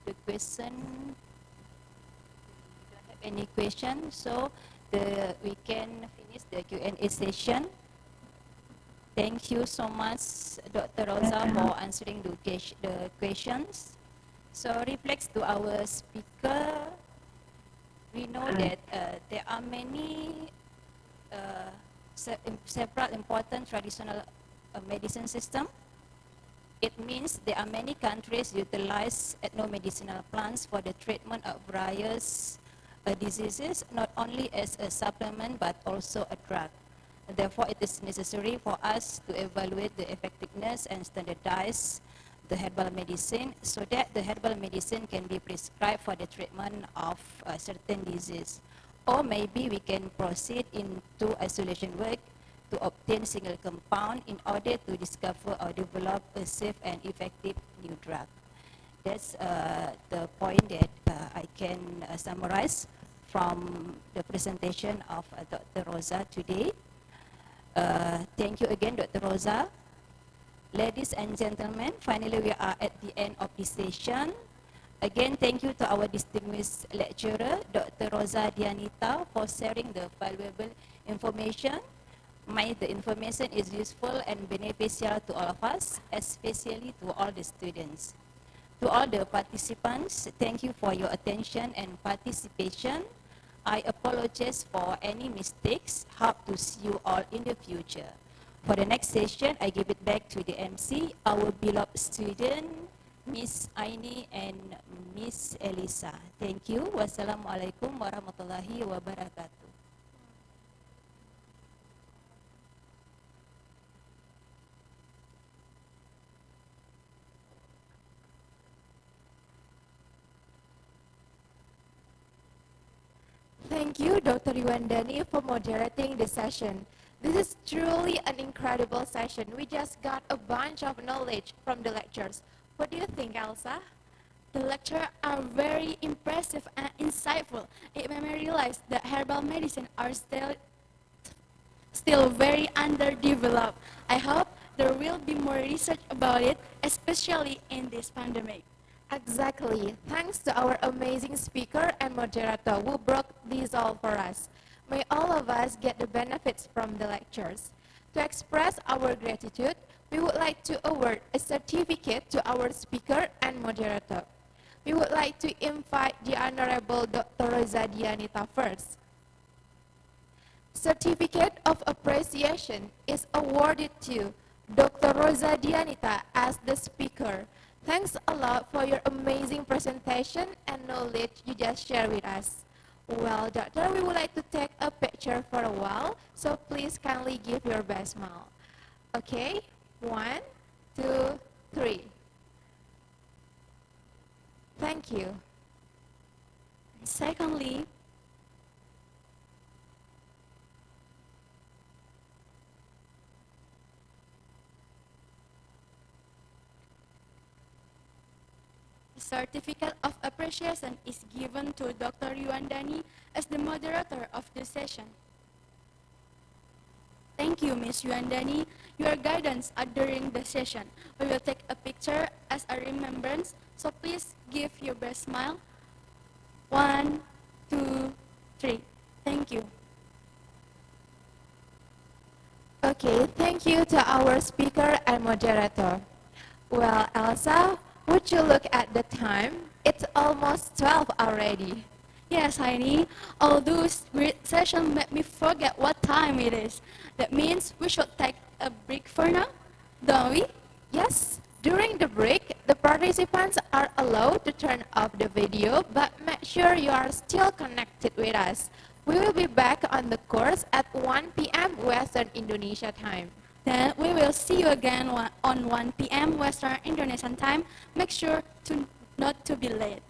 the question, we don't have any question, so we can finish the Q&A session. Thank you so much, Dr. Rosa, for answering the questions. So reflects to our speaker, we know that there are many several important traditional medicine systems. It means there are many countries utilize ethnomedicinal plants for the treatment of various diseases, not only as a supplement but also a drug. Therefore, it is necessary for us to evaluate the effectiveness and standardize the herbal medicine so that the herbal medicine can be prescribed for the treatment of a certain disease. Or maybe we can proceed into isolation work to obtain single compound in order to discover or develop a safe and effective new drug. That's the point that I can summarize from the presentation of Dr. Rosa today. Thank you again, Dr. Rosa. Ladies and gentlemen, finally we are at the end of this session. Again, thank you to our distinguished lecturer, Dr. Rosa Dianita, for sharing the valuable information. The information is useful and beneficial to all of us, especially to all the students. To all the participants, thank you for your attention and participation. I apologize for any mistakes. Hope to see you all in the future. For the next session, I give it back to the MC, our beloved student, Miss Aini and Miss Elisa. Thank you. Wassalamualaikum warahmatullahi wabarakatuh. Thank you, Dr. Yuandani, for moderating the session. This is truly an incredible session. We just got a bunch of knowledge from the lectures. What do you think, Elsa? The lectures are very impressive and insightful. It made me realize that herbal medicine are still very underdeveloped. I hope there will be more research about it, especially in this pandemic. Exactly. Thanks to our amazing speaker and moderator who broke this all for us. May all of us get the benefits from the lectures. To express our gratitude, we would like to award a certificate to our speaker and moderator. we would like to invite the Honorable Dr. Rosa Dianita first. Certificate of Appreciation is awarded to Dr. Rosa Dianita as the speaker. Thanks a lot for your amazing presentation and knowledge you just shared with us. Well, Doctor, we would like to take a picture for a while, so please kindly give your best smile. Okay, 1, 2, 3. Thank you. Secondly, Certificate of Appreciation is given to Dr. Yuandani as the moderator of the session. Thank you, Ms. Yuandani. Your guidance during the session. We will take a picture as a remembrance, so please give your best smile. 1, 2, 3. Thank you. Okay, thank you to our speaker and moderator. Well, Elsa, would you look at the time? It's almost 12 already. Yes, Heini. All those great sessions made me forget what time it is. That means we should take a break for now, don't we? Yes. During the break, the participants are allowed to turn off the video, but make sure you are still connected with us. We will be back on the course at 1 p.m. Western Indonesia time. Then we will see you again on 1 p.m. Western Indonesian time. Make sure not to be late.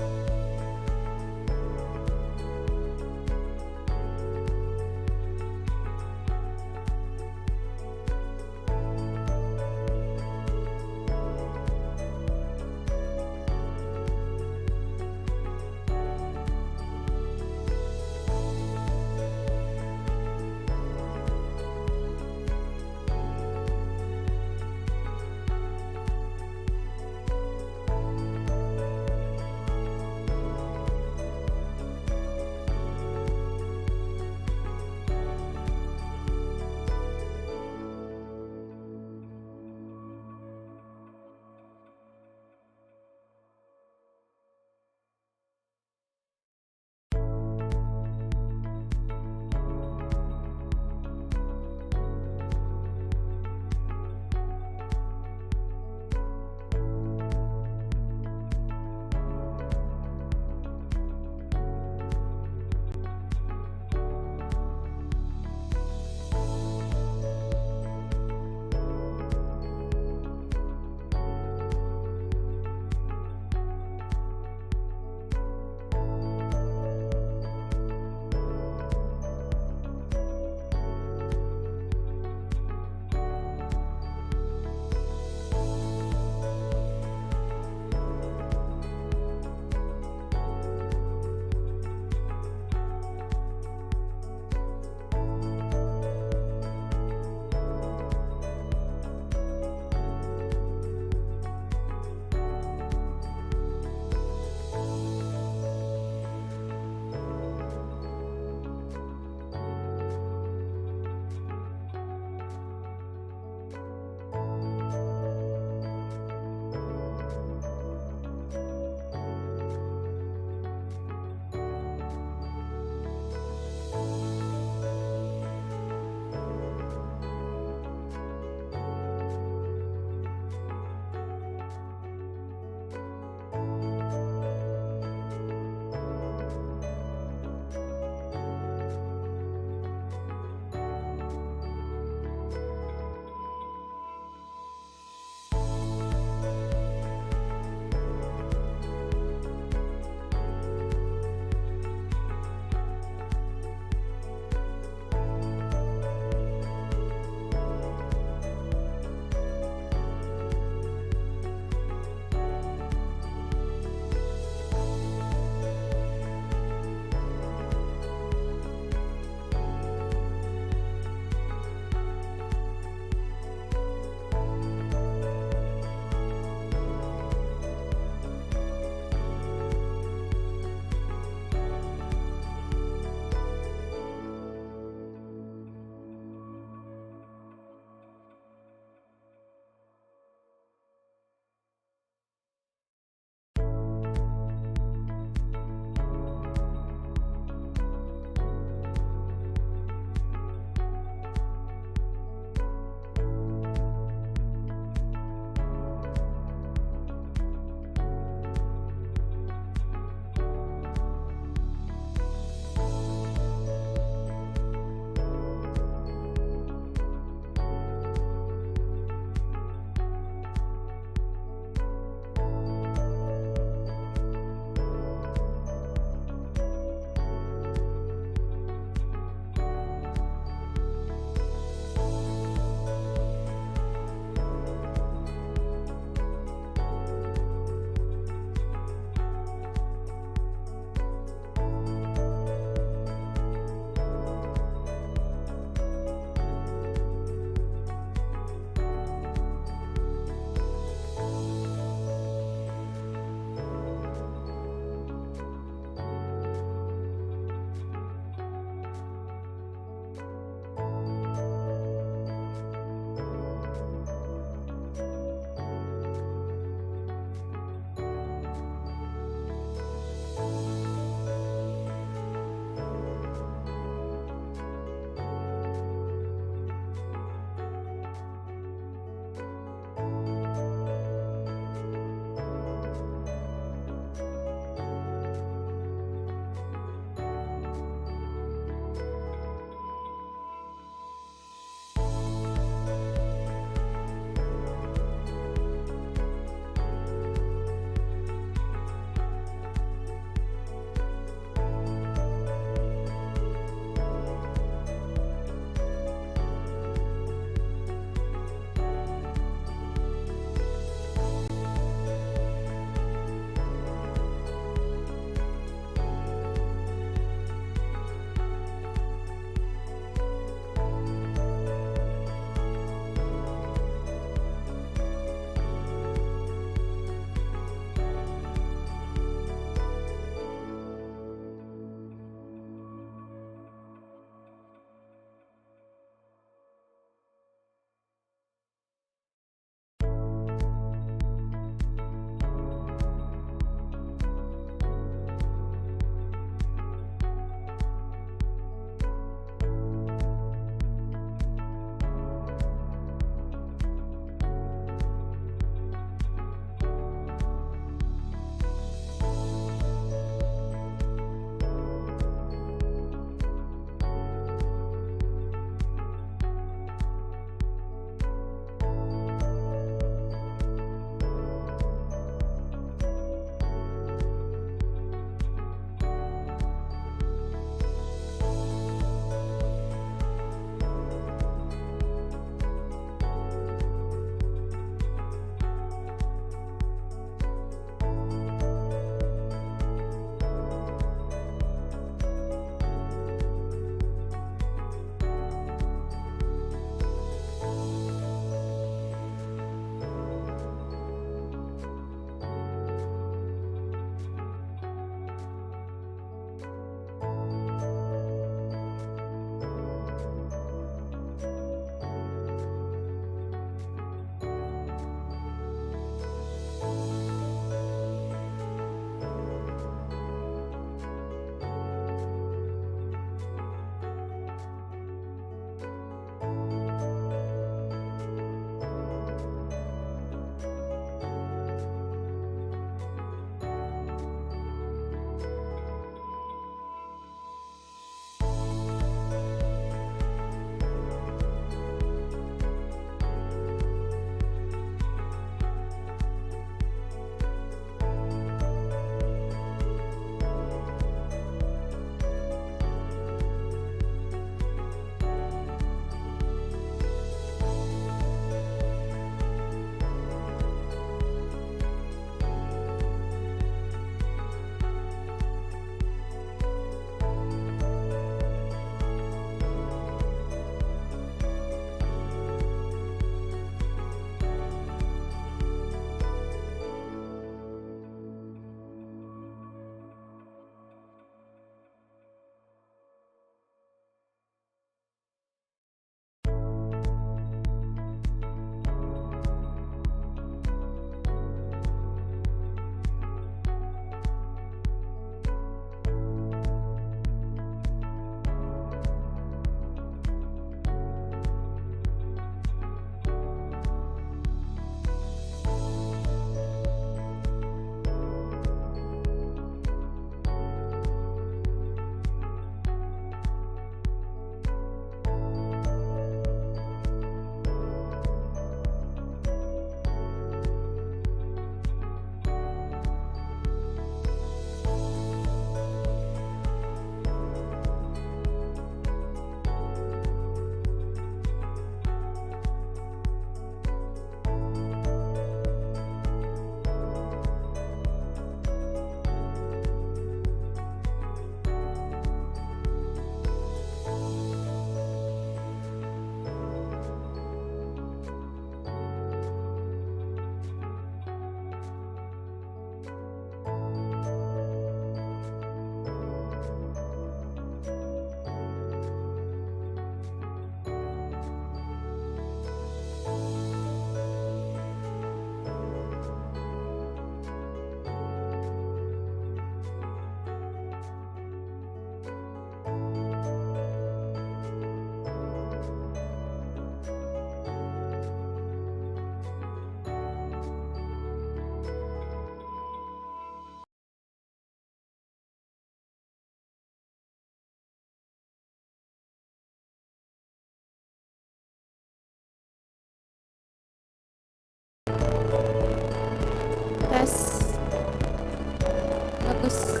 Bagus.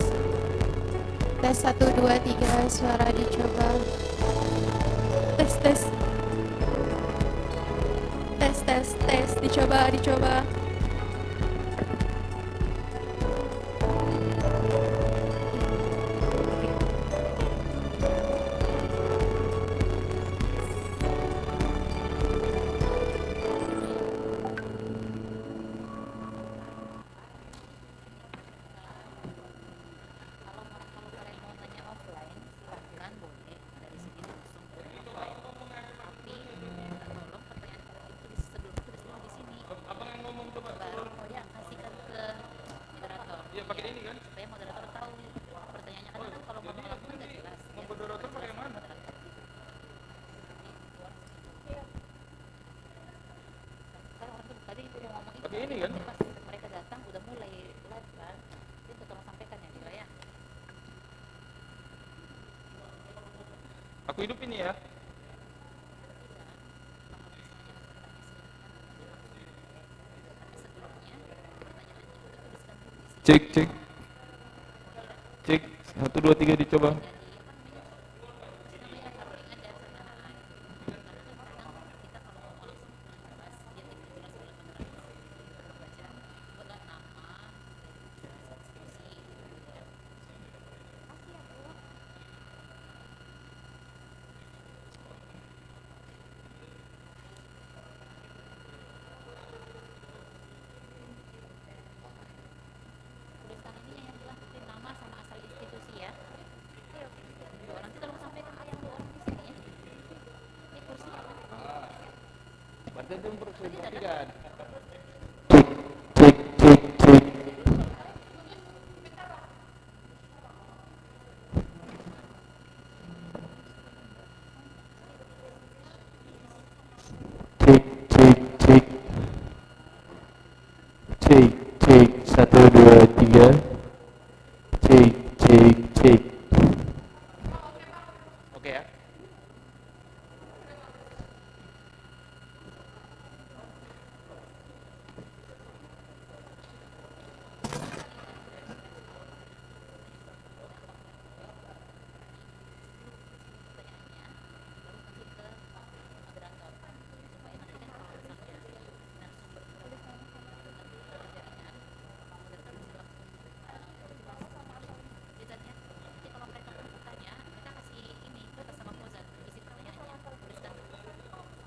Tes 1, 2, 3, suara dicoba. Tes, tes. Tes, tes, tes, dicoba, dicoba. Ini kan? Mereka datang udah mulai live kan, itu tolong sampaikan ya Dila ya. Aku hidup ini ya. Cek, cek. Cek, 1, 2, 3 dicoba. Berarti itu memperhatikan. Cek, cek, cek. Cek, cek, cek. Cek, cek, 1, 2, 3. Cek, cek, cek. Oke ya.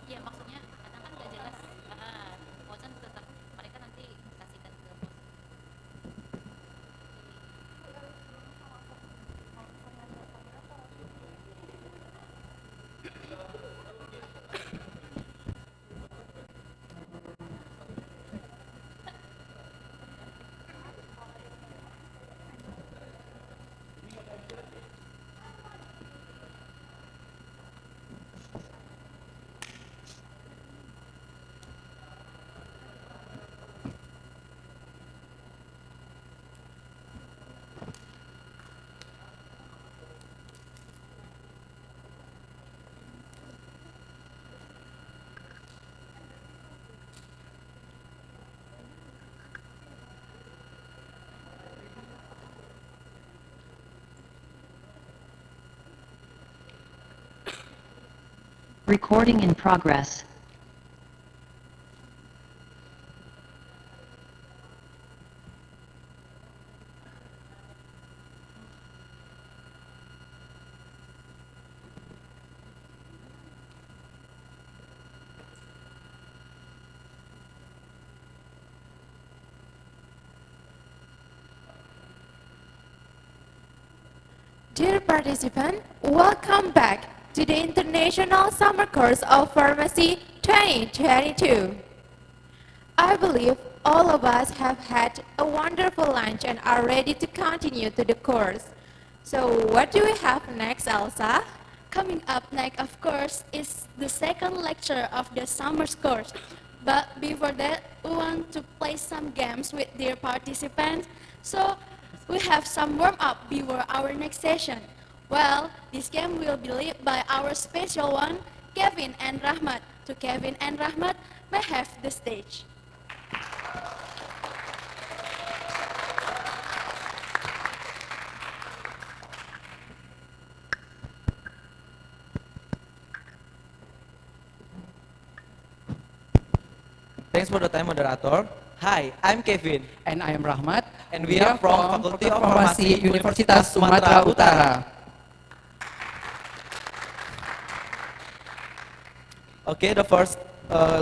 Iya maksudnya kadang kan nggak jelas, Fauzan tetap mereka nanti kasihkan ke Fauzan. Recording in progress. Dear participant, welcome back to the International Summer Course of Pharmacy 2022. I believe all of us have had a wonderful lunch and are ready to continue to the course. So what do we have next, Elsa? Coming up next, of course, is the second lecture of the summer course. But before that, we want to play some games with dear participants. So we have some warm-up before our next session. Well, this game will be led by our special one, Kevin and Rahmat. To Kevin and Rahmat, may have the stage. Thanks for the time, moderator. Hi, I'm Kevin. And I am Rahmat. And we are from Faculty of Pharmacy, Universitas Sumatera Utara. Okay, the first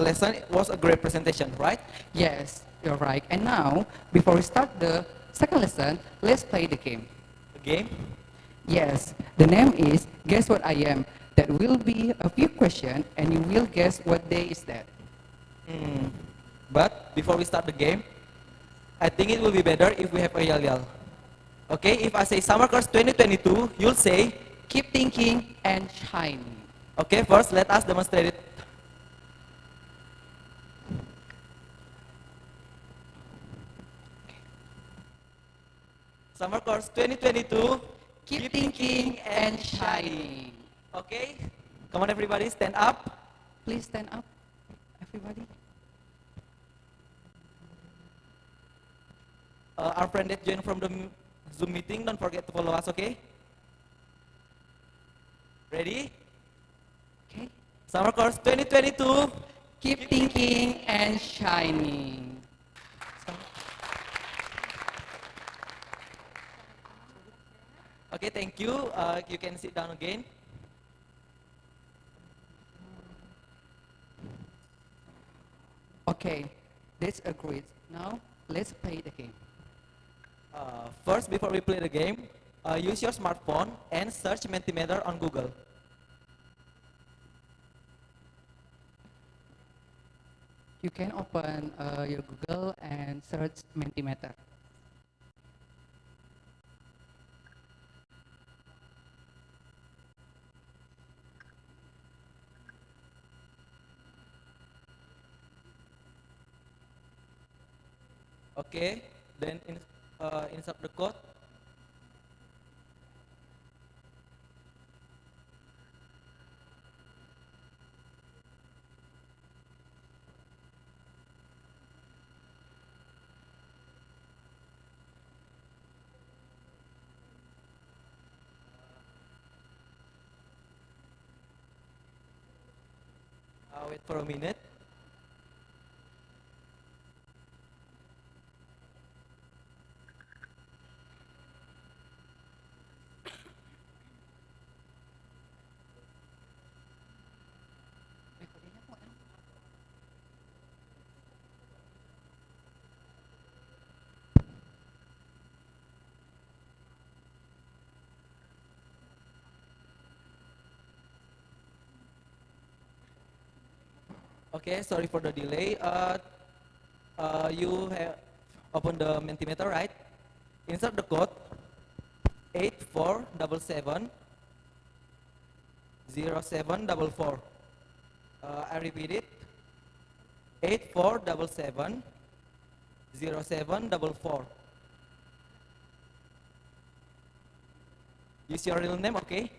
lesson was a great presentation, right? Yes, you're right. And now, before we start the second lesson, let's play the game. The game? Yes, the name is Guess What I Am. That will be a few questions and you will guess what day is that. But before we start the game, I think it will be better if we have a yell. Okay, if I say Summer Course 2022, you'll say, keep thinking and shine. Okay, first let us demonstrate it. Summer Course 2022, keep thinking and shining. Okay, come on everybody, stand up. Please stand up, everybody. Our friend that joined from the Zoom meeting, don't forget to follow us, okay? Ready? Okay. Summer Course 2022, keep thinking and shining. Okay, thank you. You can sit down again. Okay, that's agreed. Now, let's play the game. First, before we play the game, use your smartphone and search Mentimeter on Google. You can open your Google and search Mentimeter. Okay, then insert the code. Wait for a minute. Okay, sorry for the delay. You have opened the Mentimeter, right? Insert the code 8477 0744. I repeat it. 8477 0744. Use your real name, okay?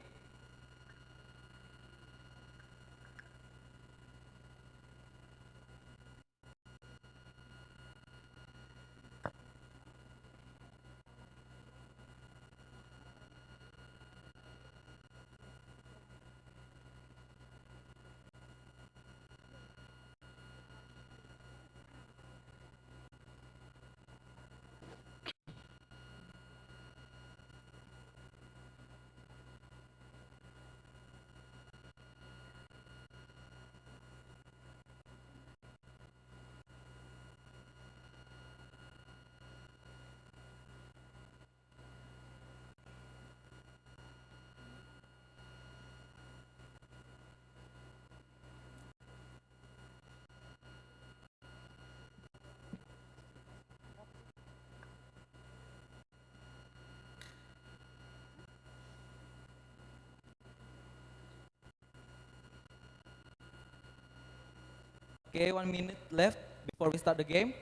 Okay, 1 minute left before we start the game.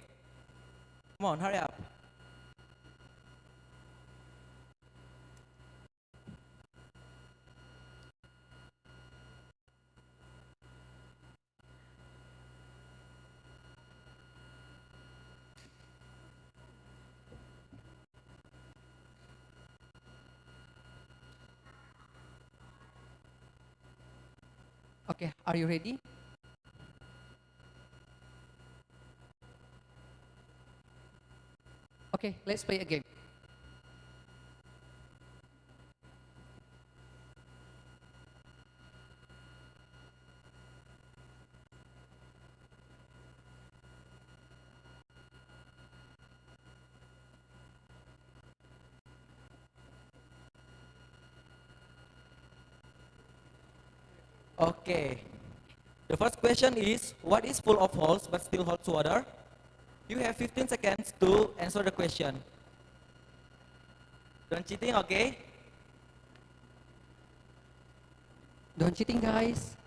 Come on, hurry up. Okay, are you ready? Okay, let's play a game. Okay. The first question is, what is full of holes but still holds water? You have 15 seconds to answer the question. Don't cheating, okay? Don't cheating, guys.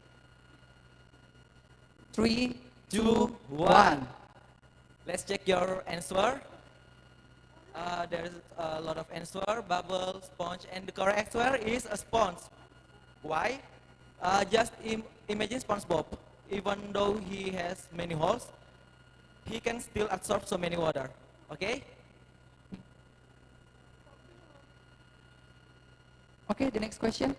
3, 2, 1. Let's check your answer. There's a lot of answer, bubble, sponge, and the correct answer is a sponge. Why? Just imagine SpongeBob. Even though he has many holes, he can still absorb so many water. Okay? Okay, the next question.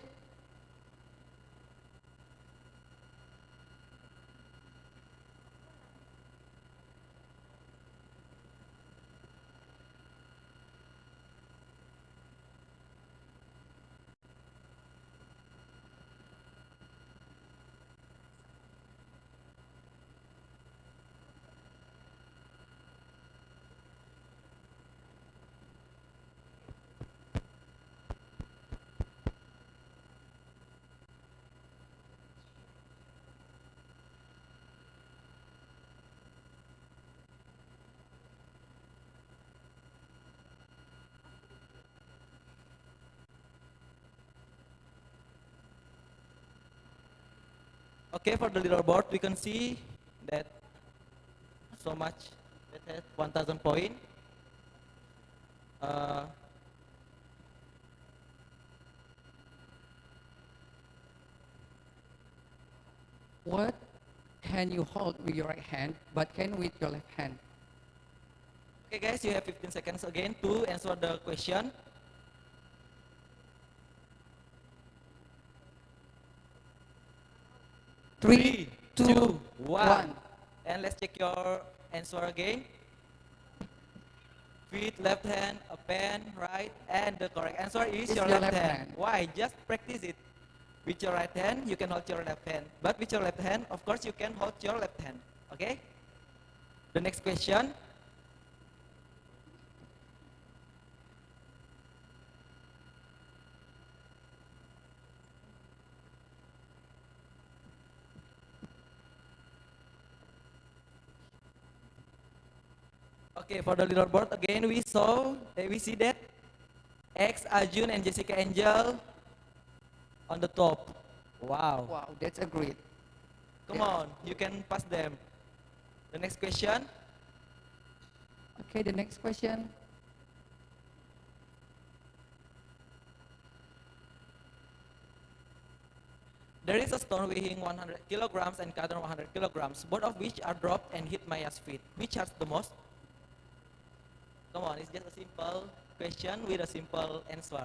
Okay, for the leaderboard, we can see that so much that has 1,000 points. What can you hold with your right hand, but can with your left hand? Okay, guys, you have 15 seconds again to answer the question. Three, two, 1. And let's check your answer again. Feet, left hand, a pen, right, and the correct answer is your left hand. Why? Just practice it. With your right hand, you can hold your left hand. But with your left hand, of course, you can hold your left hand. Okay? The next question. Okay, for the leaderboard again, we see that X, Arjun, and Jessica Angel on the top. Wow. Wow, that's a great. Come on, you can pass them. The next question. Okay, the next question. There is a stone weighing 100 kilograms and carton 100 kilograms, both of which are dropped and hit Maya's feet. Which hurts the most? Come on, it's just a simple question with a simple answer.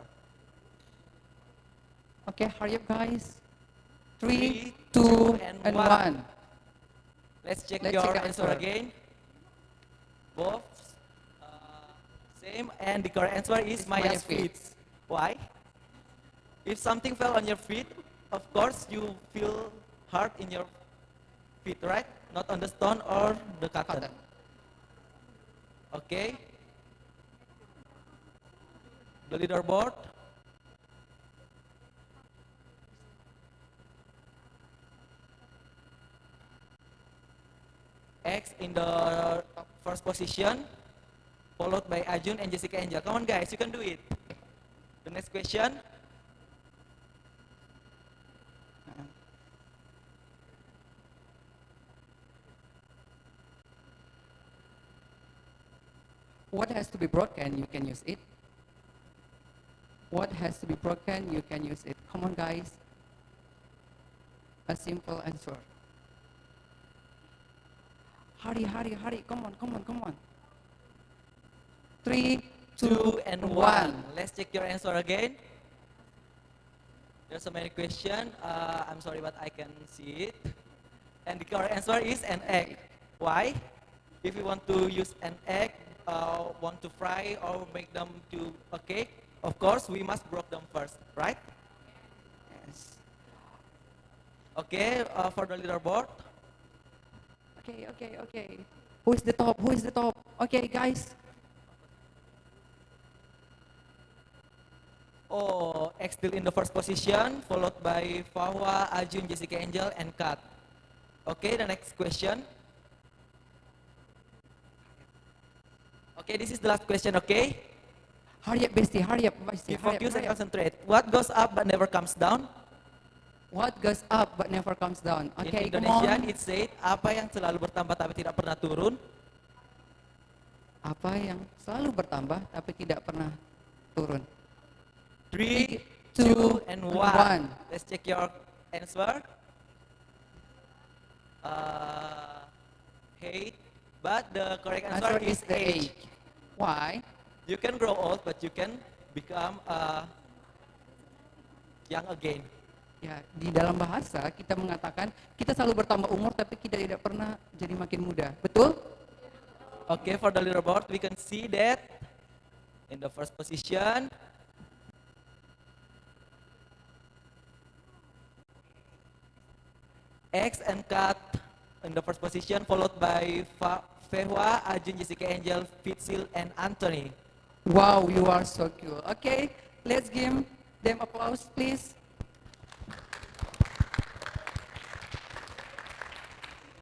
Okay, hurry up, guys. 3, Three, 2, and and one. 1. Let's check Let's your check the answer answer. again. Both same, and the correct answer is Maya's feet. Why? If something fell on your feet, of course you feel hard in your feet, right? Not on the stone or the carton. Okay. The leaderboard. X in the first position, followed by Arjun and Jessica Angel. Come on, guys, you can do it. The next question. What has to be broken, you can use it. What has to be broken, you can use it. Come on, guys. A simple answer. Hurry, hurry, hurry. Come on, come on, come on. 3, 2, and 1. Let's check your answer again. There's so many questions. I'm sorry, but I can see it. And the correct answer is an egg. Why? If you want to use an egg, want to fry or make them to a cake, of course we must broke them first, right? Yes. Okay, for the leaderboard. Okay. Who is the top? Who is the top? Okay, guys. Oh, X still in the first position, followed by Fahwa, Ajun, Jessica Angel, and Kat. Okay, the next question. Okay, this is the last question, okay? Hurry up, bestie, hurry up, bestie. Be focused and concentrate. What goes up but never comes down? What goes up but never comes down? Okay, In come Indonesian, on. it said, apa yang selalu bertambah tapi tidak pernah turun? Apa yang selalu bertambah tapi tidak pernah turun? 3, 2, and 1. Let's check your answer. Hate, but the correct answer is age. Why? You can grow old, but you can become young again. Ya, di dalam bahasa kita mengatakan kita selalu bertambah umur tapi kita tidak pernah jadi makin muda. Betul? Okay, for the leaderboard, we can see that in the first position, X and Kat in the first position, followed by Fehwa, Ajun, Jessica Angel, Fitzil, and Anthony. Wow, you are so cool. Okay, let's give them applause, please.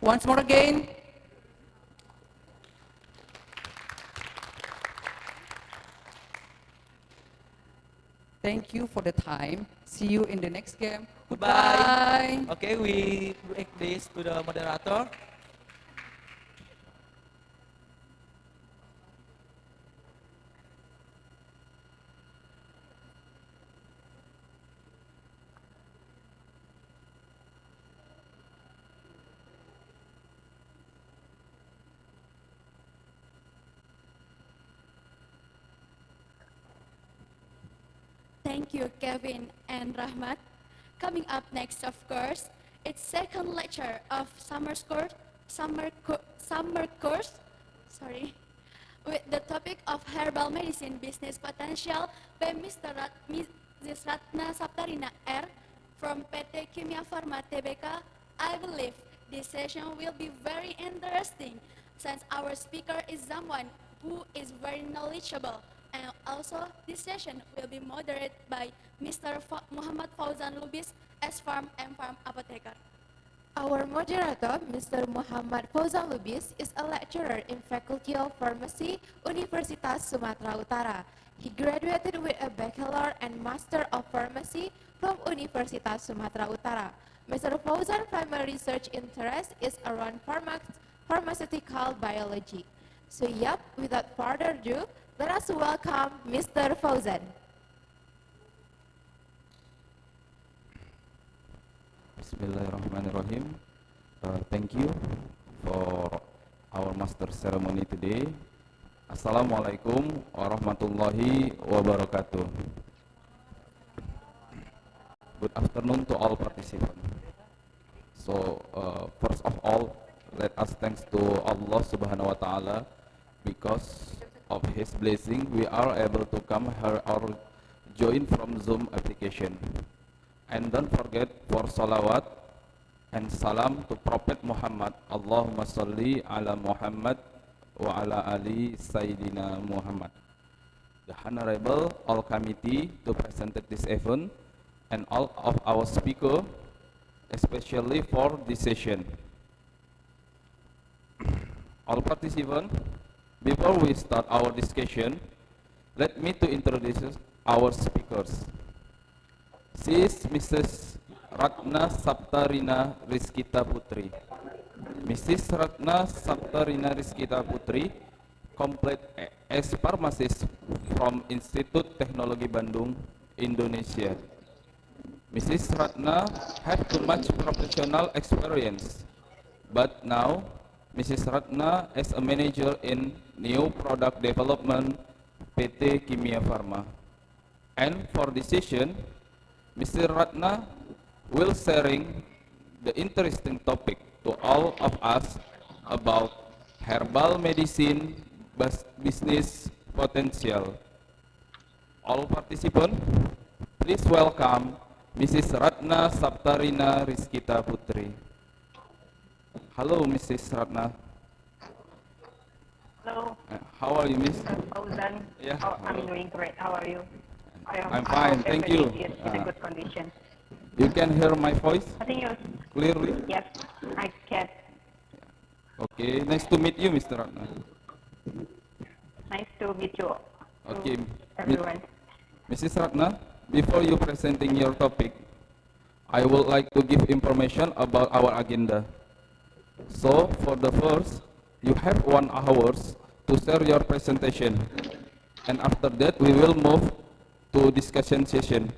Once more again. Thank you for the time. See you in the next game. Goodbye. Okay, we break this to the moderator. Thank you, Kevin and Rahmat. Coming up next, of course, it's second lecture of summer course, with the topic of herbal medicine business potential by Mrs. Ratna Saptarina R. from PT Kimia Pharma Tbk. I believe this session will be very interesting since our speaker is someone who is very knowledgeable. And also, this session will be moderated by Mr. Muhammad Fauzan Lubis, S-Farm and Farm Apotheker. Our moderator, Mr. Muhammad Fauzan Lubis, is a lecturer in Faculty of Pharmacy, Universitas Sumatera Utara. He graduated with a Bachelor and Master of Pharmacy from Universitas Sumatera Utara. Mr. Fauzan's primary research interest is around pharmaceutical biology. So yep, without further ado, let us welcome Mr. Fauzan. Bismillahirrahmanirrahim. Thank you for our master ceremony today. Assalamualaikum warahmatullahi wabarakatuh. Good afternoon to all participants. So first of all, let us thanks to Allah Subhanahu wa Ta'ala, because of His blessing we are able to come here or join from Zoom application. And don't forget for salawat and salam to Prophet Muhammad. Allahumma salli ala Muhammad wa ala ali Sayyidina Muhammad. The Honorable all committee to present this event and all of our speaker, especially for this session. All participants, before we start our discussion, let me to introduce our speakers. She is Mrs. Ratna Saptarina Rizkita Putri. Mrs. Ratna Saptarina Rizkita Putri complete as pharmacist from Institut Teknologi Bandung, Indonesia. Mrs. Ratna have too much professional experience, but now Mrs. Ratna is a manager in new product development PT Kimia Pharma. And for this session, Mr. Ratna will sharing the interesting topic to all of us about herbal medicine business potential. All participants, please welcome Mrs. Ratna Saptarina Rizkita Putri. Hello, Mrs. Ratna. Hello. How are you, Miss? Fauzan. Yeah. I'm doing great. How are you? I'm fine, thank you. It's in a good condition. You can hear my voice I think you. clearly? Yes, I can. Okay, nice to meet you, Mr. Ratna. Nice to meet you. Okay, Everyone. Mrs. Ratna, before you presenting your topic, I would like to give information about our agenda. So, for the first, you have 1 hour to share your presentation. And after that, we will move to discussion session.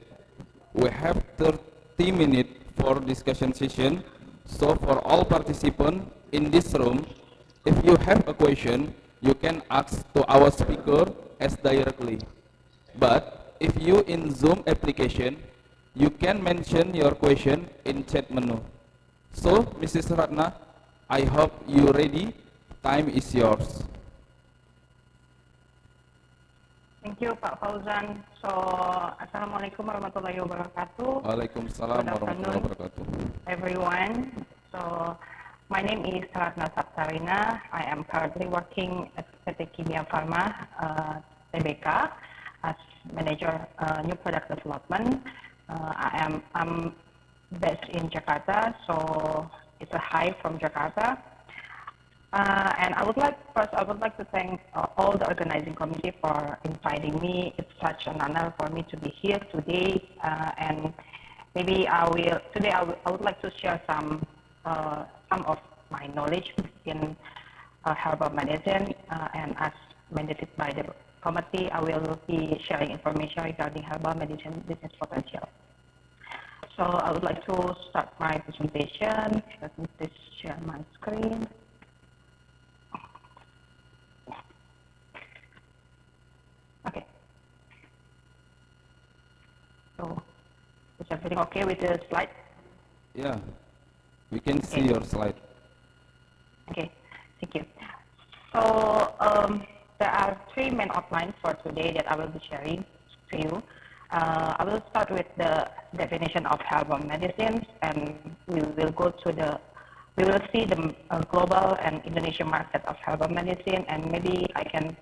We have 30 minutes for discussion session. So, for all participants in this room, if you have a question, you can ask to our speaker as directly. But if you in Zoom application, you can mention your question in chat menu. So, Mrs. Ratna, I hope you ready. Time is yours. Thank you, Pak Fauzan. So, Assalamualaikum warahmatullahi wabarakatuh. Waalaikumsalam warahmatullahi wabarakatuh. Everyone. So, my name is Ratna Saptarina. I am currently working at PT Kimia Pharma, TBK, as manager new product development. I'm based in Jakarta, so it's a hi from Jakarta. And I would like to thank all the organizing committee for inviting me. It's such an honor for me to be here today, and maybe I would like to share some of my knowledge in herbal medicine, and as mandated by the committee, I will be sharing information regarding herbal medicine business potential. So I would like to start my presentation. Let me just share my screen. Okay. So, is everything okay with the slide? Yeah, we can see your slide. Okay, thank you. So, there are 3 main outlines for today that I will be sharing to you. I will start with the definition of herbal medicines, and we will see the global and Indonesian market of herbal medicine, and maybe I can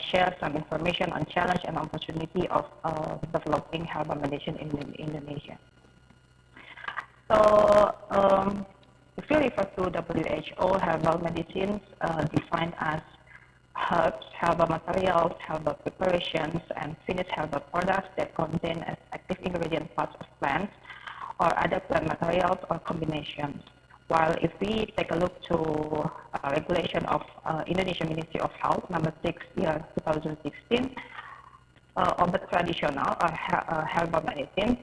share some information on challenge and opportunity of developing herbal medicine in Indonesia. So, if you refer to WHO, herbal medicines defined as herbs, herbal materials, herbal preparations, and finished herbal products that contain as active ingredient parts of plants or other plant materials or combinations. While if we take a look to regulation of Indonesian Ministry of Health, number 6, year 2016, obat tradisional or herbal medicine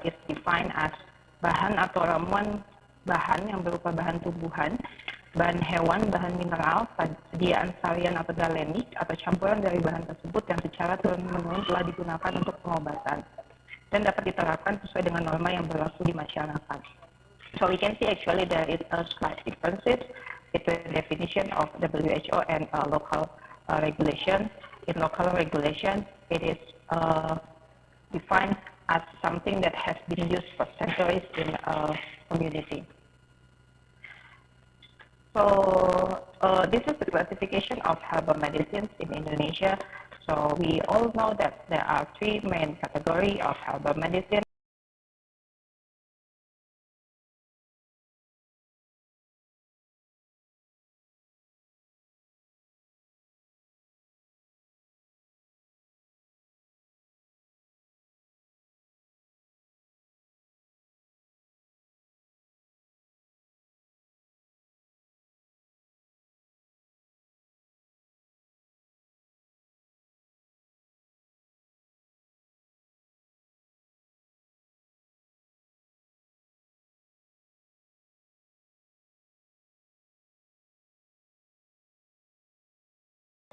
is defined as bahan atau ramuan bahan yang berupa bahan tumbuhan, bahan hewan, bahan mineral, sediaan salian atau galenik, atau campuran dari bahan tersebut yang secara turun-menurun telah digunakan untuk pengobatan dan dapat diterapkan sesuai dengan norma yang berlaku di masyarakat. So we can see actually there is a slight differences between the definition of WHO and local regulation. In local regulation, it is defined as something that has been used for centuries in a community. So this is the classification of herbal medicines in Indonesia. So we all know that there are 3 main categories of herbal medicine.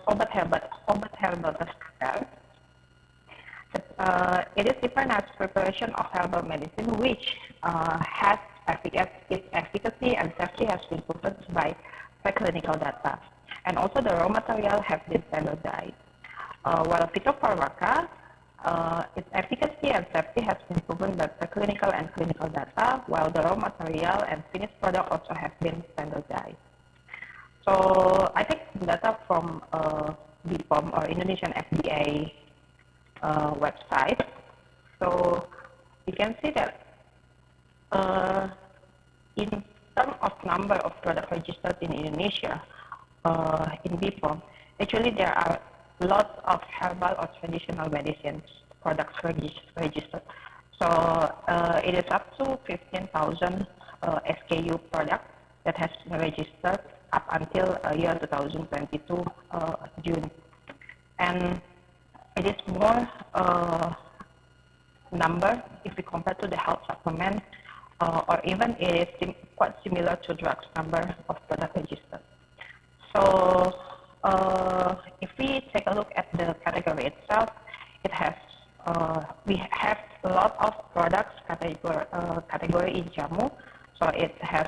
Obat herbal tersebut. It is defined as preparation of herbal medicine which has its efficacy and safety has been proven by preclinical data. and also the raw material have been standardized. While phytopharmaca, its efficacy and safety has been proven by preclinical and clinical data, while the raw material and finished product also have been standardized. So I take data from BPOM or Indonesian FDA website. So you can see that in terms of number of products registered in Indonesia in BPOM, actually there are lots of herbal or traditional medicines products registered. So it is up to 15,000 SKU products that has been registered up until year 2022 June. And it is more number if we compare to the health supplement, or even it is quite similar to drugs number of product registered. So if we take a look at the category itself, it has we have a lot of products category in jamu. So it has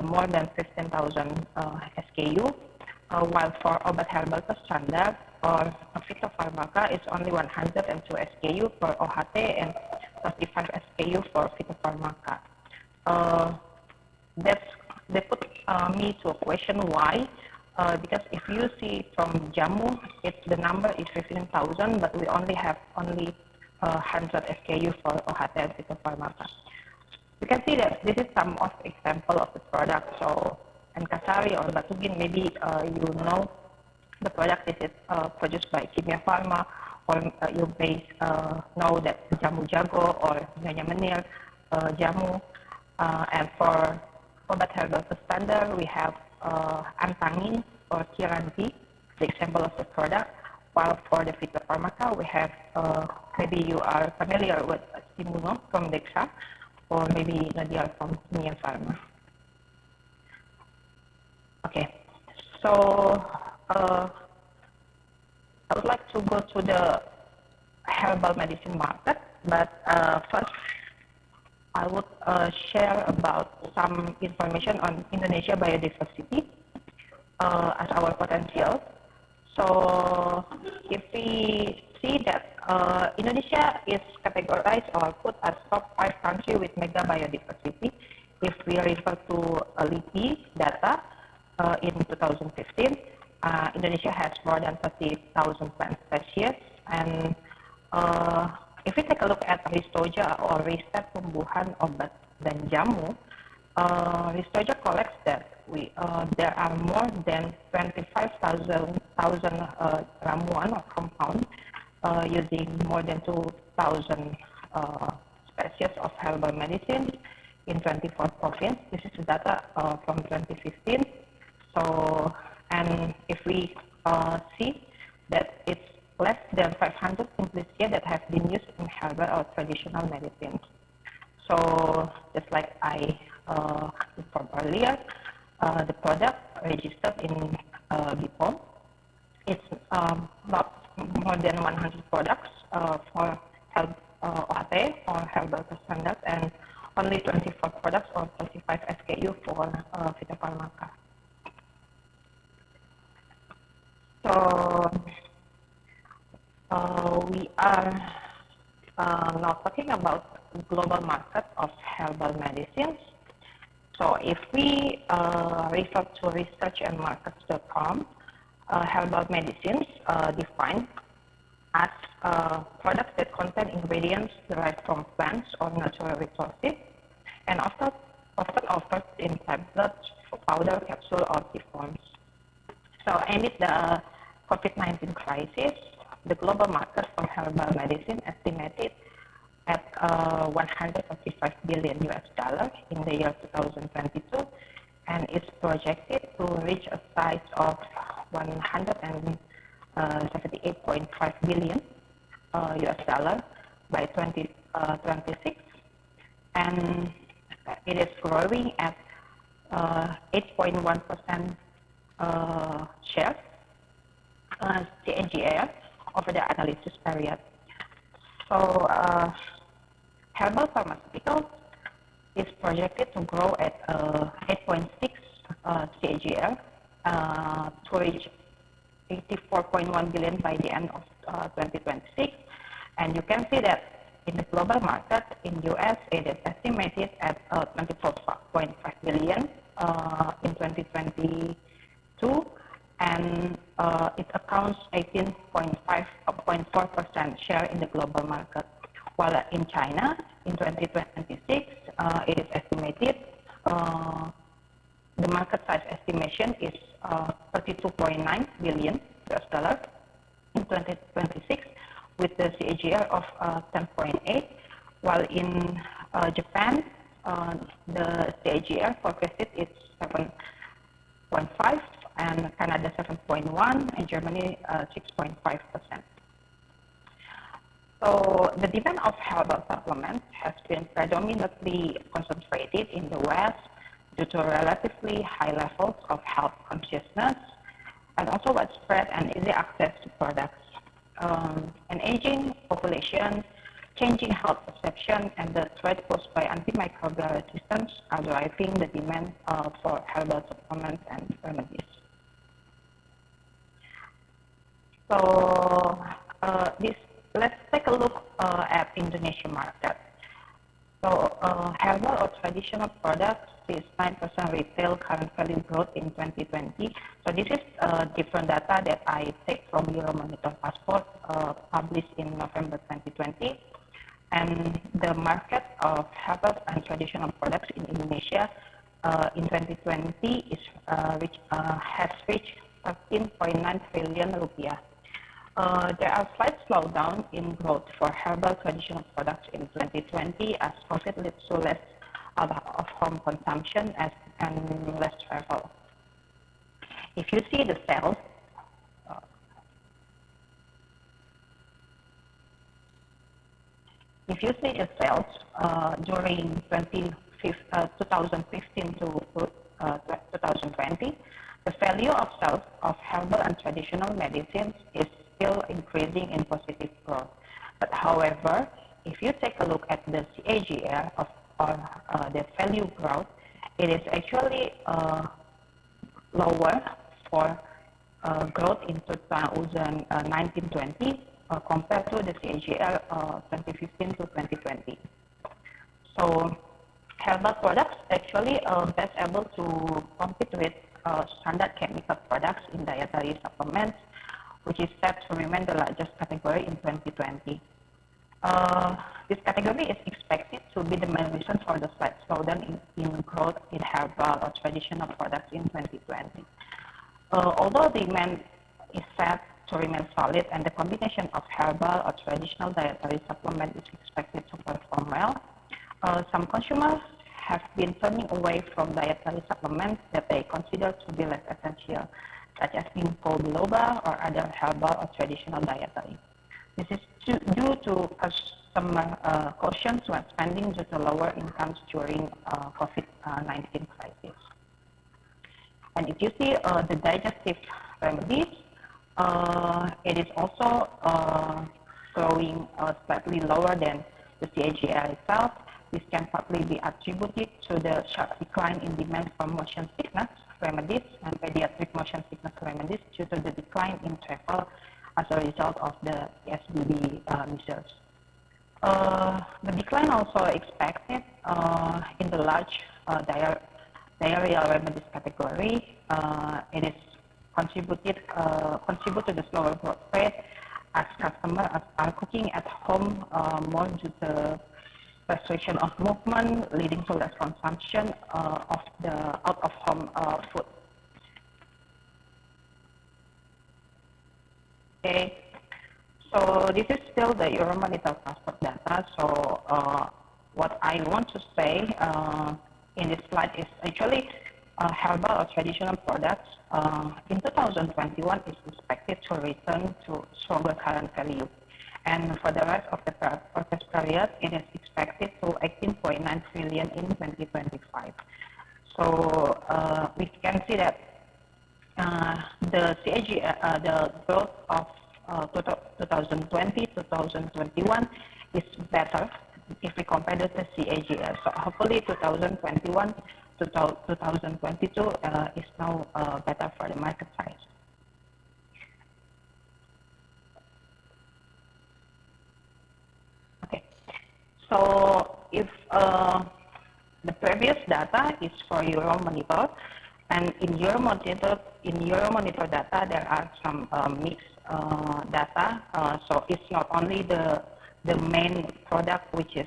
more than 15,000 SKU, while for obat herbal standard or phytopharmaca, it's only 102 SKU for OHT and 35 SKU for phytopharmaca. They put me to a question why, because if you see from jamu, the number is 15,000, but we only have 100 SKU for OHT and phytopharmaca. You can see that this is some of the example of the product. So Enkasari or Batugin, maybe you know the product is produced by Kimia Pharma, or you may know that Jamu Jago or Nyonya Menir Jamu. And for obat herbal standard, we have Antangin or Kiranti, the example of the product. While for the phytopharmaca, we have maybe you are familiar with Simuno from Dexa, or maybe Nadia from Kimia Pharma. Okay, so I would like to go to the herbal medicine market, but first I would share about some information on Indonesia biodiversity as our potential. So if we see that Indonesia is categorized or put as top 5 country with mega biodiversity, if we refer to LIPI data in 2015, Indonesia has more than 30,000 plant species. And if we take a look at Ristoja or Riset Tumbuhan Obat dan Jamu, Ristoja collects that there are more than 25,000 ramuan or compound using more than 2,000 species of herbal medicine in 24 provinces. This is data from 2015. So, and if we see that it's less than 500 simplicia that have been used in herbal or traditional medicine. So, just like I informed earlier, the product registered in BPOM, it's about more than 100 products for OHT or herbal standards, and only 24 products or 35 SKU for phytopharmaca. So we are now talking about global market of herbal medicines. So if we refer to researchandmarkets.com, herbal medicines defined as products that contain ingredients derived from plants or natural resources, and often offered in tablets, powder, capsule, or tea forms. So amid the COVID-19 crisis, the global market for herbal medicine estimated at $135 billion in the year 2022, and is projected to reach a size of $178.5 billion by 2026, and it is growing at 8.1% share CAGR over the analysis period. So herbal pharmaceuticals is projected to grow at 8.6 CAGR to reach 84.1 billion by the end of 2026. And you can see that in the global market, in US, it is estimated at 24.5 billion in 2022, and it accounts 18.4% share in the global market. While in China, in 2026, it is estimated the market size estimation is 32.9 billion US dollars in 2026, with the CAGR of 10.8, while in Japan, the CAGR forecasted is 7.5, and Canada 7.1, and Germany 6.5%. So the demand of herbal supplements has been predominantly concentrated in the West due to relatively high levels of health consciousness and also widespread and easy access to products. An aging population, changing health perception, and the threat posed by antimicrobial resistance are driving the demand for herbal supplements and remedies. So let's take a look at Indonesian market. So herbal or traditional products is 9% retail current value growth in 2020. So this is different data that I take from Euromonitor Passport published in November 2020. And the market of herbal and traditional products in Indonesia in 2020 is has reached 13.9 trillion rupiah. There are slight slowdown in growth for herbal traditional products in 2020 as COVID leads to less out-of-home consumption and less travel. If you see the sales, during 2015 to 2020, the value of sales of herbal and traditional medicines is still increasing in positive growth. But however, if you take a look at the CAGR of the value growth, it is actually lower for growth in 2019-20 compared to the CAGR 2015 to 2020. So herbal products actually best able to compete with standard chemical products in dietary supplements, which is set to remain the largest category in 2020. This category is expected to be the main reason for the slight slowdown in growth in herbal or traditional products in 2020. Although demand is set to remain solid and the combination of herbal or traditional dietary supplement is expected to perform well, some consumers have been turning away from dietary supplements that they consider to be less essential, such as ginkgo biloba or other herbal or traditional dietary. This is due to customer caution when spending due to lower incomes during COVID-19 crisis. And if you see the digestive remedies, it is also growing slightly lower than the CAGR itself. This can partly be attributed to the sharp decline in demand for motion sickness remedies and pediatric motion sickness remedies due to the decline in travel as a result of the PSBB measures. The decline also expected in the large diarrheal remedies category. It is contribute to the slower growth rate as customers are cooking at home more due to the restriction of movement, leading to less consumption of the out-of-home food. Okay, so this is still the Euromonitor Passport data. So what I want to say in this slide is actually herbal or traditional products in 2021 is expected to return to stronger current value. And for the rest of the forecast period, it is expected to 18.9 trillion in 2025. So we can see that the CAGR, the growth of 2020-2021 is better if we compare to the CAGR. So hopefully 2021 to 2022 is now better for the market size. Okay, so if the previous data is for Euromonitor, and in Euromonitor data there are some mixed data. So it's not only the main product which is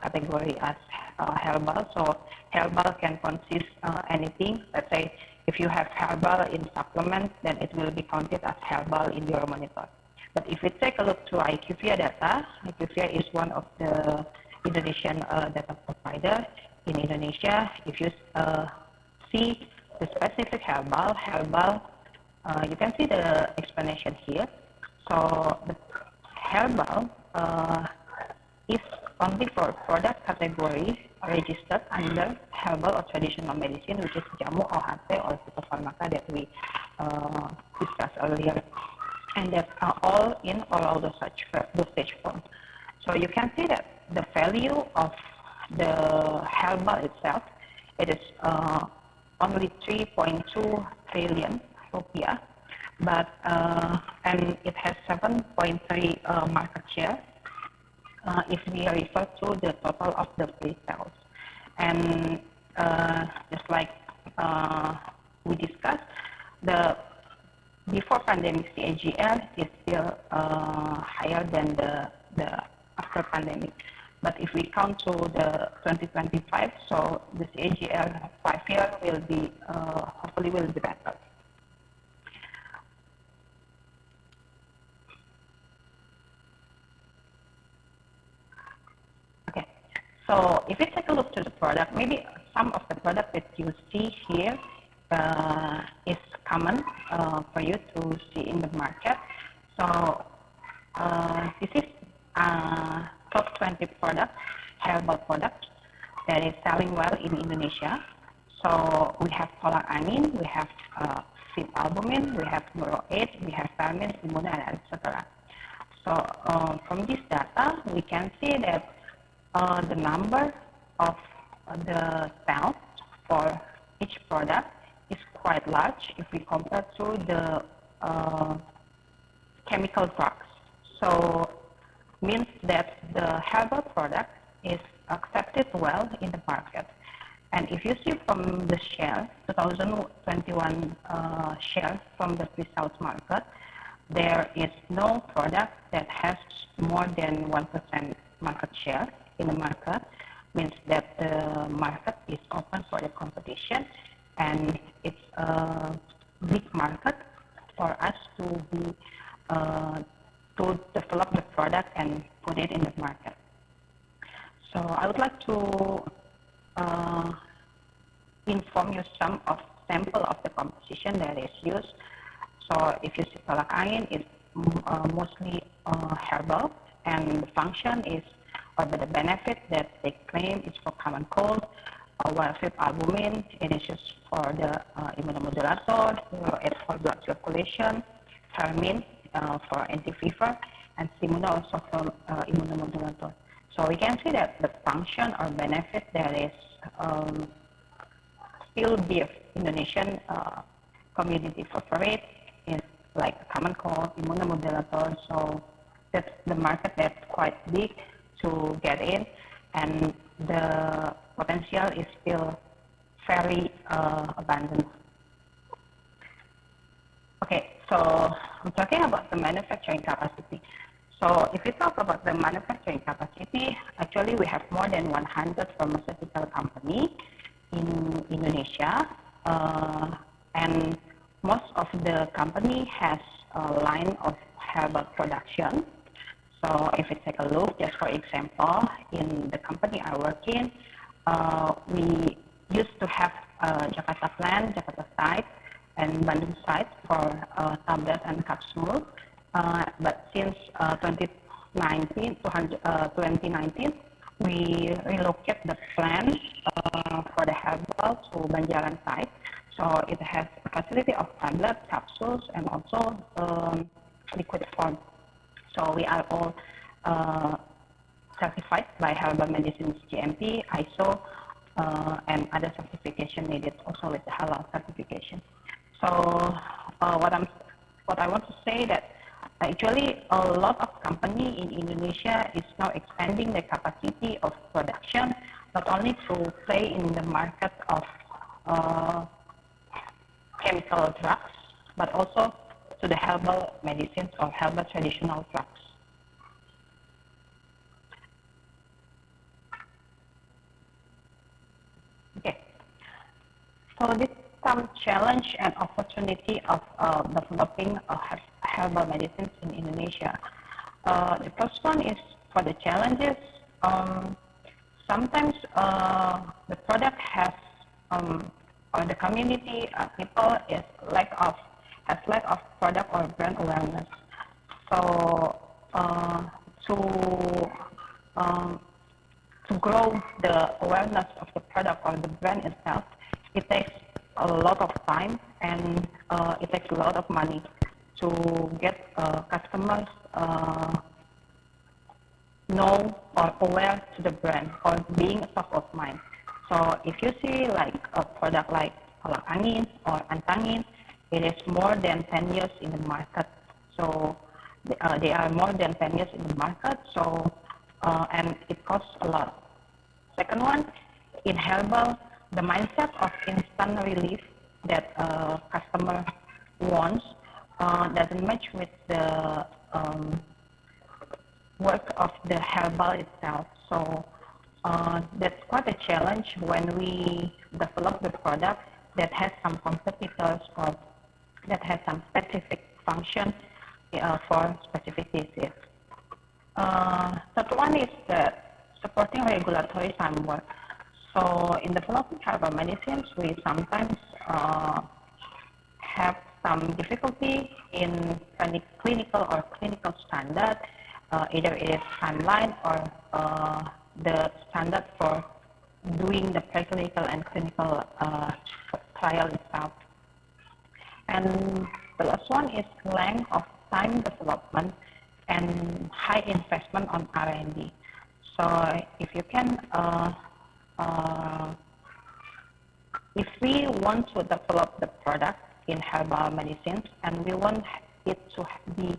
category as herbal. So herbal can consist anything. Let's say if you have herbal in supplement, then it will be counted as herbal in Euromonitor. But if we take a look to IQVIA data, IQVIA is one of the Indonesian data provider in Indonesia. If you see the specific herbal, you can see the explanation here. So the herbal is only for product category registered under herbal or traditional medicine, which is jamu, OHT, or phytopharmaca that we discussed earlier. And that's all in oral dosage form. So you can see that the value of the herbal itself, it is only 3.2 trillion rupiah, but and it has 7.3 market share if we refer to the total of the pre-sales. And just like we discussed, the before pandemic CAGR is still higher than the after pandemic. But if we count to the 2025, so the CAGR 5 year will be hopefully will be better. Okay, so if we take a look to the product, maybe some of the product that you see here is common for you to see in the market. So this is top 20 products, herbal products that is selling well in Indonesia. So we have tolak-angin, we have albumin, we have Neuro8, we have Vermin, Imuna, etc. So from this data, we can see that the number of the sales for each product is quite large if we compare to the chemical drugs. So means that the herbal product is accepted well in the market. And if you see from the share, 2021 share from the pre-sales market, there is no product that has more than 1% market share in the market. Means that the market is open for the competition, and it's a big market for us to be to develop the product and put it in the market. So I would like to inform you some of sample of the composition that is used. So if you see tolak-angin, it's mostly herbal, and the function is, or the benefit that they claim is for common cold. While albumin, it is used for the immunomodulator, it's for blood circulation, Vermin for anti-fever, and Simuna also for immunomodulator. So we can see that the function or benefit that is still be Indonesian community favorite is like common cold, immunomodulator. So that's the market that's quite big to get in, and the potential is still very abundant. Okay, so I'm talking about the manufacturing capacity. So if we talk about the manufacturing capacity, actually we have more than 100 pharmaceutical companies in Indonesia, and most of the company has a line of herbal production. So if we take a look, just for example, in the company I work in, we used to have Jakarta plant, Jakarta site, and Bandung site for tablet and capsule. But since 2019, we relocate the plant for the herbal to Banjaran site. So it has a facility of tablet, capsules, and also liquid form. So we are all certified by Herbal Medicines GMP, ISO, and other certification needed also with the halal certification. So what I want to say that actually a lot of company in Indonesia is now expanding the capacity of production, not only to play in the market of chemical drugs, but also to the herbal medicines or herbal traditional drugs. Okay, so this some challenge and opportunity of developing herbal medicines in Indonesia. The first one is for the challenges. Sometimes the product has or the community people has lack of product or brand awareness. So to grow the awareness of the product or the brand itself, it takes a lot of time and it takes a lot of money to get customers know or aware to the brand or being a top of mind. So if you see like a product like Kolak Angin or Antangin, it is more than 10 years in the market. So they are more than 10 years in the market. So and it costs a lot. Second one, in herbal, the mindset of instant relief that customer wants doesn't match with the work of the herbal itself. So that's quite a challenge when we develop the product that has some competitors or that has some specific function for specific disease. Third one is the supporting regulatory framework. So in developing herbal medicines, we sometimes have some difficulty in clinical standard, either it is timeline or the standard for doing the preclinical and clinical trial itself. And the last one is length of time development and high investment on R&D. So if you can, if we want to develop the product in herbal medicines and we want it to be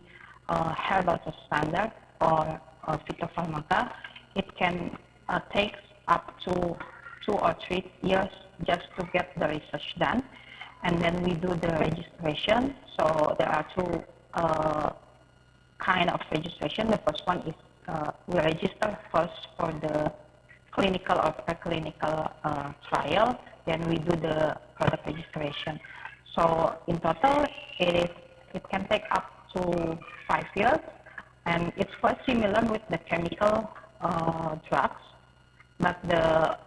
herbal standard or phytopharmaca, it can take up to 2 or 3 years just to get the research done. And then we do the registration. So there are two kind of registration. The first one is we register first for the clinical or preclinical trial, then we do the product registration. So in total, it can take up to 5 years, and it's quite similar with the chemical drugs, but the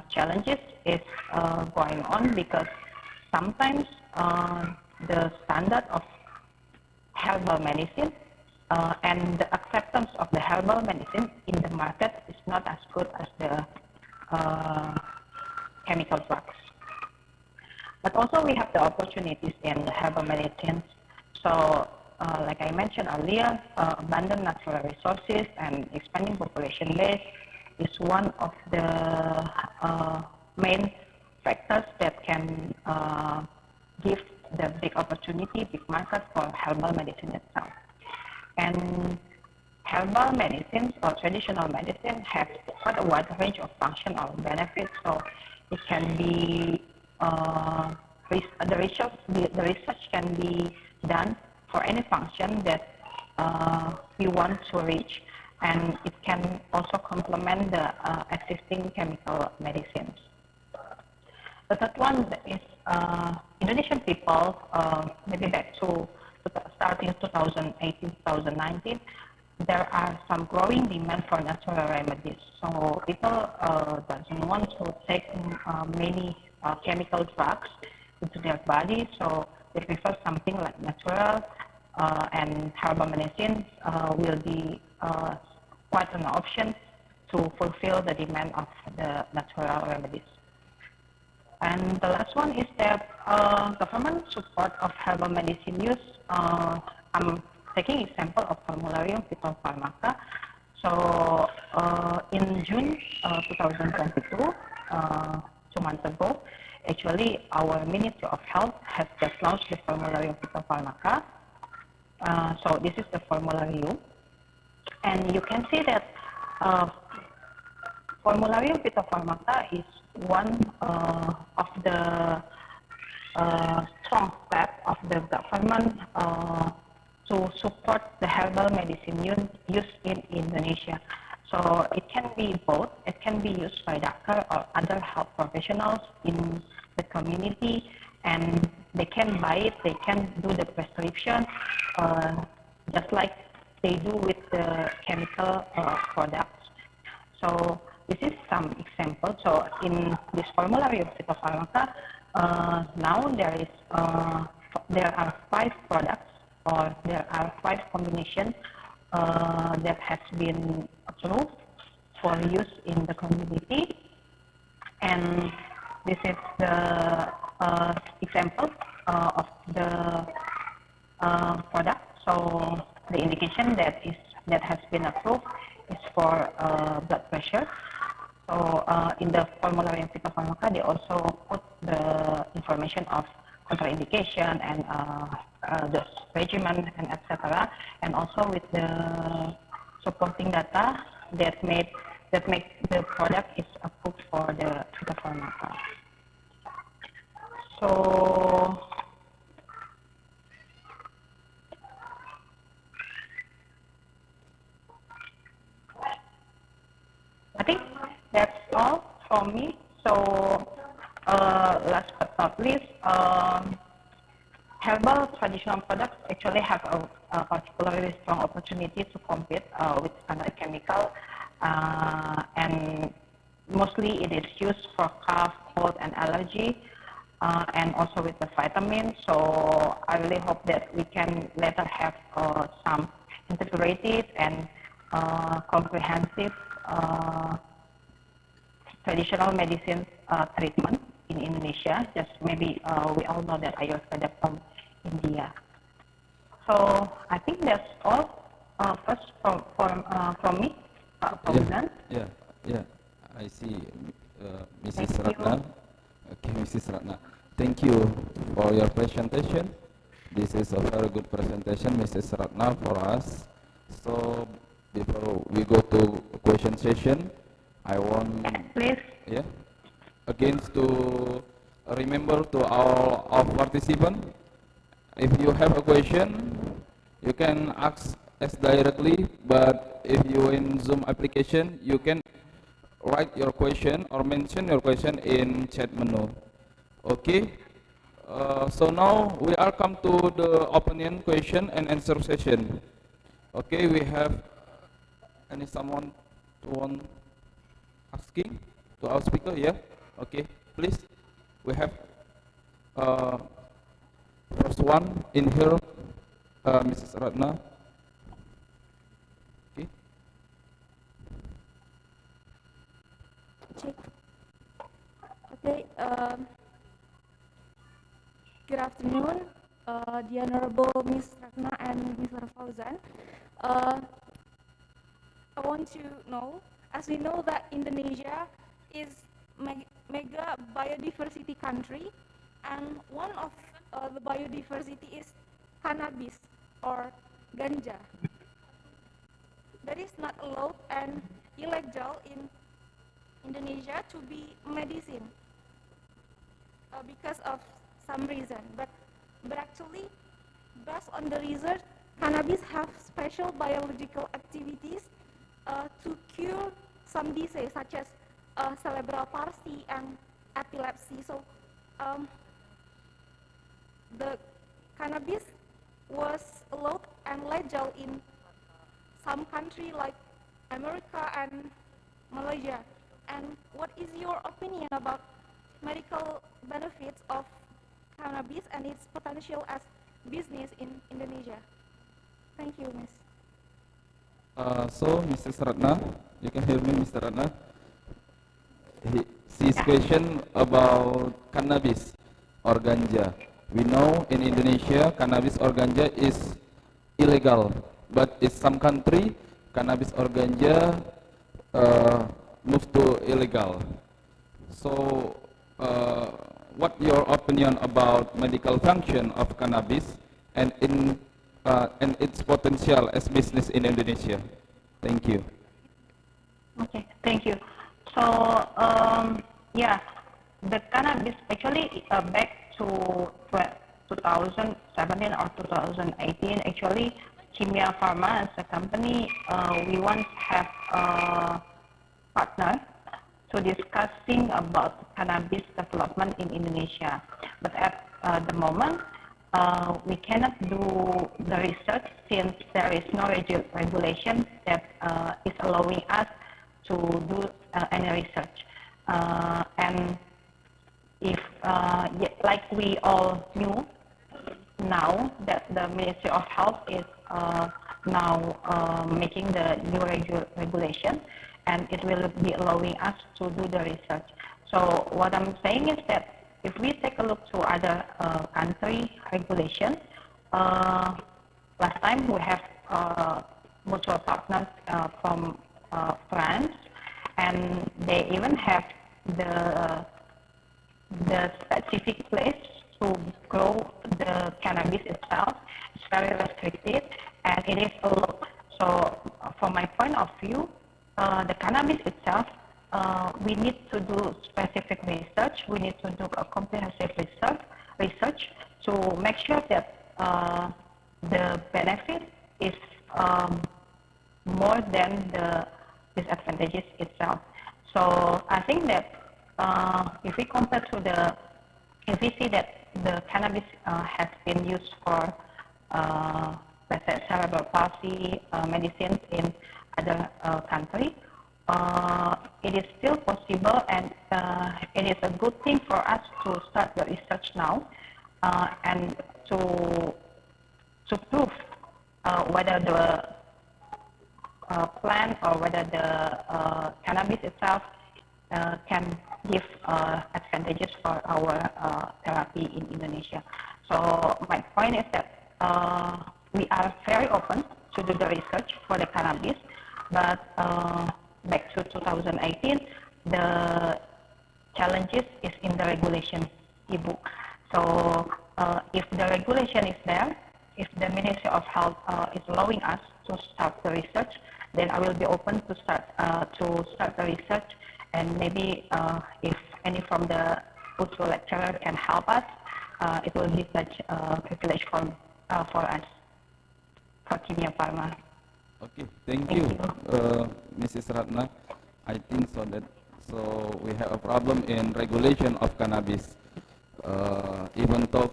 challenges is going on because sometimes the standard of herbal medicine and the acceptance of the herbal medicine in the market is not as good as the chemical drugs. But also we have the opportunities in the herbal medicines. So like I mentioned earlier, abundant natural resources and expanding population base is one of the main factors that can give the big opportunity, big market for herbal medicine itself. And herbal medicines or traditional medicine have quite a wide range of function or benefits. So it can be the research can be done for any function that we want to reach, and it can also complement the existing chemical medicines. The third one is Indonesian people, maybe back to starting 2018-2019, there are some growing demand for natural remedies. So people doesn't want to take many chemical drugs into their body, so they prefer something like natural, and herbal medicines will be quite an option to fulfill the demand of the natural remedies. And the last one is that government support of herbal medicine use. I'm taking example of Formularium Phytopharmaca. So June 2022, 2 months ago, actually our Ministry of Health has just launched the formulary of Phytopharmaca. So this is the formulary, and you can see that formulary of Phytopharmaca is one of the strong step of the government to support the herbal medicine used in Indonesia. So it can be both. It can be used by doctor or other health professionals in the community, and they can buy it. They can do the prescription, just like they do with the chemical products. So this is some example. So in this formulary of Phytopharmaca, now there are 5 products, or there are 5 combinations that has been approved for use in the community, and this is the example of the product. So the indication that has been approved is for blood pressure. So in the formulary of Phytopharmaca, they also put the information of contraindication and dose regimen and etc. And also with the supporting data that make the product is approved for the Phytopharmaca. So I think that's all from me. So last but not least, herbal traditional products actually have a particularly strong opportunity to compete with standard chemical, and mostly it is used for cough, cold, and allergy, and also with the vitamins. So I really hope that we can later have some integrated and comprehensive traditional medicine treatment in Indonesia. Just maybe we all know that Ayurveda from India. So I think that's all. First from me, Pak Yeah. I see, Mrs. Ratna. Okay, Mrs. Ratna. Thank you for your presentation. This is a very good presentation, Mrs. Ratna, for us. So before we go to question session, I want again to remember to all of participants, if you have a question, you can ask us directly, but if you in Zoom application, you can write your question or mention your question in chat menu. Okay, so now we are come to the opening question and answer session. Okay, we have someone to want asking to our speaker? Yeah. Okay, please. We have first one in here, Mrs. Ratna. Okay. Okay. Good afternoon, the Honorable Ms. Ratna and Mr. Fauzan. I want to know, as we know that Indonesia is mega biodiversity country, and one of the biodiversity is cannabis or ganja. That is not allowed and illegal in Indonesia to be medicine because of some reason, but actually, based on the research, cannabis have special biological activities to cure some disease such as cerebral palsy and epilepsy. So the cannabis was allowed and legal in some country like America and Malaysia. And what is your opinion about medical benefits of cannabis and its potential as business in Indonesia? Thank you, Miss. So, Mrs. Ratna, you can hear me, Mr. Ratna? His question about cannabis or ganja. We know in Indonesia, cannabis or ganja is illegal, but in some country, cannabis or ganja move to illegal. So, what your opinion about medical function of cannabis and its potential as business in Indonesia? Thank you. Okay, thank you. So, yeah, the cannabis actually back to 2017 or 2018, actually, Kimia Pharma as a company, we once have a partner to discussing about cannabis development in Indonesia. But at the moment, we cannot do the research since there is no regulation that is allowing us to do any research. And if, like we all knew now that the Ministry of Health is now making the new regulation, and it will be allowing us to do the research. So what I'm saying is that if we take a look to other country regulation, last time we have mutual partners from France, and they even have the specific place to grow the cannabis itself. It's very restricted, and it is allowed. So from my point of view, the cannabis itself, we need to do specific research. We need to do a comprehensive research to make sure that the benefit is more than the disadvantages itself. So I think that if we compare to if we see that the cannabis has been used for, let's say, cerebral palsy medicines in other country, it is still possible, and it is a good thing for us to start the research now and to prove whether the plant or whether the cannabis itself can give advantages for our therapy in Indonesia. So my point is that we are very open to do the research for the cannabis, but back to 2018, the challenges is in the regulation, Ibu. So if the regulation is there, if the Ministry of Health is allowing us to start the research, then I will be open to start the research, and maybe if any from the Usul lecturer can help us, it will be such a privilege for us, for Kimia Pharma. Okay, thank you, Mrs. Ratna. I think so we have a problem in regulation of cannabis. Even though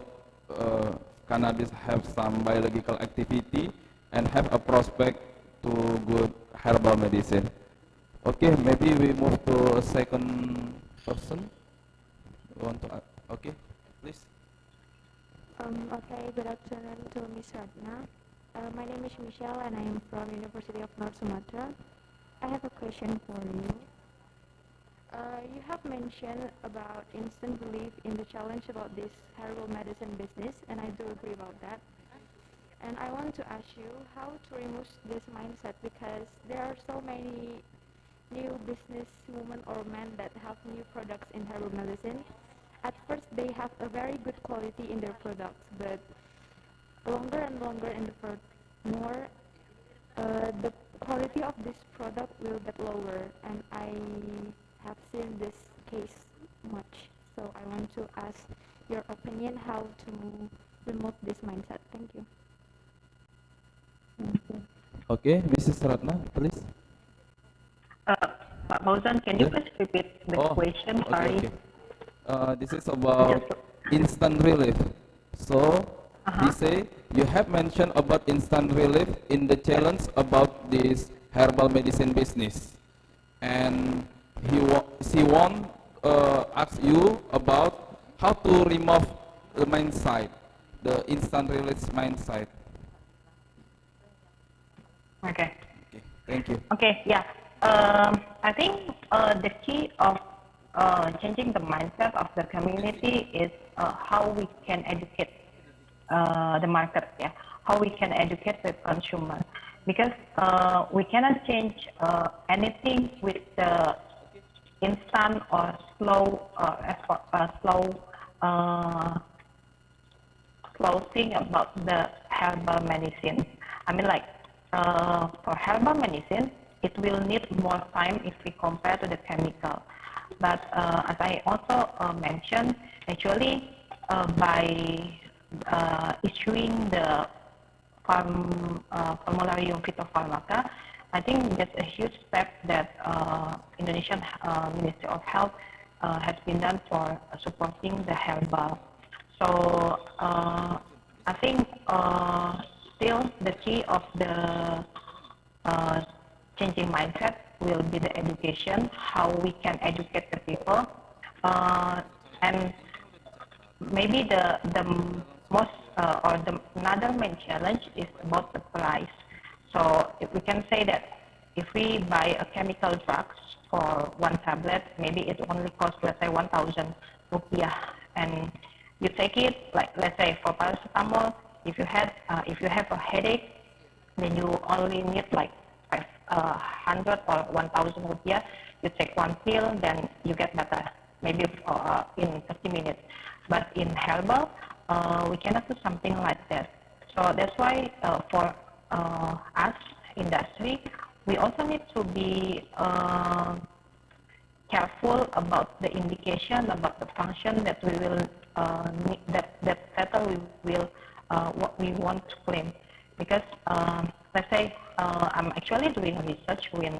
cannabis have some biological activity and have a prospect to good herbal medicine. Okay, maybe we move to a second person. Okay, please. Okay, good afternoon to Ms. Ratna. My name is Michelle, and I am from University of North Sumatra. I have a question for you. You have mentioned about instant belief in the challenge about this herbal medicine business, and I do agree about that. And I want to ask you how to remove this mindset, because there are so many new business women or men that have new products in herbal medicine. At first, they have a very good quality in their products, but longer and longer in the more, the quality of this product will get lower, and I have seen this case much. So I want to ask your opinion how to remove this mindset. Thank you. Okay, Mrs. Ratna, please. Pak Fauzan, can you please repeat the question? Sorry. Okay. This is about instant relief. So, he say you have mentioned about instant relief in the challenge about this herbal medicine business, and she want ask you about how to remove the mindset, the instant relief mindset. Okay. Okay, thank you. Okay, yeah. I think the key of changing the mindset of the community is how we can educate the market, yeah, how we can educate the consumer, because we cannot change anything with the instant or slow slow thing about the herbal medicine. I mean, like for herbal medicine, it will need more time if we compare to the chemical. But as I also mentioned, actually by issuing the Formularium Phytopharmaca, I think that's a huge step that Indonesian Ministry of Health has been done for supporting the herbal. So I think still the key of the changing mindset will be the education, how we can educate the people, and maybe the most or the another main challenge is about the price. So if we can say that if we buy a chemical drugs for one tablet, maybe it only costs, let's say, 1,000 rupiah, and you take it, like let's say for paracetamol, if you have a headache, then you only need like 500 or 1,000 rupiah. You take one pill, then you get better, maybe in 30 minutes. But in herbal, we cannot do something like that. So that's why for us, industry, we also need to be careful about the indication, about the function that we will need, that we will what we want to claim. Because let's say I'm actually doing research with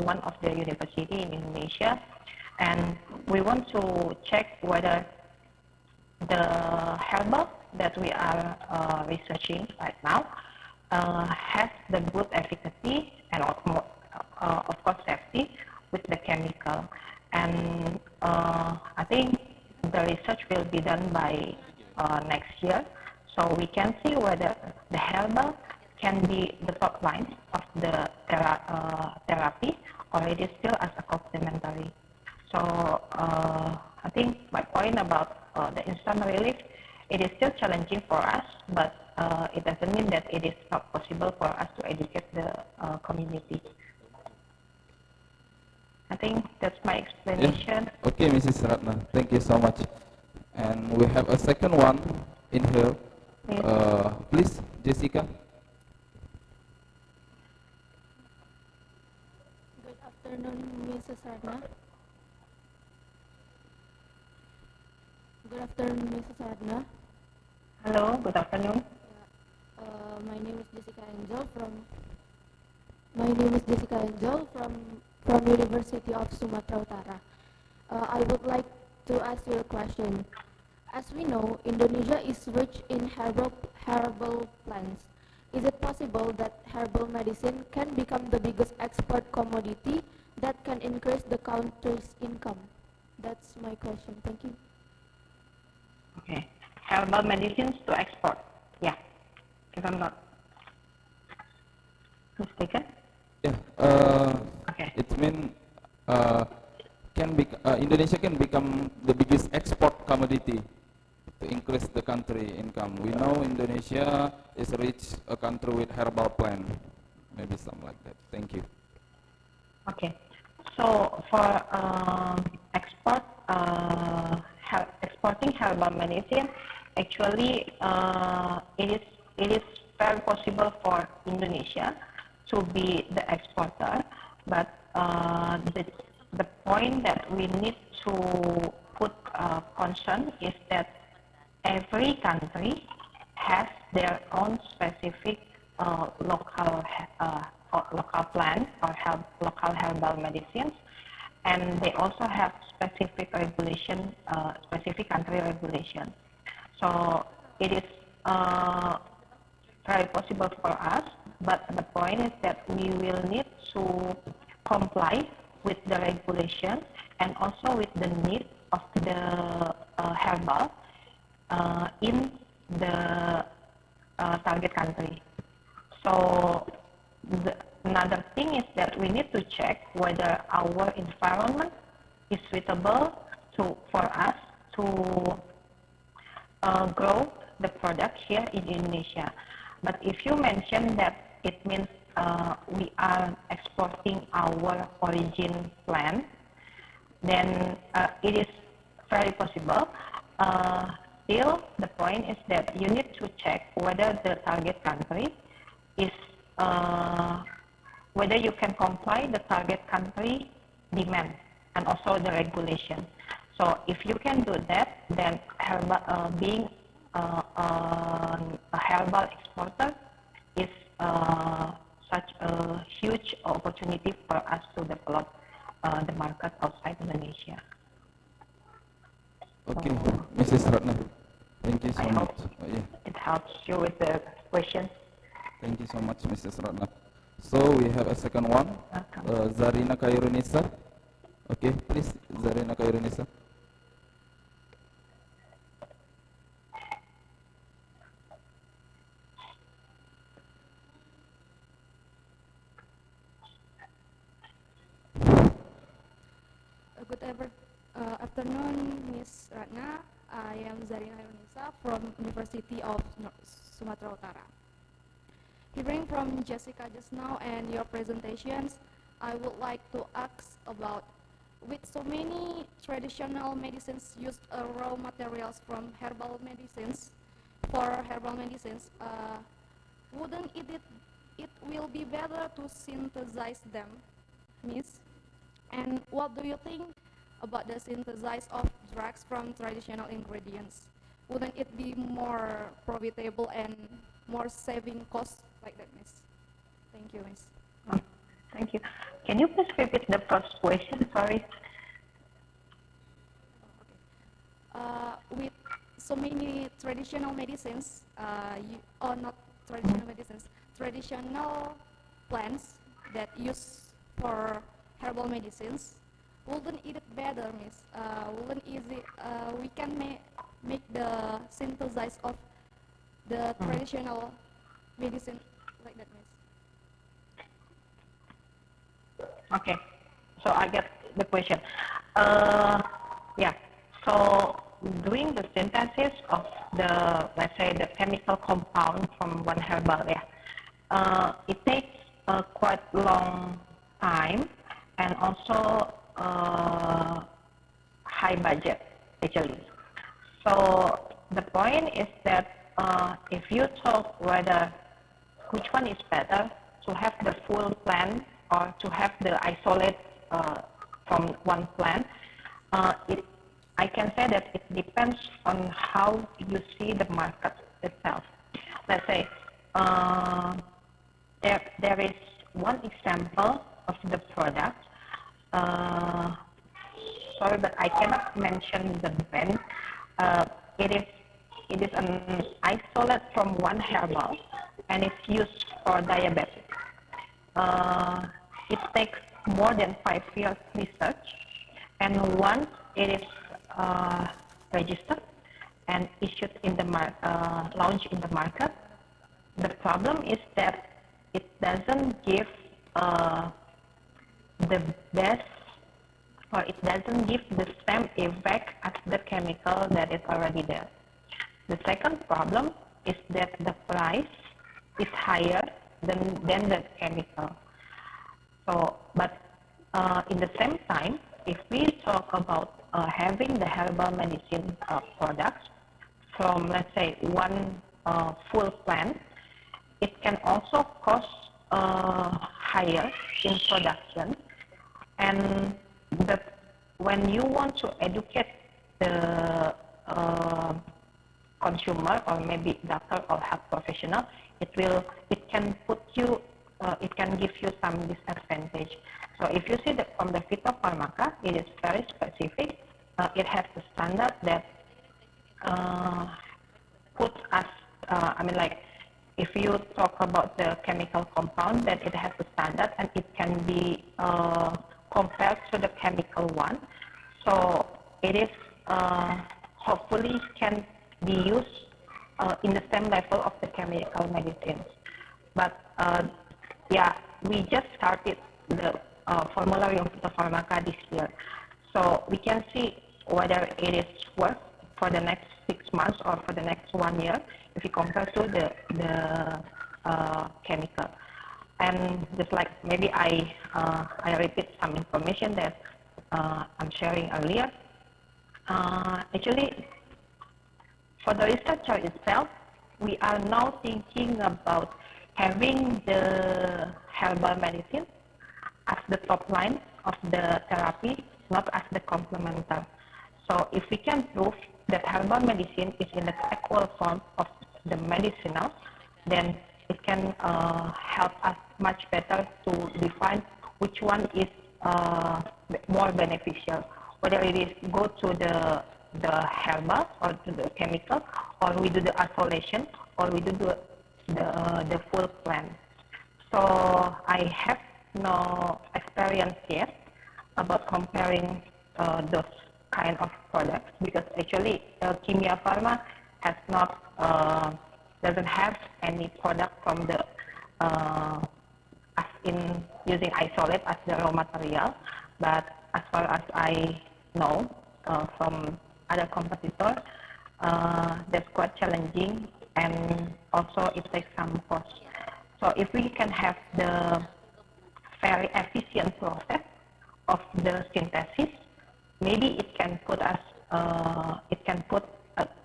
one of the university in Indonesia, and we want to check whether the herbal that we are researching right now has the good efficacy and of course safety with the chemical. And I think the research will be done by next year, so we can see whether the herbal can be the top line of the therapy, or it is still as a complementary. So I think my point about the instant relief, it is still challenging for us, but it doesn't mean that it is not possible for us to educate the community. I think that's my explanation. Yeah. Okay, Mrs. Ratna, thank you so much. And we have a second one in here. Yes. Please, Jessica. Good afternoon, Mrs. Ratna. Good afternoon, Mrs. Ratna. Hello, good afternoon. My name is Jessica Angel from University of Sumatera Utara. I would like to ask you a question. As we know, Indonesia is rich in herbal plants. Is it possible that herbal medicine can become the biggest export commodity that can increase the country's income? That's my question. Thank you. Okay, herbal medicines to export. Yeah, if I'm not mistaken. Yeah. Okay. It means Indonesia can become the biggest export commodity to increase the country income. We know Indonesia is a country with herbal plant. Maybe something like that. Thank you. Okay. So for exporting herbal medicine, actually it is very possible for Indonesia to be the exporter, but the point that we need to put concern is that every country has their own specific local plant or local herbal medicines, and they also have specific regulation, specific country regulation. So it is very possible for us, but the point is that we will need to comply with the regulation and also with the need of the herbal in the target country. So another thing is that we need to check whether our environment is suitable for us to grow the product here in Indonesia. But if you mention that it means we are exporting our origin plant, then it is very possible. Still, the point is that you need to check whether the target country is, whether you can comply the target country demand and also the regulation. So if you can do that, then being a herbal exporter is such a huge opportunity for us to develop the market outside Indonesia. Okay, Mrs. Ratna, thank you so I much. hope it helps you with the questions. Thank you so much, Mrs. Ratna. So we have a second one, Zarina Khairunisa. Okay, please, Zarina Khairunisa. Good afternoon, Ms. Ratna. I am Zarina Khairunisa from University of Sumatera Utara. Hearing from Jessica just now and your presentations, I would like to ask about, with so many traditional medicines used raw materials from herbal medicines, wouldn't it will be better to synthesize them, Miss? And what do you think about the synthesis of drugs from traditional ingredients? Wouldn't it be more profitable and more saving costs like that, Miss? Thank you, Miss. Thank you. Can you please repeat the first question? Sorry. With so many traditional medicines, or not traditional medicines, traditional plants that use for herbal medicines, wouldn't it better, Miss? Wouldn't we can make the synthesis of the traditional medicine like that, Miss? Okay, so I get the question. Yeah, so doing the synthesis of the, let's say, the chemical compound from one herbal, it takes quite long time and also high budget, actually. So the point is that if you talk whether which one is better, to have the full plant or to have the isolate from one plant, I can say that it depends on how you see the market itself. Let's say there is one example of the product. Sorry, but I cannot mention the brand. It is an isolate from one herbal, and it's used for diabetes. It takes more than 5 years research, and once it is registered and issued in the launched in the market, the problem is that it doesn't give the best, or it doesn't give the same effect as the chemical that is already there. The second problem is that the price is higher than the chemical. So, but in the same time, if we talk about having the herbal medicine products from, let's say, one full plant, it can also cost higher in production. And when you want to educate the consumer or maybe doctor or health professional, it can give you some disadvantage. So if you see that from the phytopharmaca, it is very specific. It has the standard that puts us, if you talk about the chemical compound, that it has a standard and it can be compared to the chemical one. So it is hopefully can be used in the same level of the chemical medicines. But yeah, we just started the formulary of phytopharmaca this year. So we can see whether it is worth for the next 6 months or for the next 1 year if you compare to the chemical. And just like maybe I repeat some information that I'm sharing earlier. Actually, for the researcher itself, we are now thinking about having the herbal medicine as the top line of the therapy, not as the complementar. So if we can prove that herbal medicine is in the equal form of the medicinal, then it can help us much better to define which one is more beneficial, whether it is go to the herbal or to the chemical, or we do the isolation, or we do the full plant. So I have no experience yet about comparing those kind of products, because actually Kimia Pharma has not doesn't have any product from the as in using isolate as the raw material, but as far as I know from other competitors, that's quite challenging, and also it takes some cost. So if we can have the very efficient process of the synthesis, maybe it can put us a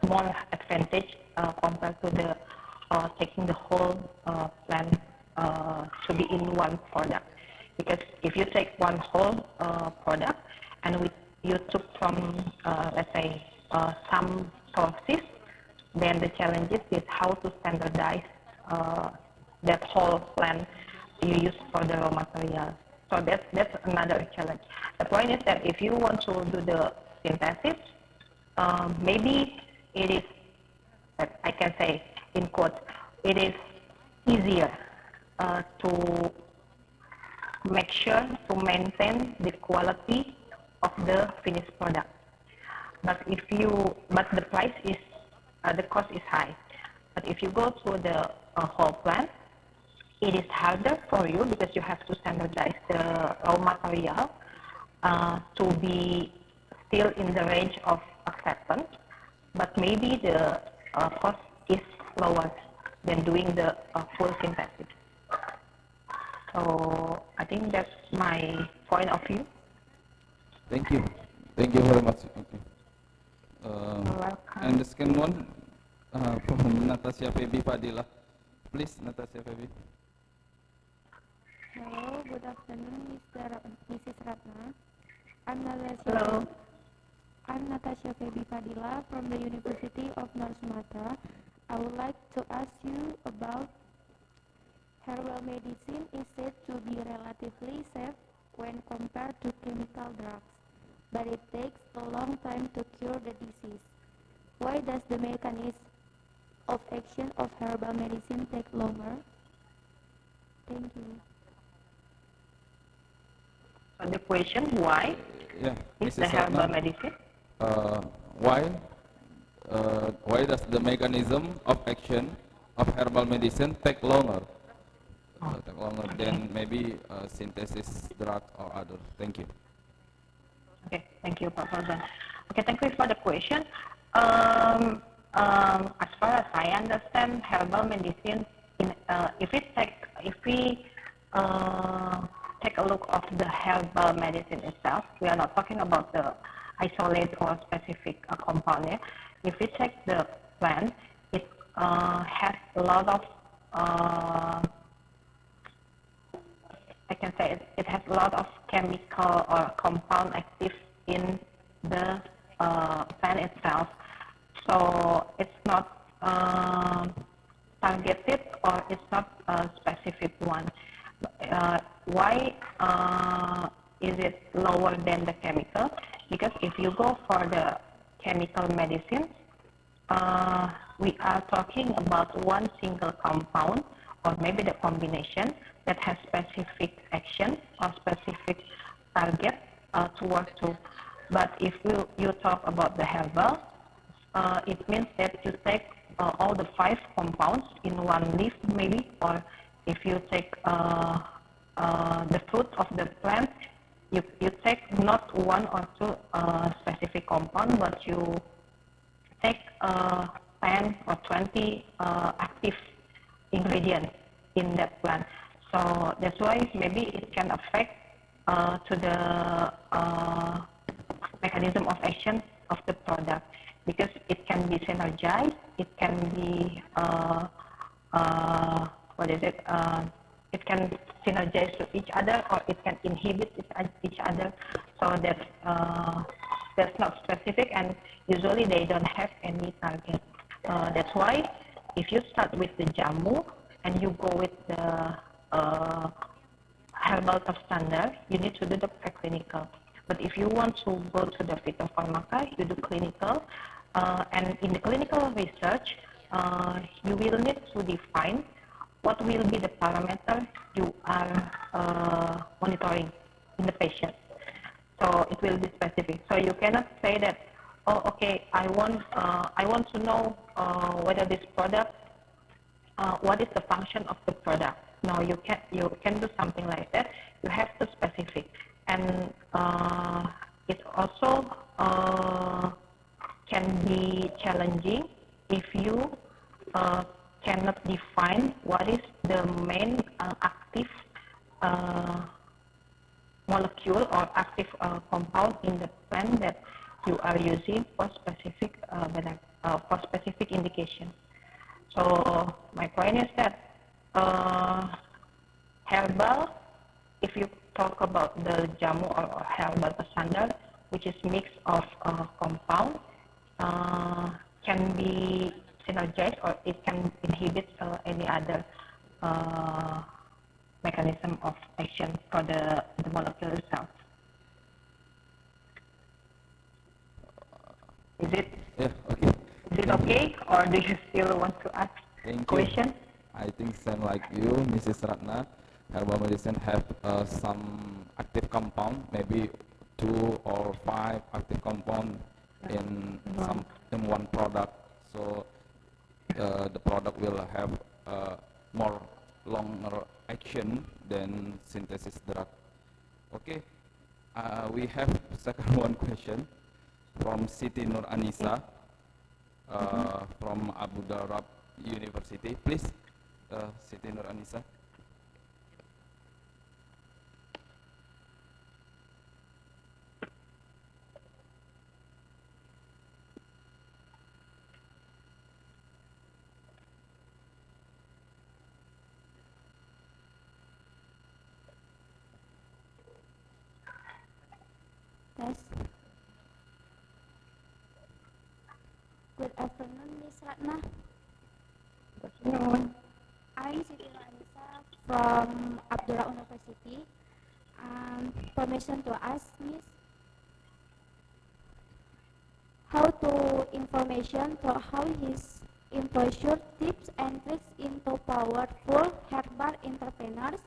more advantage compared to the taking the whole plant to be in one product. Because if you take one whole product and you took from let's say some sources, then the challenges is how to standardize that whole plant you use for the raw material. So that's another challenge. The point is that if you want to do the synthesis, maybe it is, I can say in quotes, it is easier to make sure to maintain the quality of the finished product. But the price is, the cost is high. But if you go to the whole plant, it is harder for you because you have to standardize the raw material to be still in the range of acceptance, but maybe the cost is lower than doing the full synthesis. So I think that's my point of view. Thank you. Thank you very much. Okay. And the second one from Natasha Febi Fadila. Please, Natasha Febi. Hello, good afternoon, Mrs. Ratna. Hello. I'm Natasha Febi Fadila from the University of North Sumatra. I would like to ask you about herbal medicine is said to be relatively safe when compared to chemical drugs, but it takes a long time to cure the disease. Why does the mechanism of action of herbal medicine take longer? Thank you. So the question, why is the herbal medicine? Why does the mechanism of action of herbal medicine take longer? Take longer than maybe synthesis drug or other. Thank you. Okay, thank you, Pak Fauzan. Okay, thank you for the question. As far as I understand, herbal medicine, if we take a look of the herbal medicine itself, we are not talking about the isolate or specific compound. Yeah? If we take the plant, it has a lot of I can say it has a lot of chemical or compound active in the plant itself. So it's not targeted or it's not a specific one. Why is it lower than the chemical? Because if you go for the chemical medicine, we are talking about one single compound or maybe the combination that has specific action or specific target to work to. But if you talk about the herbal, it means that you take all the 5 compounds in one leaf maybe, or if you take the fruit of the plant, you take not 1 or 2 specific compound, but you take 10 or 20 active ingredients in that plant. So that's why maybe it can affect to the action of the product, because it can be synergized, it can be it can synergize to each other, or it can inhibit each other. So that's not specific, and usually they don't have any target. That's why if you start with the jamu and you go with the herbal top standard, you need to do the preclinical. But if you want to go to the phytopharmaca, you do clinical. And in the clinical research, you will need to define what will be the parameter you are monitoring in the patient. So it will be specific. So you cannot say that, oh, okay, I want to know whether this product, what is the function of the product. No, you can do something like that. You have to specific, and it also can be challenging if you cannot define what is the main active molecule or active compound in the plant that you are using for specific indication. So my point is that herbal, if you talk about the jamu or herbal standard, which is mix of compound, can be synergized, or it can inhibit any other mechanism of action for the molecule itself. Is it? Yeah, okay. Is it okay, or do you still want to ask question? I think same like you, Mrs. Ratna. Herbal medicine have some active compound, maybe 2 or 5 active compound in one product. So the product will have more longer action than synthesis drug. Okay, we have second one question from Siti Nur Anissa from Abu Dhabi University. Please, Siti Nur Anissa. Yes. Good afternoon, Ms. Ratna. Good afternoon. I'm Siti Anissa from Abdullah University. Permission to ask, Miss, how to information for how his employer tips and tricks into powerful herbal entrepreneurs.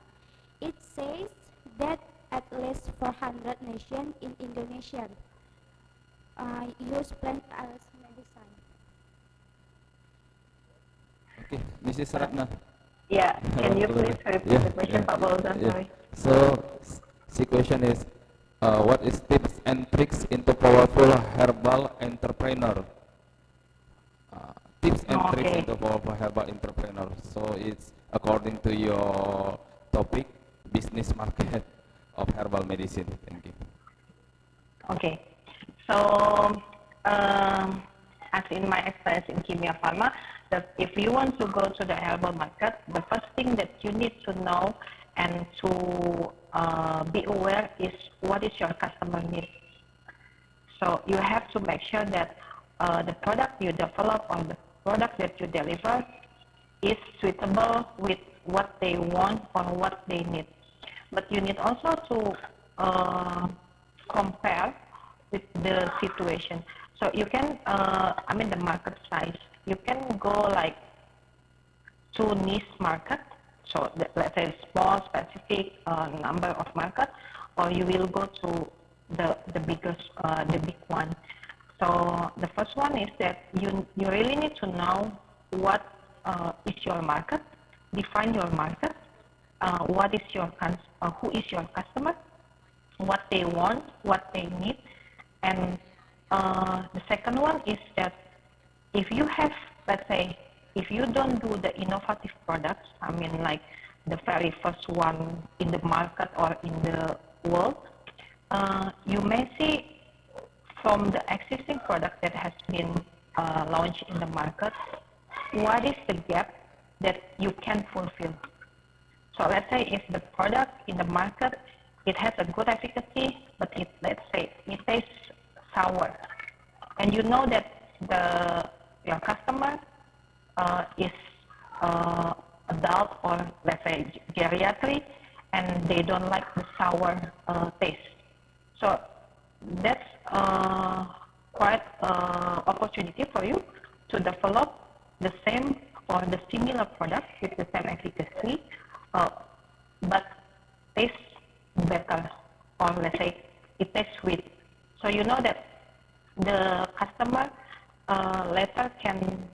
It says that at least 400 nations in Indonesia use plant as medicine. Okay, Mrs. Ratna. Yeah, can you please repeat the question, Pak Fauzan? Sorry. So, the question is, what is tips and tricks into powerful herbal entrepreneur? Tips and tricks into powerful herbal entrepreneur. So it's according to your topic, business market of herbal medicine. Thank you. Okay, so as in my experience in Kimia Pharma, that if you want to go to the herbal market, the first thing that you need to know and to be aware is what is your customer need. So you have to make sure that the product you develop or the product that you deliver is suitable with what they want or what they need. But you need also to compare with the situation. So you can, the market size, you can go like to niche market. So let's say small, specific number of market, or you will go to the biggest, the big one. So the first one is that you really need to know what is your market, define your market, what is your who is your customer, what they want, what they need, and the second one is that if you have, let's say, if you don't do the innovative products, like the very first one in the market or in the world, you may see from the existing product that has been launched in the market, what is the gap that you can fulfill? So let's say if the product in the market, it has a good efficacy, but let's say it tastes sour, and you know that your customer is adult or let's say geriatric, and they don't like the sour taste. So that's quite opportunity for you to develop the same or the similar product with the same efficacy, but tastes better, or let's say it tastes sweet. So you know that the customer later can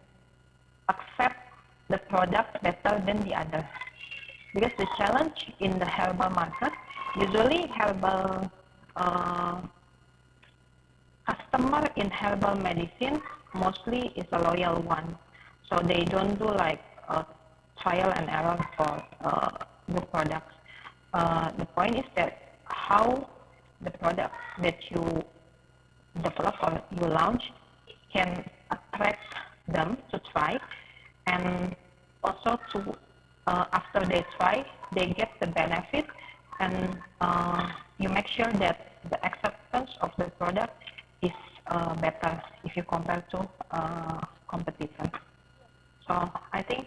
accept the product better than the other. Because the challenge in the herbal market, usually herbal customer in herbal medicine mostly is a loyal one. So they don't do like trial and error for the products. The point is that how the product that you develop or you launch can attract them to try, and also to after they try, they get the benefit, and you make sure that the acceptance of the product is better if you compare to competitors. So I think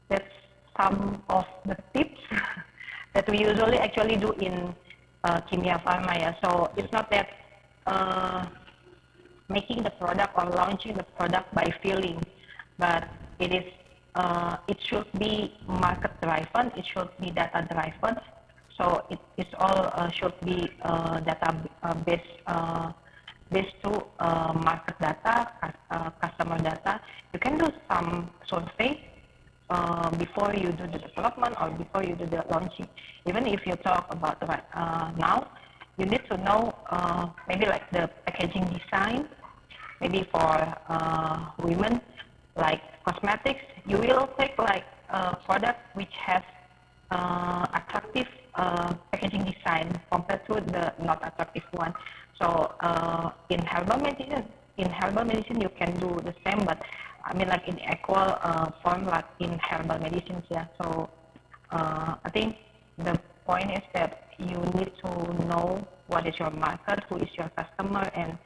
that's some of the tips that we usually actually do in Kimia Pharma. Yeah. So it's not that making the product or launching the product by feeling, but it is it should be market driven, it should be data driven. So it's all should be data based to market data, customer data. You can do some survey before you do the development or before you do the launching. Even if you talk about now, you need to know maybe like the packaging design. Maybe for women, like cosmetics, you will take like a product which has attractive packaging design compared to the not attractive one. So in herbal medicine, you can do the same, but I mean like in equal form like in herbal medicines. Yeah. So I think the point is that you need to know what is your market, who is your customer, and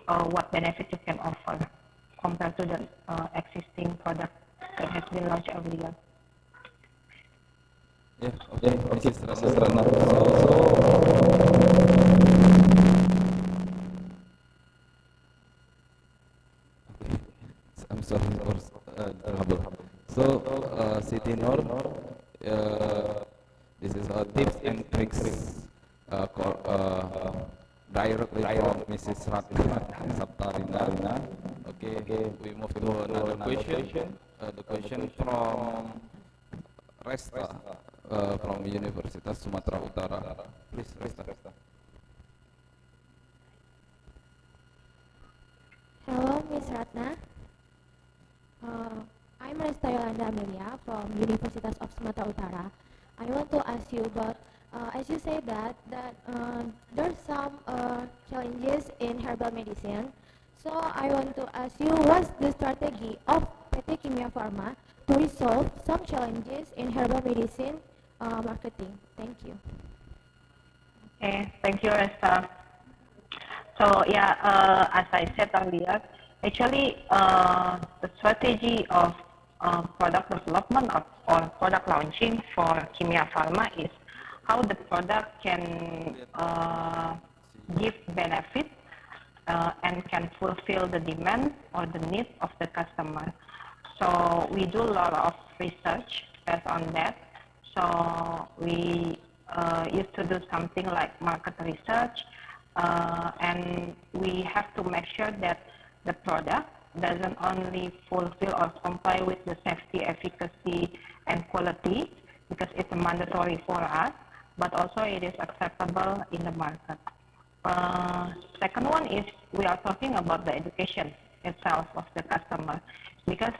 what benefit you can offer compared to the existing product that has been launched earlier. Yeah, okay, Mrs. Rana. I'm sorry for trouble. So, Siti Nur, this is tips and tricks directly from Mrs. Ratna Saptarina. Okay, we move to another question. The question from Resta from Universitas Sumatera Utara. Please, Resta. Hello, Ms. Ratna. I'm Resta Yolanda Amelia from Universitas of Sumatera Utara. I want to ask you about, as you say that there's some challenges in herbal medicine. So I want to ask you, what's the strategy of PT Kimia Pharma to resolve some challenges in herbal medicine marketing? Thank you. Okay, thank you, Resta. So yeah, as I said earlier, actually the strategy of product development or product launching for Kimia Pharma is how the product can give benefit and can fulfill the demand or the need of the customer. So we do a lot of research based on that. So we used to do something like market research, and we have to make sure that the product doesn't only fulfill or comply with the safety, efficacy, and quality, because it's mandatory for us, but also it is acceptable in the market. Second one is we are talking about the education itself of the customer, because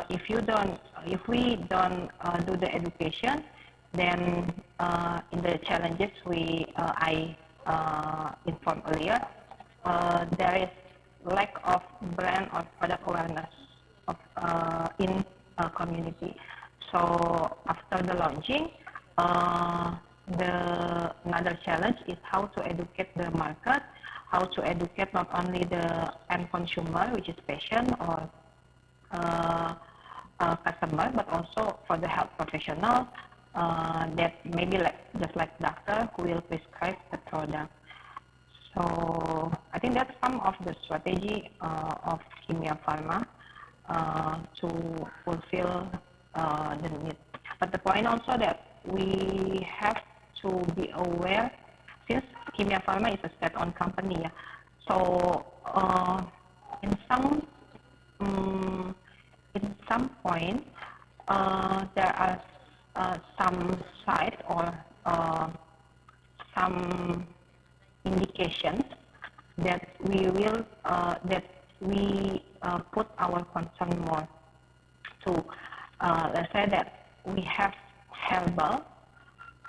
if we don't do the education, then in the challenges I informed earlier, there is lack of brand or product awareness of, in community. So after the launching, another challenge is how to educate the market, how to educate not only the end consumer, which is patient or customer, but also for the health professional that maybe just like doctor who will prescribe the product. So I think that's some of the strategy of Kimia Pharma to fulfill the need. But the point also that we have to be aware, since Kimia Pharma is a state-owned company, yeah, so in some point there are some sites or some indications that we will put our concern more to. Let's say that we have herbal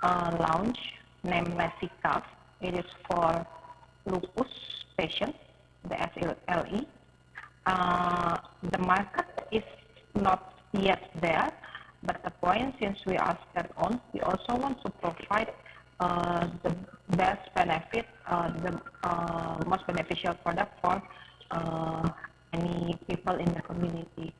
launch named Lesicaf. It is for lupus patients, the SLE. The market is not yet there, but the point, since we are state-owned, we also want to provide the best benefit, the most beneficial product for any people in the community.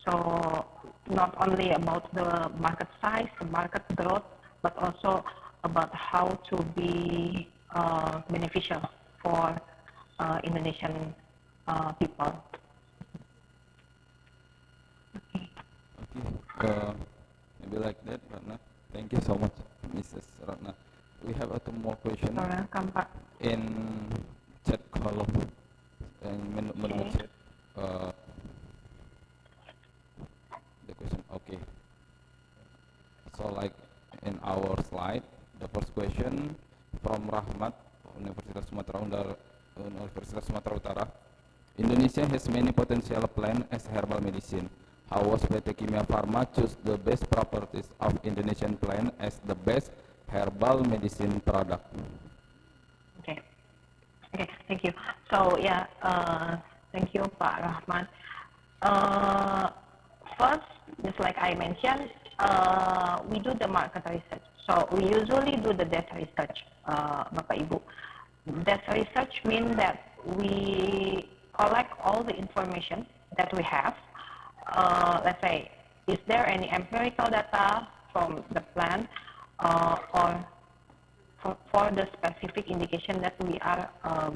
So not only about the market size, the market growth, but also about how to be beneficial for Indonesian people. Maybe like that, Ratna. Thank you so much, Mrs. Ratna. We have two more questions in chat column and menu chat. The question, okay. So like in our slide, the first question from Rahmat, Universitas Sumatera Utara. Indonesia has many potential plants as herbal medicine. How was PT Kimia Pharma choose the best properties of Indonesian plant as the best herbal medicine product? Okay, thank you. So yeah, thank you, Pak Rahmat. First, just like I mentioned, we do the market research. So we usually do the data research, Bapak Ibu. Data research means that we collect all the information that we have. Let's say, is there any empirical data from the plant or for the specific indication that we are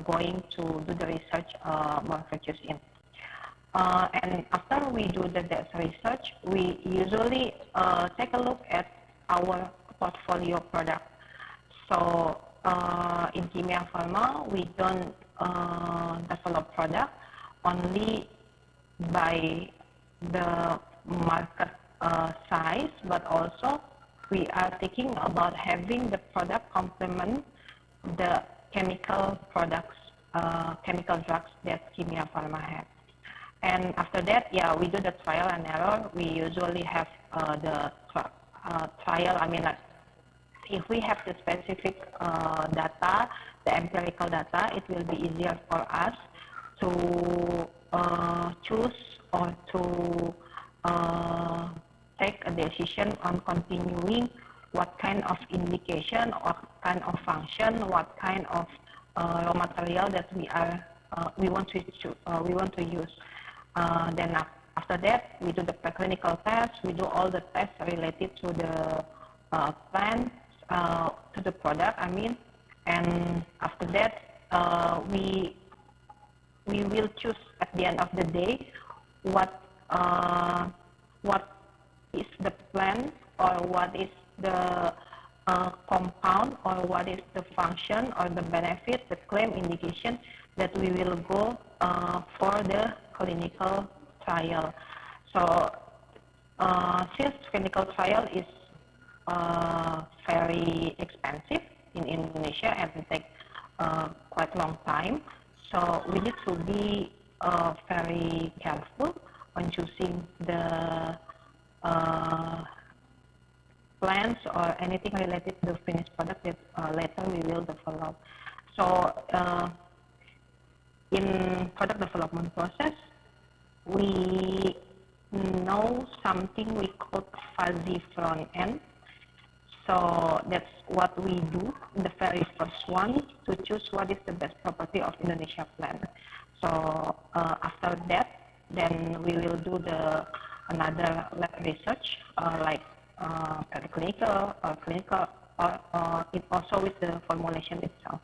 going to do the research more focused in. And after we do the data research, we usually take a look at our portfolio product. So in Kimia Pharma, we don't develop product only by the market size, but also we are thinking about having the product complement the chemical products, chemical drugs that Kimia Pharma has. And after that, yeah, we do the trial and error. We usually have the trial, I mean, like, if we have the specific data, the empirical data, it will be easier for us to choose or to take a decision on continuing what kind of indication, what kind of function, what kind of raw material that we want to use. Then after that, we do the preclinical tests. We do all the tests related to the plant, to the product, I mean. And after that, we will choose at the end of the day what is the plant, or what is the compound, or what is the function or the benefit, the claim indication that we will go for the clinical trial. So since clinical trial is very expensive in Indonesia and take quite long time, so we need to be very careful on choosing the plans or anything related to the finished product that later we will develop. So in product development process, we know something we call fuzzy front end. So that's what we do, the very first one, to choose what is the best property of Indonesia plant. So after that, then we will do another lab research like preclinical or clinical, or it also with the formulation itself.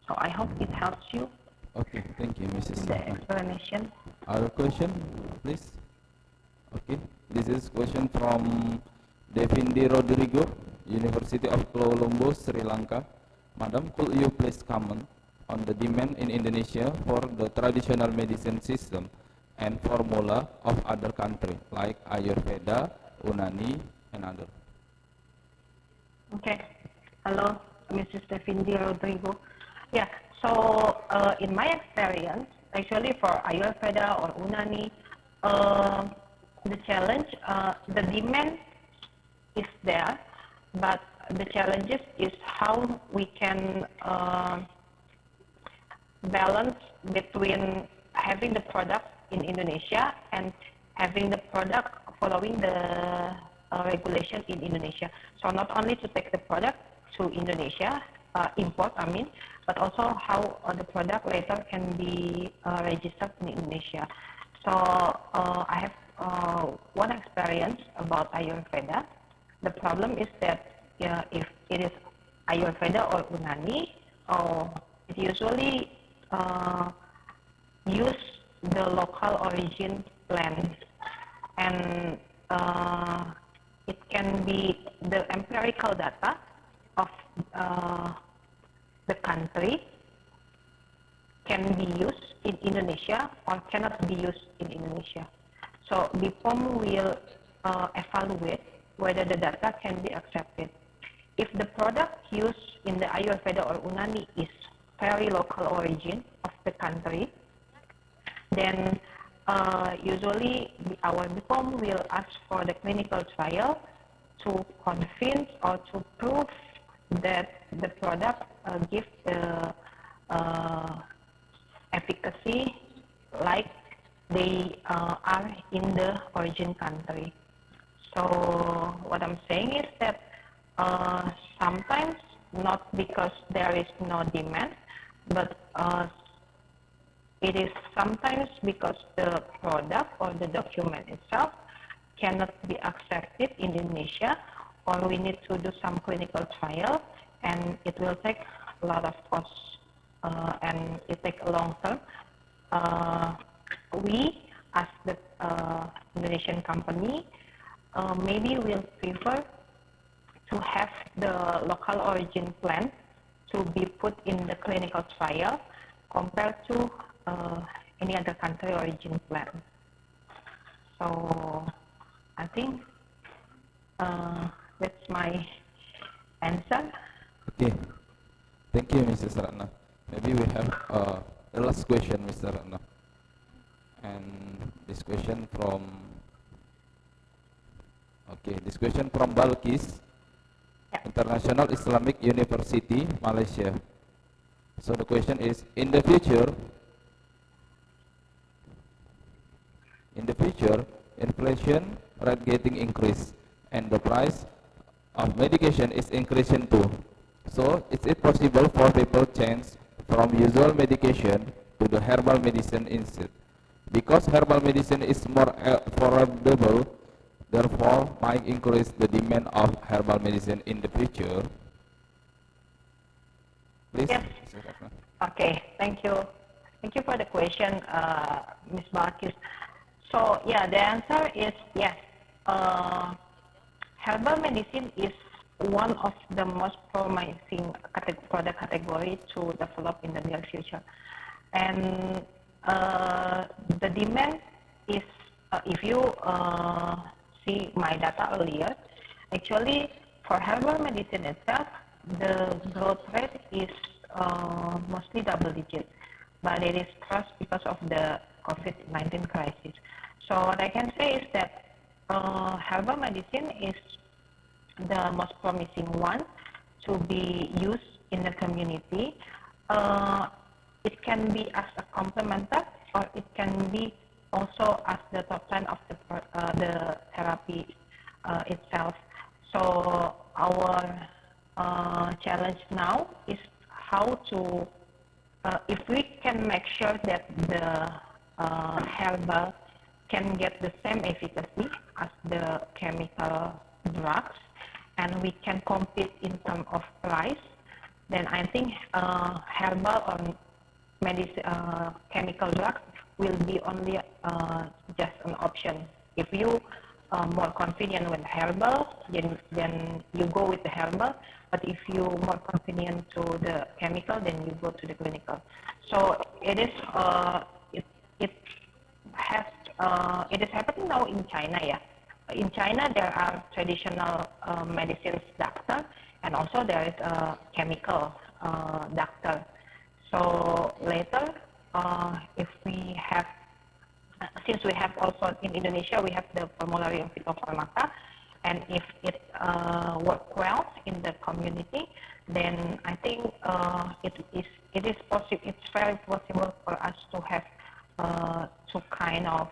So I hope it helps you. Okay, thank you, Mrs. The explanation. Other question, please? Okay, this is question from Devindi Rodrigo, University of Colombo, Sri Lanka. Madam, could you please comment on the demand in Indonesia for the traditional medicine system and formula of other countries like Ayurveda, Unani, and other? Okay. Hello, Mrs. Devindi Rodrigo. Yeah, so in my experience, actually for Ayurveda or Unani, the challenge, the demand is there, but the challenges is how we can balance between having the product in Indonesia and having the product following the regulation in Indonesia. So not only to take the product to Indonesia, import I mean, but also how the product later can be registered in Indonesia. So I have one experience about Ayurveda. The problem is that if it is Ayurveda or Unani, it usually use the local origin plant, and it can be the empirical data of the country can be used in Indonesia or cannot be used in Indonesia. So BPOM will evaluate whether the data can be accepted. If the product used in the Ayurveda or Unani is very local origin of the country, then usually our BPOM will ask for the clinical trial to convince or to prove that the product gives the efficacy like they are in the origin country. So what I'm saying is that sometimes not because there is no demand, but it is sometimes because the product or the document itself cannot be accepted in Indonesia, or we need to do some clinical trial, and it will take a lot of costs and it takes a long term. We, as the Indonesian company, maybe will prefer to have the local origin plant to be put in the clinical trial compared to any other country origin plant. So I think that's my answer. Okay, thank you, Mrs. Ratna. Maybe we have the last question, Mr. Ratna. And this question from Balkis, International Islamic University, Malaysia. So the question is, in the future, inflation rate getting increased and the price of medication is increasing too. So is it possible for people change from usual medication to the herbal medicine instead? Because herbal medicine is more affordable, therefore might increase the demand of herbal medicine in the future. Please. Yes. Okay, thank you. Thank you for the question, Ms. Balkis. So yeah, the answer is yes. Herbal medicine is one of the most promising product category to develop in the near future. And the demand is, if you see my data earlier, actually for herbal medicine itself, the growth rate is mostly double digit, but it is crushed because of the COVID-19 crisis. So what I can say is that herbal medicine is the most promising one to be used in the community. It can be as a complementer, or it can be also as the top line of the therapy itself. So our challenge now is how to, if we can make sure that the herbal can get the same efficacy as the chemical drugs, and we can compete in terms of price, then I think herbal or chemical drugs will be only just an option. If you are more confident with herbal, then you go with the herbal. But if you more confident to the chemical, then you go to the clinical. So it is it is happening now in China. Yeah, in China there are traditional medicines doctor, and also there is a chemical doctor. So later, if we have, since we have also in Indonesia, we have the formulary of Phytopharmaka, and if it works well in the community, then I think it is possible. It's very possible for us to have two kind of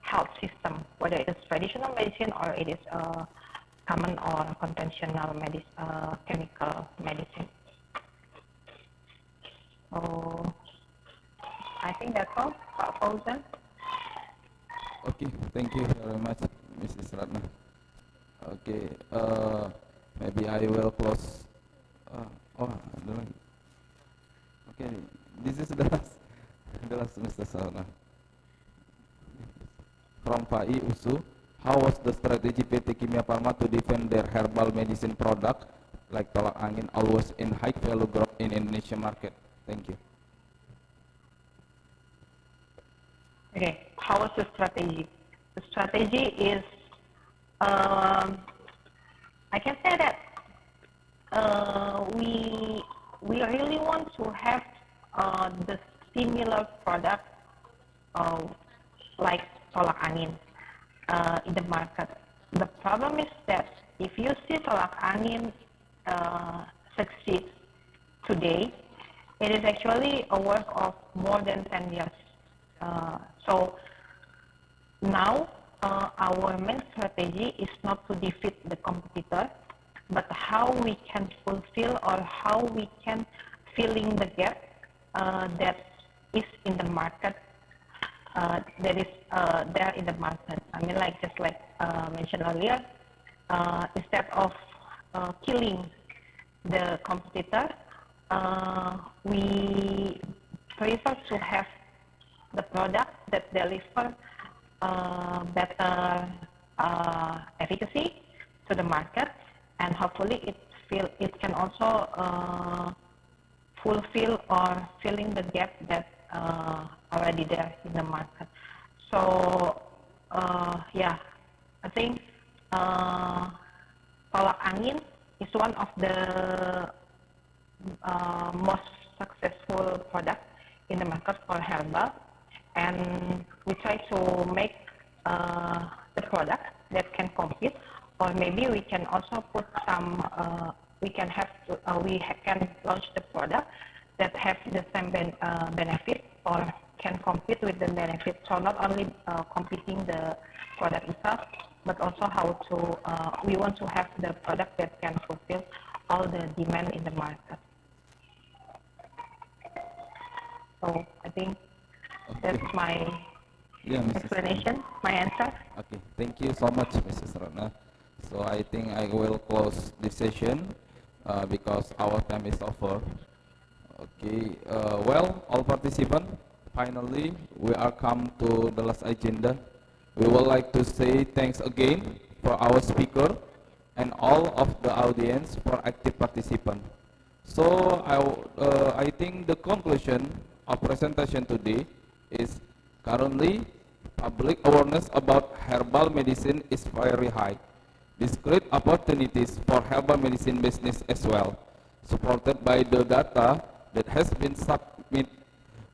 health system, whether it is traditional medicine or it is common or conventional chemical medicine. So I think that's all, Pak Fauzan. Okay, thank you very much, Mrs. Ratna. Okay, maybe I will close. Okay, this is the last, Mr. Sarana. From Pak I Usu, how was the strategy PT Kimia Pharma to defend their herbal medicine product like tolak angin always in high value growth in Indonesia market? Thank you. Okay, how was the strategy? The strategy is, I can say that we really want to have the similar product like tolak angin in the market. The problem is that if you see tolak angin succeed today, it is actually a work of more than 10 years. So now our main strategy is not to defeat the competitor, but how we can fulfill or how we can filling the gap that is in the market, that is there in the market. I mean, like just like mentioned earlier, instead of killing the competitor, we prefer to have the product that deliver better efficacy to the market, and hopefully it can also fulfill or filling the gap that already there in the market. So yeah, I think tolak angin is one of the most successful product in the market for herbal, and we try to make the product that can compete, or maybe we can also put some we can launch the product that have the same benefit or can compete with the benefit. So not only competing the product itself, but also how to we want to have the product that can fulfill all the demand in the market. So I think that's my explanation, my answer. Okay, thank you so much, Mrs. Ratna. So I think I will close this session because our time is over. Okay, well, all participants, finally we are come to the last agenda. We would like to say thanks again for our speaker and all of the audience for active participant. So I think the conclusion of presentation today is currently public awareness about herbal medicine is very high. This great opportunities for herbal medicine business as well, supported by the data that has been submitted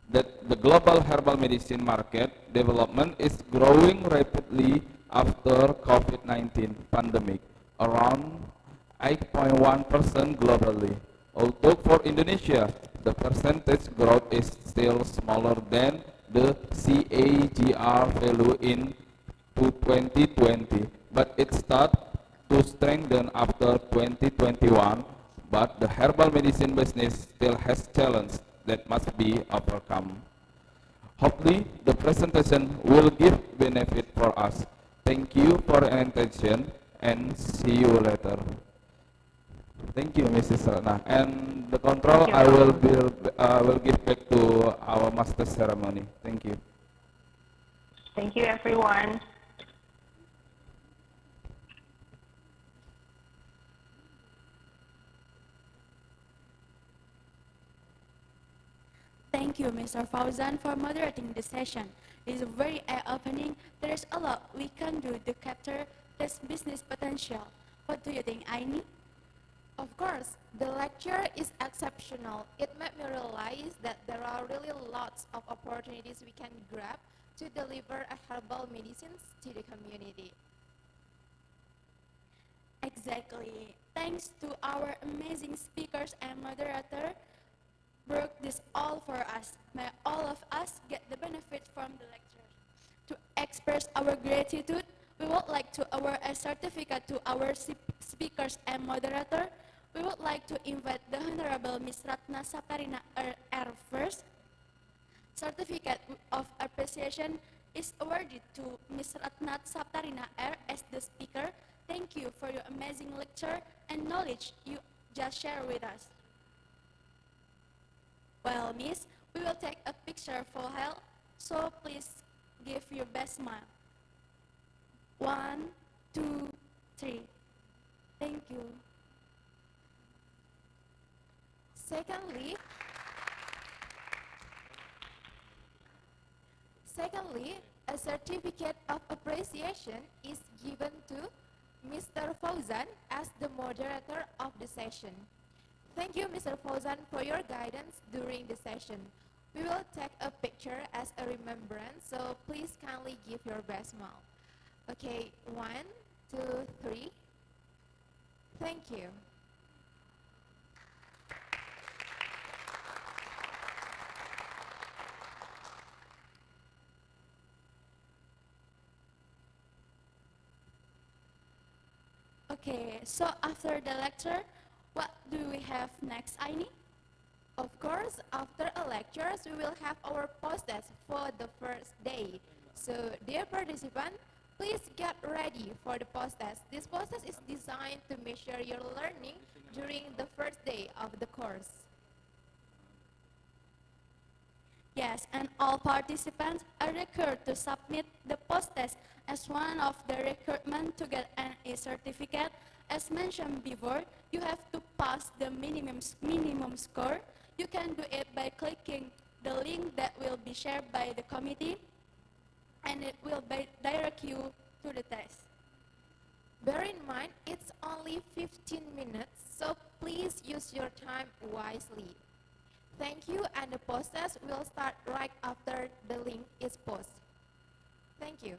that the global herbal medicine market development is growing rapidly after COVID-19 pandemic, around 8.1% globally. Although for Indonesia, the percentage growth is still smaller than the CAGR value in 2020, but it started to strengthen after 2021, but the herbal medicine business still has challenges that must be overcome. Hopefully, the presentation will give benefit for us. Thank you for your attention and see you later. Thank you, Mrs. Ratna. And the control I will give back to our master ceremony. Thank you. Thank you, everyone. Thank you, Mr. Fauzan, for moderating the session. It is very eye-opening. There is a lot we can do to capture this business potential. What do you think, Aini? Of course, the lecture is exceptional. It made me realize that there are really lots of opportunities we can grab to deliver a herbal medicines to the community. Exactly. Thanks to our amazing speakers and moderator, broke this all for us. May all of us get the benefit from the lecture. To express our gratitude, we would like to award a certificate to our speakers and moderator. We would like to invite the Honorable Ms. Ratna Saptarina R. first. Certificate of appreciation is awarded to Ms. Ratna Saptarina R. as the speaker. Thank you for your amazing lecture and knowledge you just shared with us. Well, Miss, we will take a picture for health, so please give your best smile. 1, 2, 3. Thank you. Secondly, a certificate of appreciation is given to Mr. Fauzan as the moderator of the session. Thank you, Mr. Fauzan, for your guidance during the session. We will take a picture as a remembrance, so please kindly give your best smile. Okay, 1, 2, 3. Thank you. Okay, so after the lecture, what do we have next, Aini? Of course, after a lecture, we will have our post-test for the first day. So, dear participants, please get ready for the post-test. This post-test is designed to measure your learning during the first day of the course. Yes, and all participants are required to submit the post-test as one of the requirements to get an certificate. As mentioned before, you have to pass the minimum score. You can do it by clicking the link that will be shared by the committee, and it will direct you to the test. Bear in mind, it's only 15 minutes, so please use your time wisely. Thank you, and the post-test will start right after the link is posted. Thank you.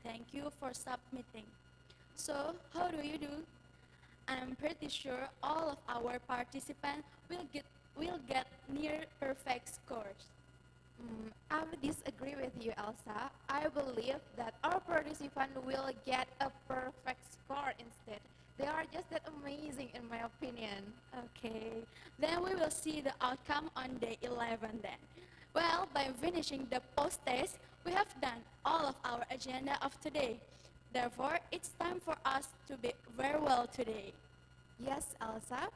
thank you for submitting. So, how do you do? I'm pretty sure all of our participants will get near perfect scores. I would disagree with you, Elsa. I believe that our participants will get a perfect score instead. They are just that amazing in my opinion. Okay, then we will see the outcome on day 11 then. Well, by finishing the post-test, we have done all of our agenda of today. Therefore, it's time for us to be very well today. Yes, Elsa.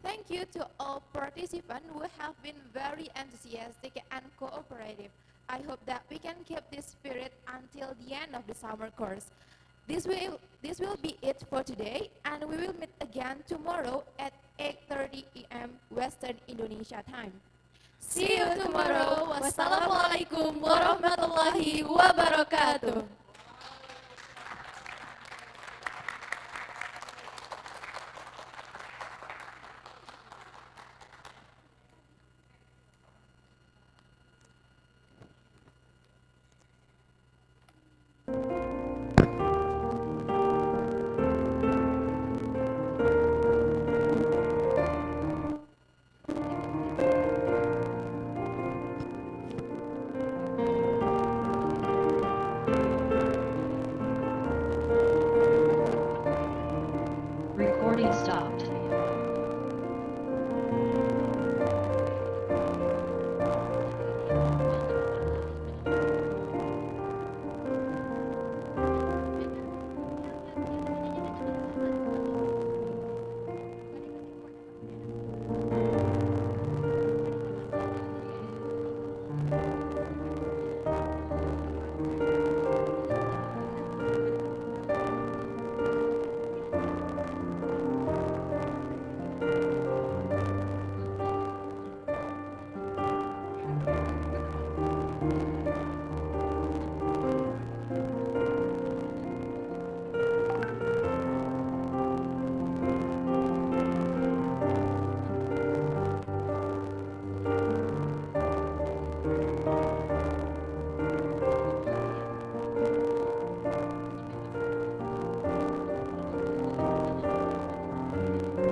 Thank you to all participants who have been very enthusiastic and cooperative. I hope that we can keep this spirit until the end of the summer course. This will be it for today, and we will meet again tomorrow at 8:30 a.m. Western Indonesia time. See you tomorrow. Wassalamualaikum warahmatullahi wabarakatuh.